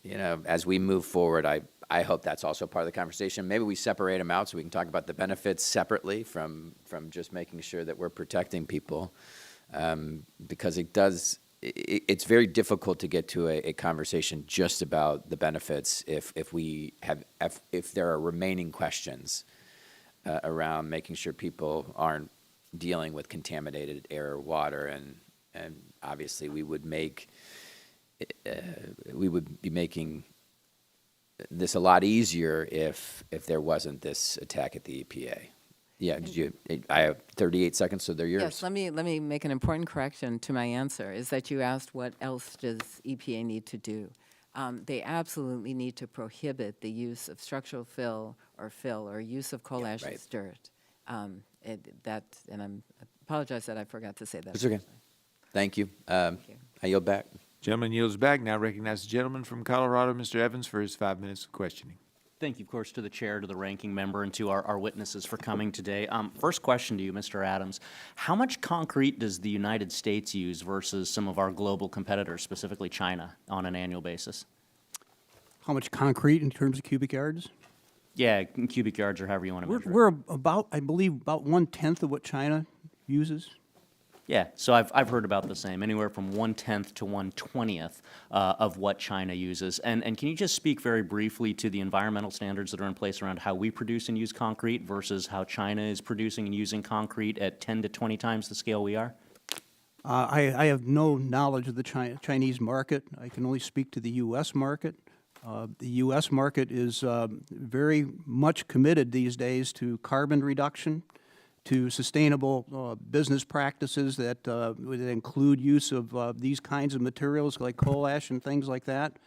T: as we move forward, I hope that's also part of the conversation. Maybe we separate them out so we can talk about the benefits separately from just making sure that we're protecting people, because it's very difficult to get to a conversation just about the benefits if there are remaining questions around making sure people aren't dealing with contaminated air or water, and obviously we would be making this a lot easier if there wasn't this attack at the EPA. Yeah, I have 38 seconds, so they're yours.
H: Yes, let me make an important correction to my answer, is that you asked what else does EPA need to do. They absolutely need to prohibit the use of structural fill or use of coal ash as dirt. And I apologize that I forgot to say that.
T: It's okay. Thank you.
H: Thank you.
T: I yield back.
A: Gentleman yields back. Now recognize the gentleman from Colorado, Mr. Evans, for his 5 minutes of questioning.
U: Thank you, of course, to the chair, to the ranking member, and to our witnesses for coming today. First question to you, Mr. Adams. How much concrete does the United States use versus some of our global competitors, specifically China, on an annual basis?
I: How much concrete in terms of cubic yards?
U: Yeah, in cubic yards or however you want to measure it.
I: We're about, I believe, about 1/10 of what China uses.
U: Yeah, so I've heard about the same, anywhere from 1/10 to 1/20 of what China uses. And can you just speak very briefly to the environmental standards that are in place around how we produce and use concrete versus how China is producing and using concrete at 10 to 20 times the scale we are?
I: I have no knowledge of the Chinese market. I can only speak to the U.S. market. The U.S. market is very much committed these days to carbon reduction, to sustainable business practices that would include use of these kinds of materials like coal ash and things like that,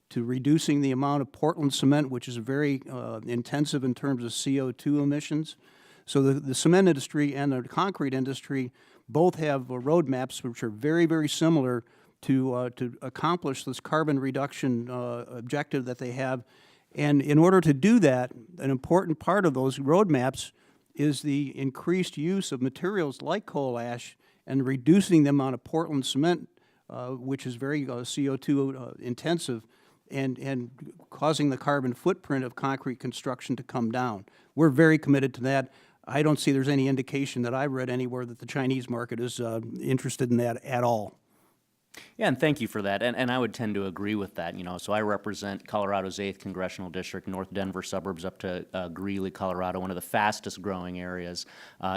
I: to reducing the amount of Portland cement, which is very intensive in terms of CO2 emissions. So the cement industry and the concrete industry both have roadmaps which are very, very similar to accomplish this carbon reduction objective that they have. And in order to do that, an important part of those roadmaps is the increased use of materials like coal ash and reducing the amount of Portland cement, which is very CO2 intensive, and causing the carbon footprint of concrete construction to come down. We're very committed to that. I don't see there's any indication that I read anywhere that the Chinese market is interested in that at all.
U: Yeah, and thank you for that. And I would tend to agree with that. So I represent Colorado's 8th Congressional District, North Denver suburbs up to Greeley, Colorado, one of the fastest growing areas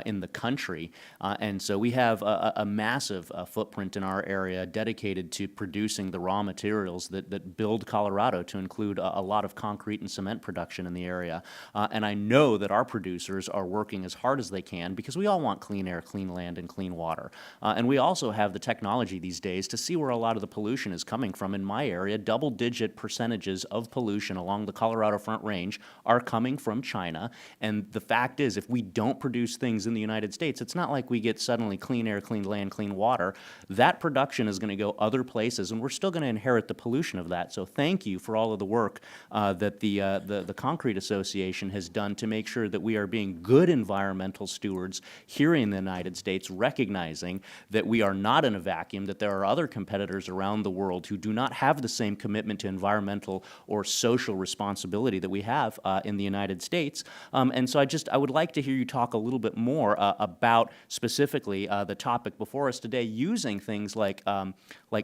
U: in the country. And so we have a massive footprint in our area dedicated to producing the raw materials that build Colorado, to include a lot of concrete and cement production in the area. And I know that our producers are working as hard as they can, because we all want clean air, clean land, and clean water. And we also have the technology these days to see where a lot of the pollution is coming from in my area. Double-digit percentages of pollution along the Colorado Front Range are coming from China. And the fact is, if we don't produce things in the United States, it's not like we get suddenly clean air, clean land, clean water. That production is going to go other places, and we're still going to inherit the pollution of that. So thank you for all of the work that the Concrete Association has done to make sure that we are being good environmental stewards here in the United States, recognizing that we are not in a vacuum, that there are other competitors around the world who do not have the same commitment to environmental or social responsibility that we have in the United States. And so I would like to hear you talk a little bit more about specifically the topic before us today, using things like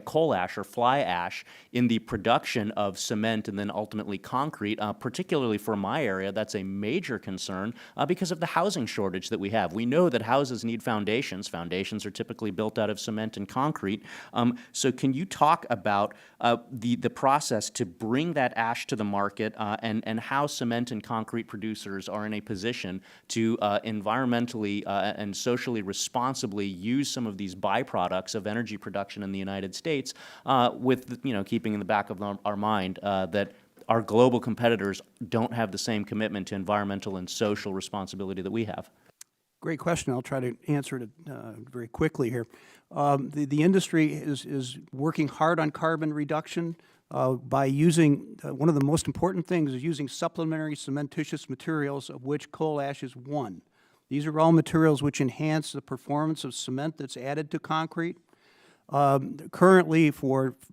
U: coal ash or fly ash in the production of cement and then ultimately concrete. Particularly for my area, that's a major concern because of the housing shortage that we have. We know that houses need foundations. Foundations are typically built out of cement and concrete. So can you talk about the process to bring that ash to the market and how cement and concrete producers are in a position to environmentally and socially responsibly use some of these byproducts of energy production in the United States with, keeping in the back of our mind that our global competitors don't have the same commitment to environmental and social responsibility that we have?
I: Great question. I'll try to answer it very quickly here. The industry is working hard on carbon reduction by using, one of the most important things is using supplementary cementitious materials, of which coal ash is one. These are all materials which enhance the performance of cement that's added to concrete. Currently,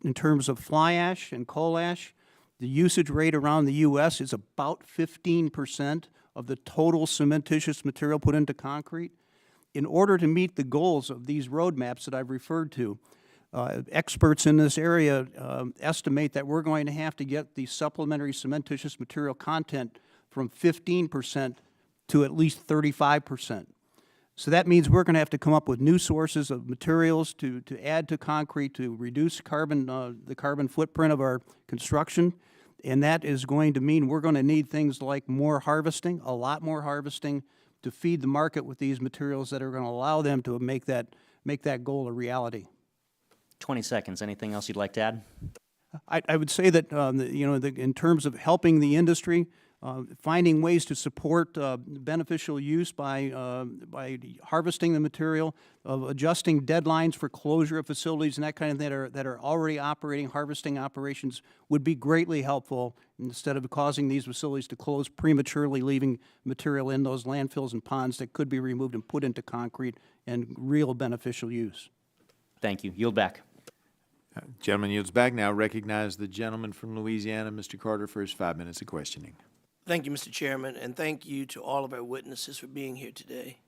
I: in terms of fly ash and coal ash, the usage rate around the U.S. is about 15% of the total cementitious material put into concrete. In order to meet the goals of these roadmaps that I've referred to, experts in this area estimate that we're going to have to get the supplementary cementitious material content from 15% to at least 35%. So that means we're going to have to come up with new sources of materials to add to concrete to reduce the carbon footprint of our construction. And that is going to mean we're going to need things like more harvesting, a lot more harvesting, to feed the market with these materials that are going to allow them to make that goal a reality.
U: 20 seconds. Anything else you'd like to add?
I: I would say that in terms of helping the industry, finding ways to support beneficial use by harvesting the material, adjusting deadlines for closure of facilities and that kind of thing that are already operating harvesting operations would be greatly helpful, instead of causing these facilities to close prematurely, leaving material in those landfills and ponds that could be removed and put into concrete and real beneficial use.
U: Thank you. Yield back.
A: Gentleman yields back. Now recognize the gentleman from Louisiana, Mr. Carter, for his 5 minutes of questioning.
C: Thank you, Mr. Chairman, and thank you to all of our witnesses for being here today.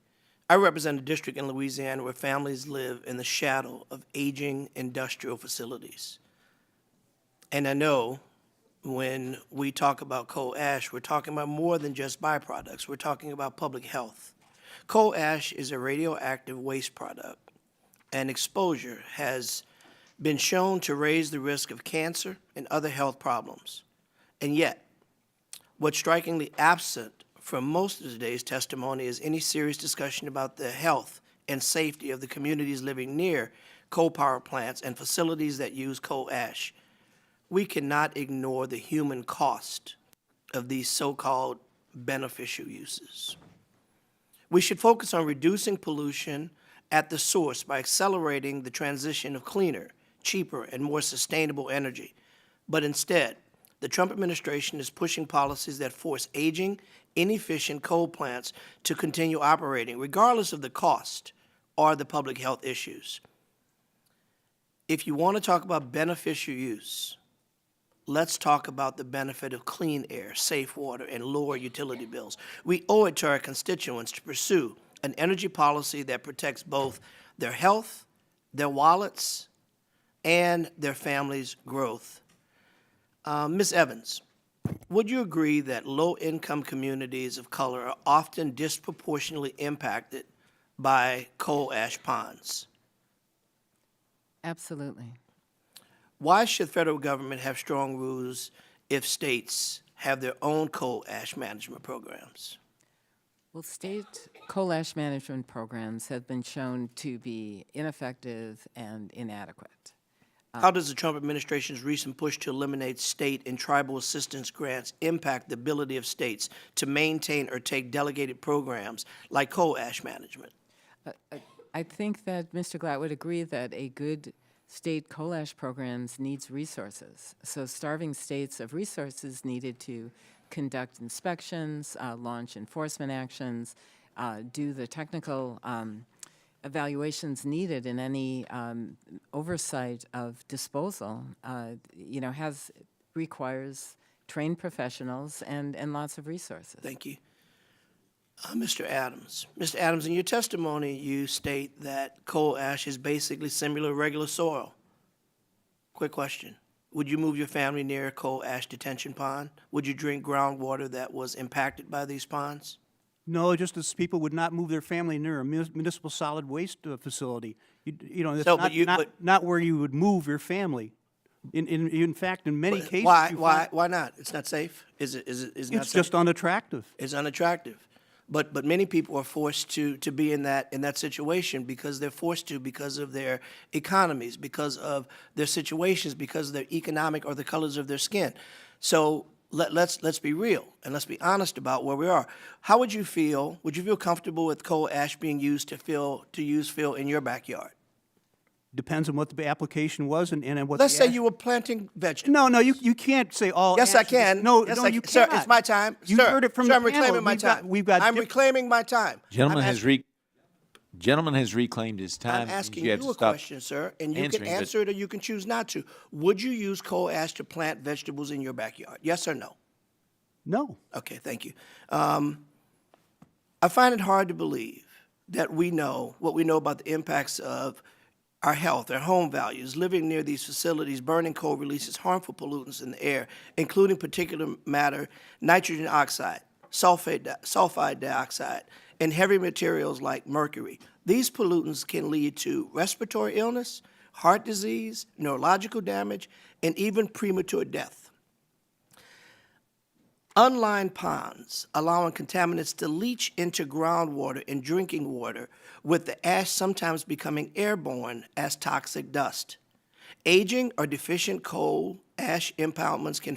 C: I represent a district in Louisiana where families live in the shadow of aging industrial facilities. And I know when we talk about coal ash, we're talking about more than just byproducts. We're talking about public health. Coal ash is a radioactive waste product, and exposure has been shown to raise the risk of cancer and other health problems. And yet, what's strikingly absent from most of today's testimony is any serious discussion about the health and safety of the communities living near coal power plants and facilities that use coal ash. We cannot ignore the human cost of these so-called beneficial uses. We should focus on reducing pollution at the source by accelerating the transition of cleaner, cheaper, and more sustainable energy. But instead, the Trump administration is pushing policies that force aging, inefficient coal plants to continue operating, regardless of the cost or the public health issues. If you want to talk about beneficial use, let's talk about the benefit of clean air, safe water, and lower utility bills. We owe it to our constituents to pursue an energy policy that protects both their health, their wallets, and their families' growth. Ms. Evans, would you agree that low-income communities of color are often disproportionately impacted by coal ash ponds?
H: Absolutely.
C: Why should federal government have strong rules if states have their own coal ash management programs?
H: Well, state coal ash management programs have been shown to be ineffective and inadequate.
C: How does the Trump administration's recent push to eliminate state and tribal assistance grants impact the ability of states to maintain or take delegated programs like coal ash management?
H: I think that Mr. Glatt would agree that a good state coal ash programs needs resources. So starving states of resources needed to conduct inspections, launch enforcement actions, do the technical evaluations needed in any oversight of disposal, requires trained professionals and lots of resources.
C: Thank you. Mr. Adams. Mr. Adams, in your testimony, you state that coal ash is basically similar to regular soil. Quick question. Would you move your family near a coal ash detention pond? Would you drink groundwater that was impacted by these ponds?
I: No, just as people would not move their family near a municipal solid waste facility. That's
C: So,
I: not where you would move your family. In fact, in many cases,
C: Why not? It's not safe? Is it not safe?
I: it's just unattractive.
C: It's unattractive. But many people are forced to be in that situation because they're forced to because of their economies, because of their situations, because of their economic or the colors of their skin. So let's be real and let's be honest about where we are. How would you feel? Would you feel comfortable with coal ash being used to use fill in your backyard?
I: Depends on what the application was and what.
C: Let's say you were planting vegetables.
I: No, you can't say all.
C: Yes, I
I: ash is-
C: can.
I: No,
C: Yes,
I: no, you
C: Sir,
I: cannot.
C: it's my time.
I: You
C: Sir,
I: heard it from
C: sir,
I: the
C: I'm reclaiming
I: panel.
C: my time. I'm reclaiming my time.
D: Gentleman
C: I'm
D: Gentleman has reclaimed his time.
C: I'm asking
D: You have
C: you
D: to
C: a
D: stop
C: question, sir, and you can
D: answering, but-
C: answer it or you can choose not to. Would you use coal ash to plant vegetables in your backyard? Yes or no?
I: No.
C: Okay, thank you. I find it hard to believe that we know what we know about the impacts of our health, our home values. Living near these facilities, burning coal releases harmful pollutants in the air, including particulate matter, nitrogen oxide, sulfide dioxide, and heavy materials like mercury. These pollutants can lead to respiratory illness, heart disease, neurological damage, and even premature death. Unlined ponds, allowing contaminants to leach into groundwater and drinking water, with the ash sometimes becoming airborne as toxic dust. Aging or deficient coal ash impoundments can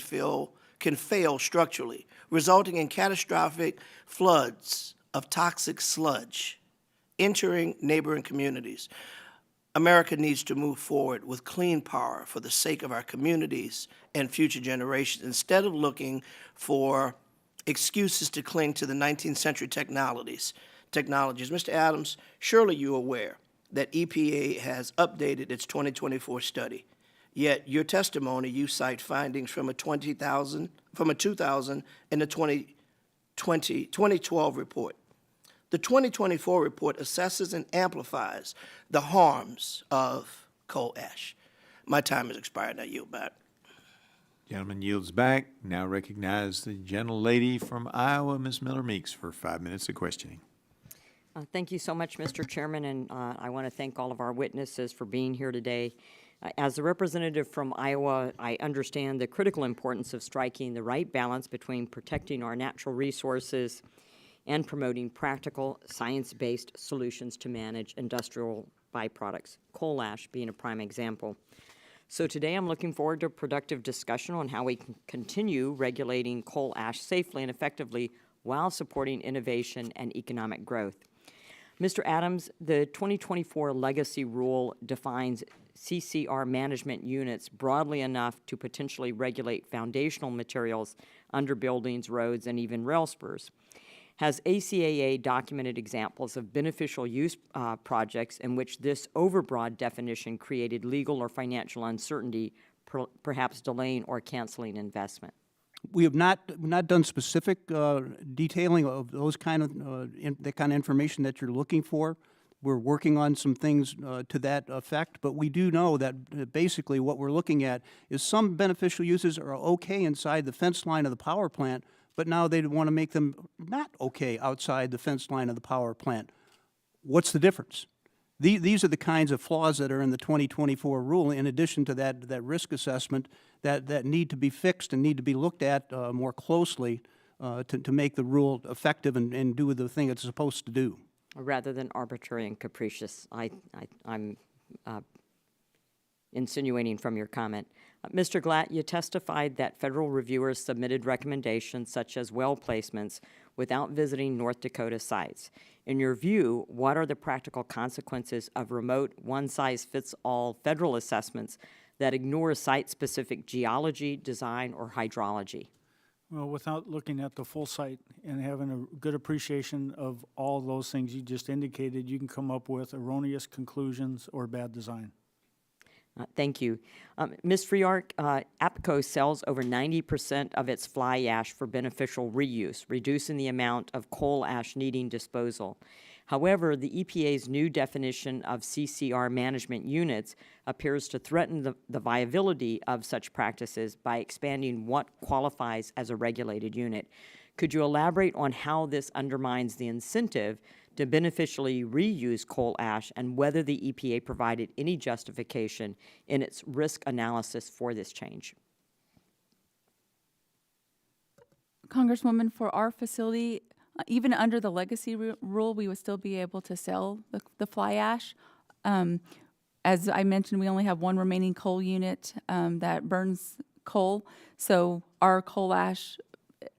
C: fail structurally, resulting in catastrophic floods of toxic sludge entering neighboring communities. America needs to move forward with clean power for the sake of our communities and future generations, instead of looking for excuses to cling to the 19th century technologies. Mr. Adams, surely you're aware that EPA has updated its 2024 study. Yet your testimony, you cite findings from a 2000 and a 2012 report. The 2024 report assesses and amplifies the harms of coal ash. My time has expired. Now yield back.
A: Gentleman yields back. Now recognize the gentlelady from Iowa, Ms. Miller Meeks, for 5 minutes of questioning.
V: Thank you so much, Mr. Chairman, and I want to thank all of our witnesses for being here today. As a representative from Iowa, I understand the critical importance of striking the right balance between protecting our natural resources and promoting practical, science-based solutions to manage industrial byproducts, coal ash being a prime example. So today I'm looking forward to a productive discussion on how we can continue regulating coal ash safely and effectively while supporting innovation and economic growth. Mr. Adams, the 2024 Legacy Rule defines CCR management units broadly enough to potentially regulate foundational materials under buildings, roads, and even rail spurs. Has ACAA documented examples of beneficial use projects in which this overbroad definition created legal or financial uncertainty, perhaps delaying or canceling investment?
I: We have not done specific detailing of those kind of that kind of information that you're looking for. We're working on some things to that effect, but we do know that basically what we're looking at is some beneficial uses are okay inside the fence line of the power plant, but now they want to make them not okay outside the fence line of the power plant. What's the difference? These are the kinds of flaws that are in the 2024 rule, in addition to that risk assessment that need to be fixed and need to be looked at more closely to make the rule effective and do the thing it's supposed to do.
V: Rather than arbitrary and capricious, I'm insinuating from your comment. Mr. Glatt, you testified that federal reviewers submitted recommendations such as well placements without visiting North Dakota sites. In your view, what are the practical consequences of remote one-size-fits-all federal assessments that ignore site-specific geology, design, or hydrology?
G: Well, without looking at the full site and having a good appreciation of all those things you just indicated, you can come up with erroneous conclusions or bad design.
V: Thank you. Ms. Friark, APCO sells over 90% of its fly ash for beneficial reuse, reducing the amount of coal ash needing disposal. However, the EPA's new definition of CCR management units appears to threaten the viability of such practices by expanding what qualifies as a regulated unit. Could you elaborate on how this undermines the incentive to beneficially reuse coal ash and whether the EPA provided any justification in its risk analysis for this change?
F: Congresswoman, for our facility, even under the legacy rule, we would still be able to sell the fly ash. As I mentioned, we only have one remaining coal unit that burns coal, so our coal ash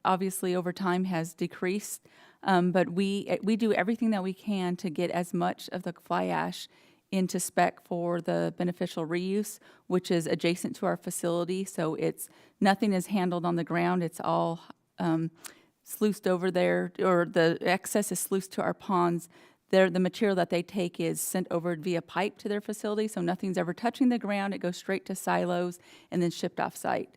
F: obviously over time has decreased. But we do everything that we can to get as much of the fly ash into spec for the beneficial reuse, which is adjacent to our facility. So nothing is handled on the ground. It's all sluiced over there, or the excess is sluiced to our ponds. The material that they take is sent over via pipe to their facility, so nothing's ever touching the ground. It goes straight to silos and then shipped off-site.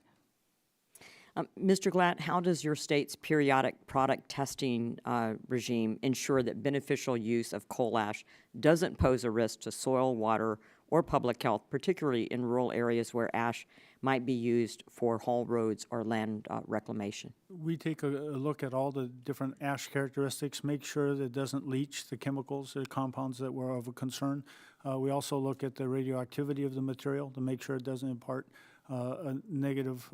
V: Mr. Glatt, how does your state's periodic product testing regime ensure that beneficial use of coal ash doesn't pose a risk to soil, water, or public health, particularly in rural areas where ash might be used for haul roads or land reclamation?
G: We take a look at all the different ash characteristics, make sure that it doesn't leach the chemicals or compounds that were of a concern. We also look at the radioactivity of the material to make sure it doesn't impart a negative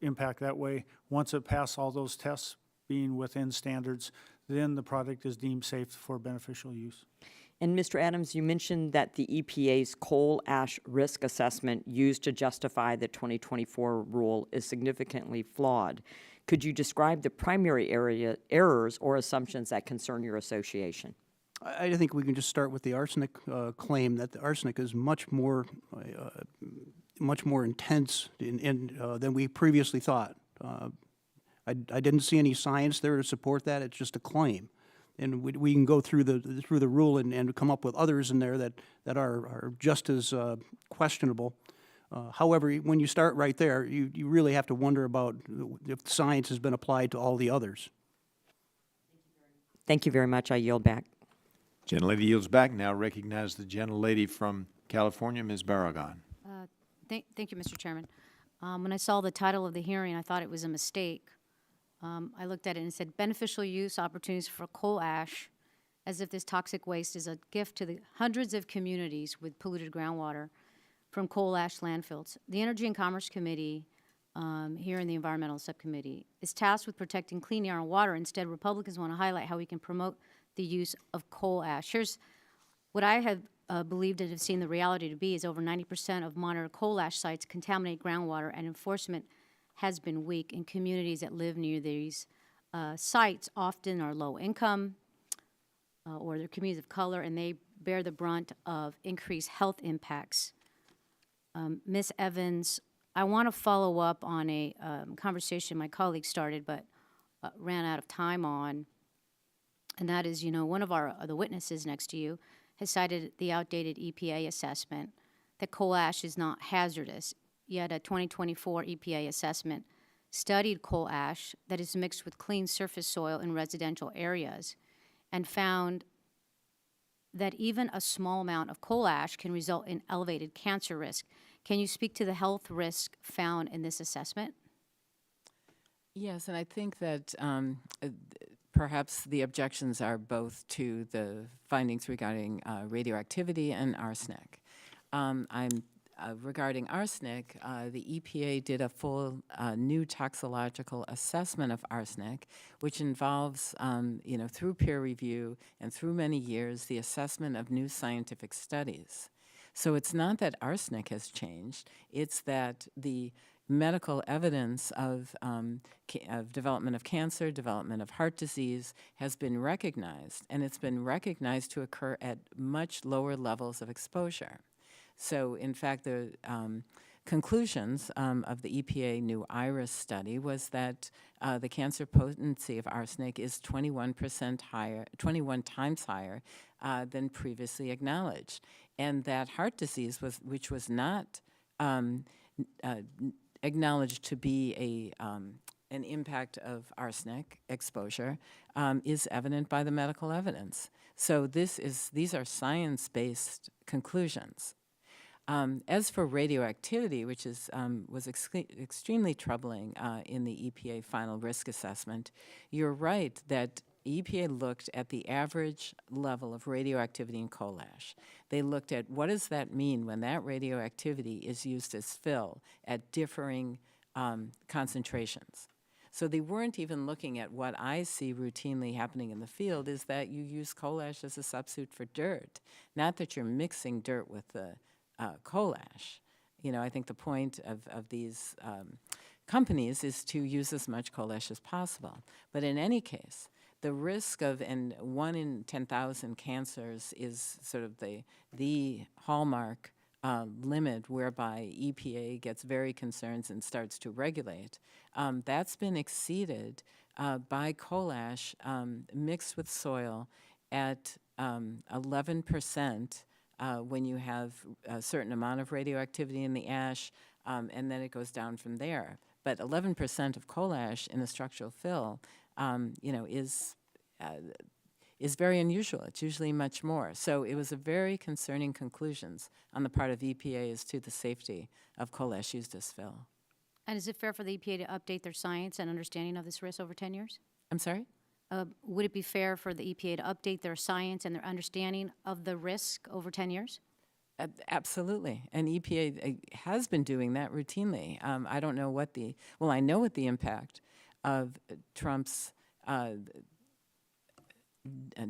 G: impact that way. Once it passes all those tests, being within standards, then the product is deemed safe for beneficial use.
V: And Mr. Adams, you mentioned that the EPA's coal ash risk assessment used to justify the 2024 rule is significantly flawed. Could you describe the primary errors or assumptions that concern your association?
I: I think we can just start with the arsenic claim that the arsenic is much more intense than we previously thought. I didn't see any science there to support that. It's just a claim, and we can go through the rule and come up with others in there that are just as questionable. However, when you start right there, you really have to wonder about if science has been applied to all the others.
V: Thank you very much. I yield back.
A: Gentlelady yields back. Now recognize the gentlelady from California, Ms. Barragan.
E: Thank you, Mr. Chairman. When I saw the title of the hearing, I thought it was a mistake. I looked at it and it said beneficial use opportunities for coal ash, as if this toxic waste is a gift to the hundreds of communities with polluted groundwater from coal ash landfills. The Energy and Commerce Committee, here in the Environmental Subcommittee, is tasked with protecting clean air and water. Instead, Republicans want to highlight how we can promote the use of coal ash. Here's what I have believed and have seen the reality to be is over 90% of monitored coal ash sites contaminate groundwater, and enforcement has been weak in communities that live near these sites. Often are low income or they're communities of color, and they bear the brunt of increased health impacts. Ms. Evans, I want to follow up on a conversation my colleague started but ran out of time on, and that is, one of the witnesses next to you has cited the outdated EPA assessment that coal ash is not hazardous, yet a 2024 EPA assessment studied coal ash that is mixed with clean surface soil in residential areas and found that even a small amount of coal ash can result in elevated cancer risk. Can you speak to the health risk found in this assessment?
H: Yes, and I think that perhaps the objections are both to the findings regarding radioactivity and arsenic. Regarding arsenic, the EPA did a full new toxicological assessment of arsenic, which involves, through peer review and through many years, the assessment of new scientific studies. So it's not that arsenic has changed, it's that the medical evidence of development of cancer, development of heart disease has been recognized, and it's been recognized to occur at much lower levels of exposure. So in fact, the conclusions of the EPA new IRIS study was that the cancer potency of arsenic is 21% higher, 21 times higher than previously acknowledged, and that heart disease which was not acknowledged to be an impact of arsenic exposure is evident by the medical evidence. So these are science-based conclusions. As for radioactivity, which was extremely troubling in the EPA final risk assessment, you're right that EPA looked at the average level of radioactivity in coal ash. They looked at what does that mean when that radioactivity is used as fill at differing concentrations. So they weren't even looking at what I see routinely happening in the field is that you use coal ash as a substitute for dirt, not that you're mixing dirt with the coal ash. You know, I think the point of these companies is to use as much coal ash as possible. But in any case, the risk of, and 1 in 10,000 cancers is sort of the hallmark limit whereby EPA gets very concerned and starts to regulate. That's been exceeded by coal ash mixed with soil at 11% when you have a certain amount of radioactivity in the ash, and then it goes down from there. But 11% of coal ash in a structural fill, you know, is very unusual. It's usually much more. So it was a very concerning conclusions on the part of EPA as to the safety of coal ash used as fill.
E: And is it fair for the EPA to update their science and understanding of this risk over 10 years?
H: I'm sorry?
E: Would it be fair for the EPA to update their science and their understanding of the risk over 10 years?
H: Absolutely. And EPA has been doing that routinely. I don't know what I know what the impact of Trump's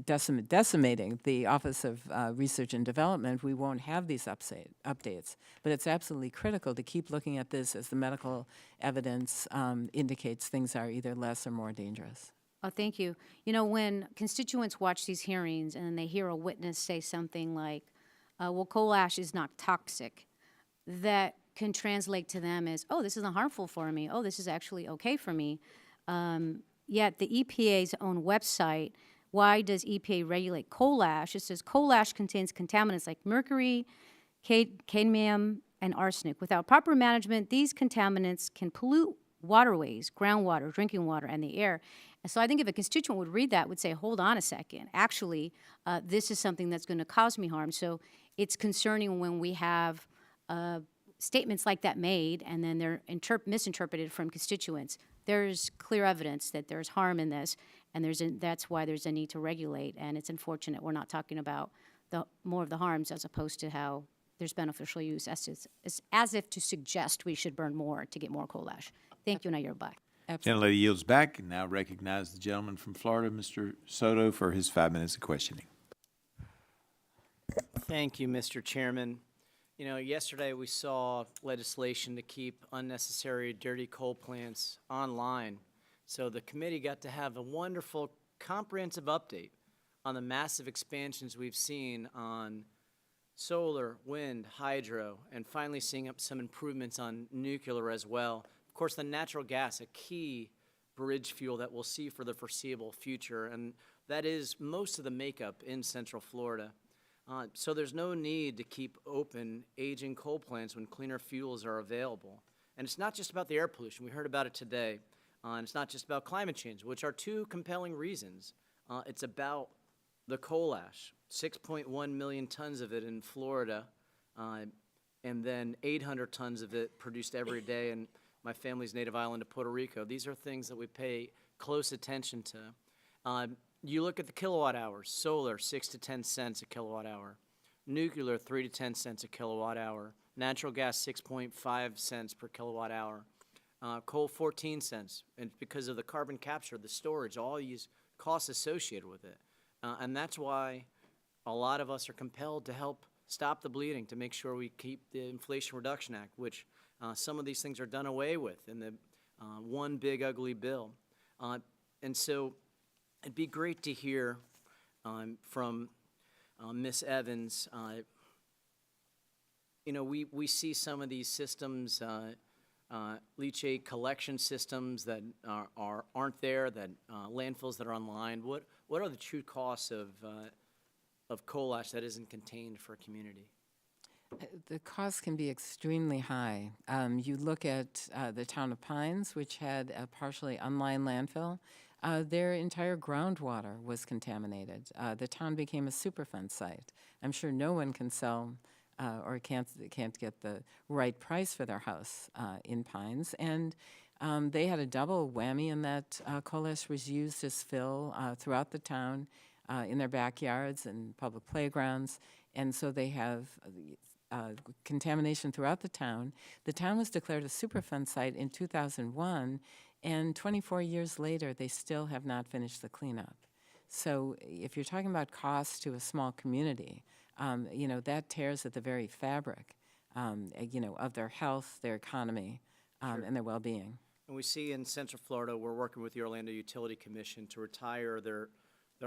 H: decimating the Office of Research and Development, we won't have these updates. But it's absolutely critical to keep looking at this as the medical evidence indicates things are either less or more dangerous.
E: Oh, thank you. You know, when constituents watch these hearings and they hear a witness say something like, well, coal ash is not toxic, that can translate to them as, oh, this isn't harmful for me. Oh, this is actually okay for me. Yet the EPA's own website, why does EPA regulate coal ash? It says coal ash contains contaminants like mercury, cadmium, and arsenic. Without proper management, these contaminants can pollute waterways, groundwater, drinking water, and the air. And so I think if a constituent would read that, would say, hold on a second, actually, this is something that's going to cause me harm. So it's concerning when we have statements like that made and then they're misinterpreted from constituents. There's clear evidence that there's harm in this, and that's why there's a need to regulate. And it's unfortunate we're not talking about more of the harms as opposed to how there's beneficial use, as if to suggest we should burn more to get more coal ash. Thank you, and I yield back.
D: Gentlelady yields back, and now recognize the gentleman from Florida, Mr. Soto, for his 5 minutes of questioning.
J: Thank you, Mr. Chairman. You know, yesterday we saw legislation to keep unnecessary dirty coal plants online. So the committee got to have a wonderful comprehensive update on the massive expansions we've seen on solar, wind, hydro, and finally seeing some improvements on nuclear as well. Of course, the natural gas, a key bridge fuel that we'll see for the foreseeable future, and that is most of the makeup in Central Florida. So there's no need to keep open aging coal plants when cleaner fuels are available. And it's not just about the air pollution. We heard about it today. And it's not just about climate change, which are two compelling reasons. It's about the coal ash, 6.1 million tons of it in Florida, and then 800 tons of it produced every day in my family's native island of Puerto Rico. These are things that we pay close attention to. You look at the kilowatt hours, solar, 6 to 10 cents a kilowatt hour, nuclear, 3 to 10 cents a kilowatt hour, natural gas, 6.5 cents per kilowatt hour, coal, 14 cents, and because of the carbon capture, the storage, all these costs associated with it. And that's why a lot of us are compelled to help stop the bleeding, to make sure we keep the Inflation Reduction Act, which some of these things are done away with in the one big ugly bill. And so it'd be great to hear from Ms. Evans. You know, we see some of these systems, leachate collection systems that aren't there, that landfills that are online. What are the true costs of coal ash that isn't contained for a community?
H: The cost can be extremely high. You look at the town of Pines, which had a partially unlined landfill. Their entire groundwater was contaminated. The town became a Superfund site. I'm sure no one can sell or can't get the right price for their house in Pines. And they had a double whammy in that coal ash was used as fill throughout the town, in their backyards and public playgrounds. And so they have contamination throughout the town. The town was declared a Superfund site in 2001, and 24 years later, they still have not finished the cleanup. So if you're talking about costs to a small community, you know, that tears at the very fabric, you know, of their health, their economy, and their well-being.
J: And we see in Central Florida, we're working with the Orlando Utility Commission to retire their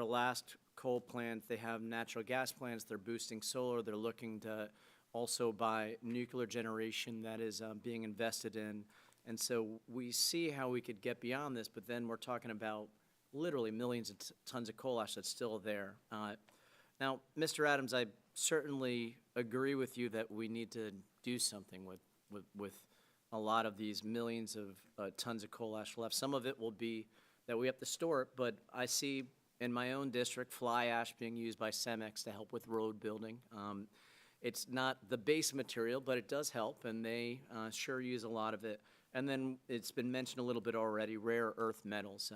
J: last coal plant. They have natural gas plants. They're boosting solar. They're looking to also buy nuclear generation that is being invested in. And so we see how we could get beyond this, but then we're talking about literally millions of tons of coal ash that's still there. Now, Mr. Adams, I certainly agree with you that we need to do something with a lot of these millions of tons of coal ash left. Some of it will be that we have to store it, but I see in my own district fly ash being used by Cemex to help with road building. It's not the base material, but it does help, and they sure use a lot of it. And then it's been mentioned a little bit already, rare earth metals.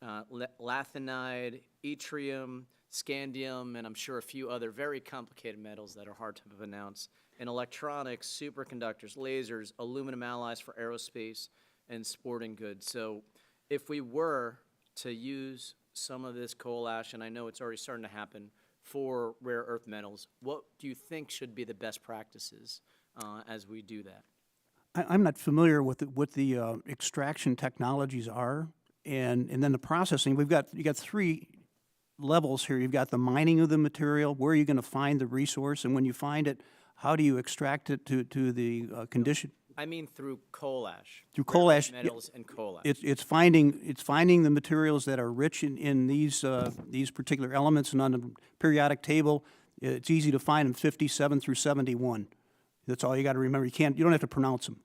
J: Lanthanide, yttrium, scandium, and I'm sure a few other very complicated metals that are hard to pronounce. In electronics, superconductors, lasers, aluminum alloys for aerospace, and sporting goods. So if we were to use some of this coal ash, and I know it's already starting to happen, for rare earth metals, what do you think should be the best practices as we do that?
I: I'm not familiar with what the extraction technologies are, and then the processing. You got three levels here. You've got the mining of the material. Where are you going to find the resource, and when you find it, how do you extract it to the condition?
J: I mean through coal ash.
I: Through coal ash,
J: metals and coal ash.
I: it's finding the materials that are rich in these particular elements, and on the periodic table, it's easy to find them 57 through 71. That's all you got to remember. You don't have to pronounce them.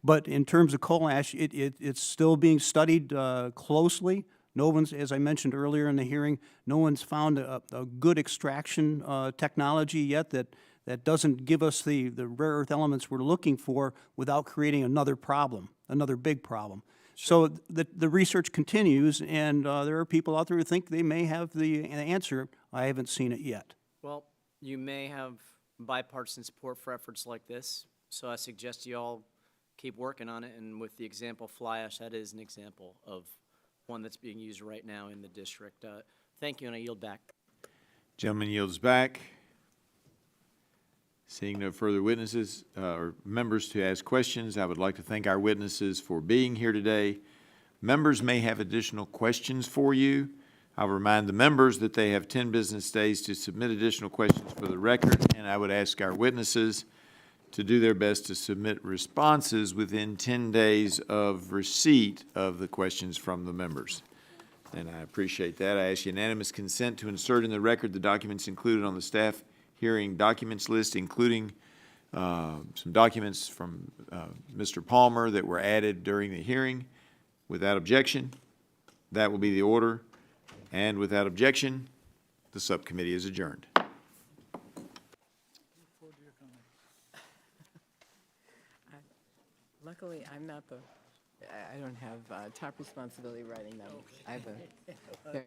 I: But in terms of coal ash, it's still being studied closely. No one's, as I mentioned earlier in the hearing, no one's found a good extraction technology yet that doesn't give us the rare earth elements we're looking for without creating another problem, another big problem. Sure. So the research continues, and there are people out there who think they may have the answer. I haven't seen it yet.
J: Well, you may have bipartisan support for efforts like this, so I suggest you all keep working on it, and with the example fly ash, that is an example of one that's being used right now in the district. Thank you, and I yield back.
D: Gentleman yields back. Seeing no further witnesses or members to ask questions, I would like to thank our witnesses for being here today. Members may have additional questions for you. I'll remind the members that they have 10 business days to submit additional questions for the record, and I would ask our witnesses to do their best to submit responses within 10 days of receipt of the questions from the members. And I appreciate that. I ask unanimous consent to insert in the record the documents included on the staff hearing documents list, including some documents from Mr. Palmer that were added during the hearing. Without objection, that will be the order. And without objection, the subcommittee is adjourned.
H: Luckily, I'm not I don't have top responsibility writing them. I have a very